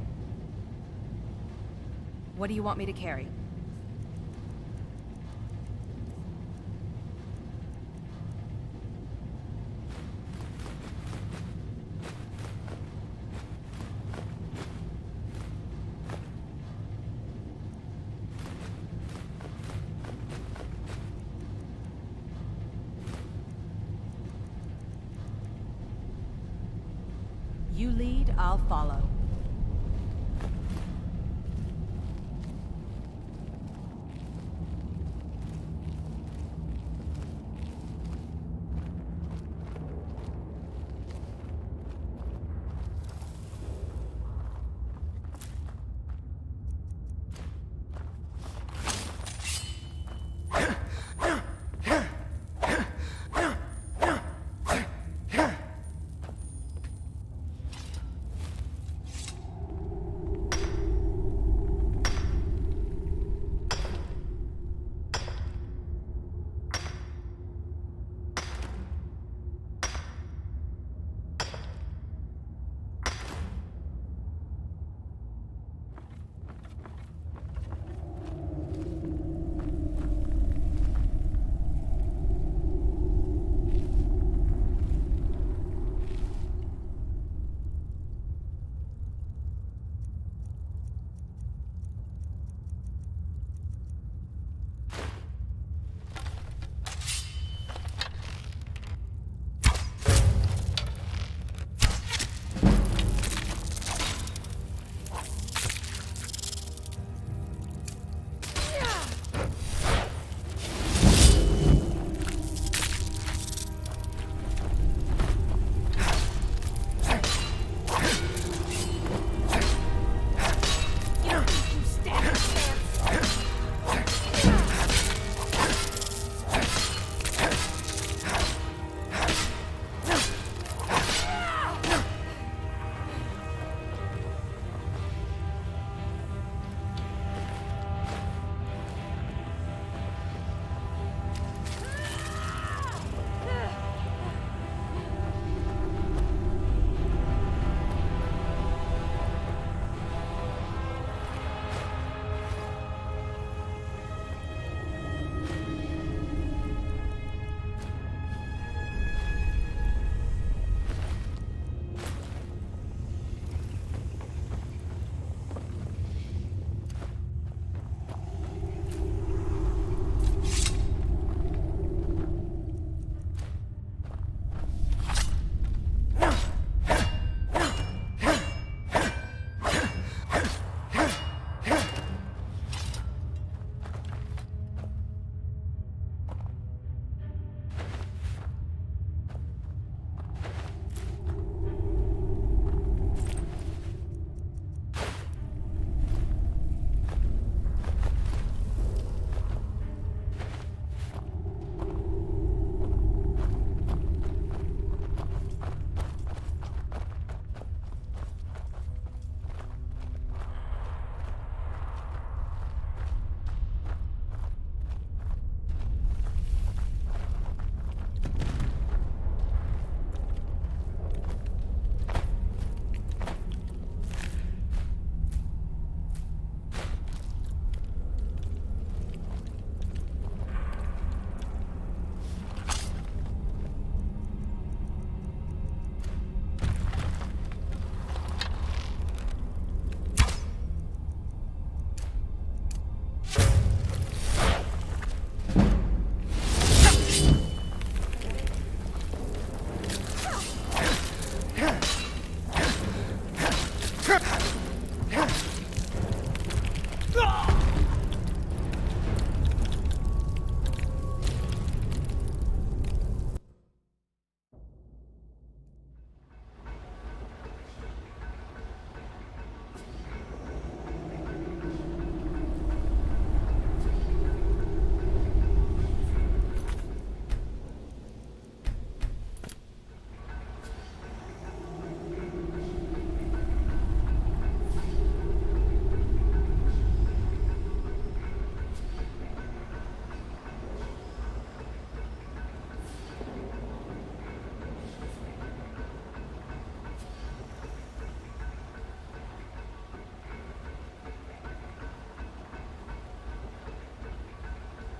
What do you want me to carry? You lead, I'll follow.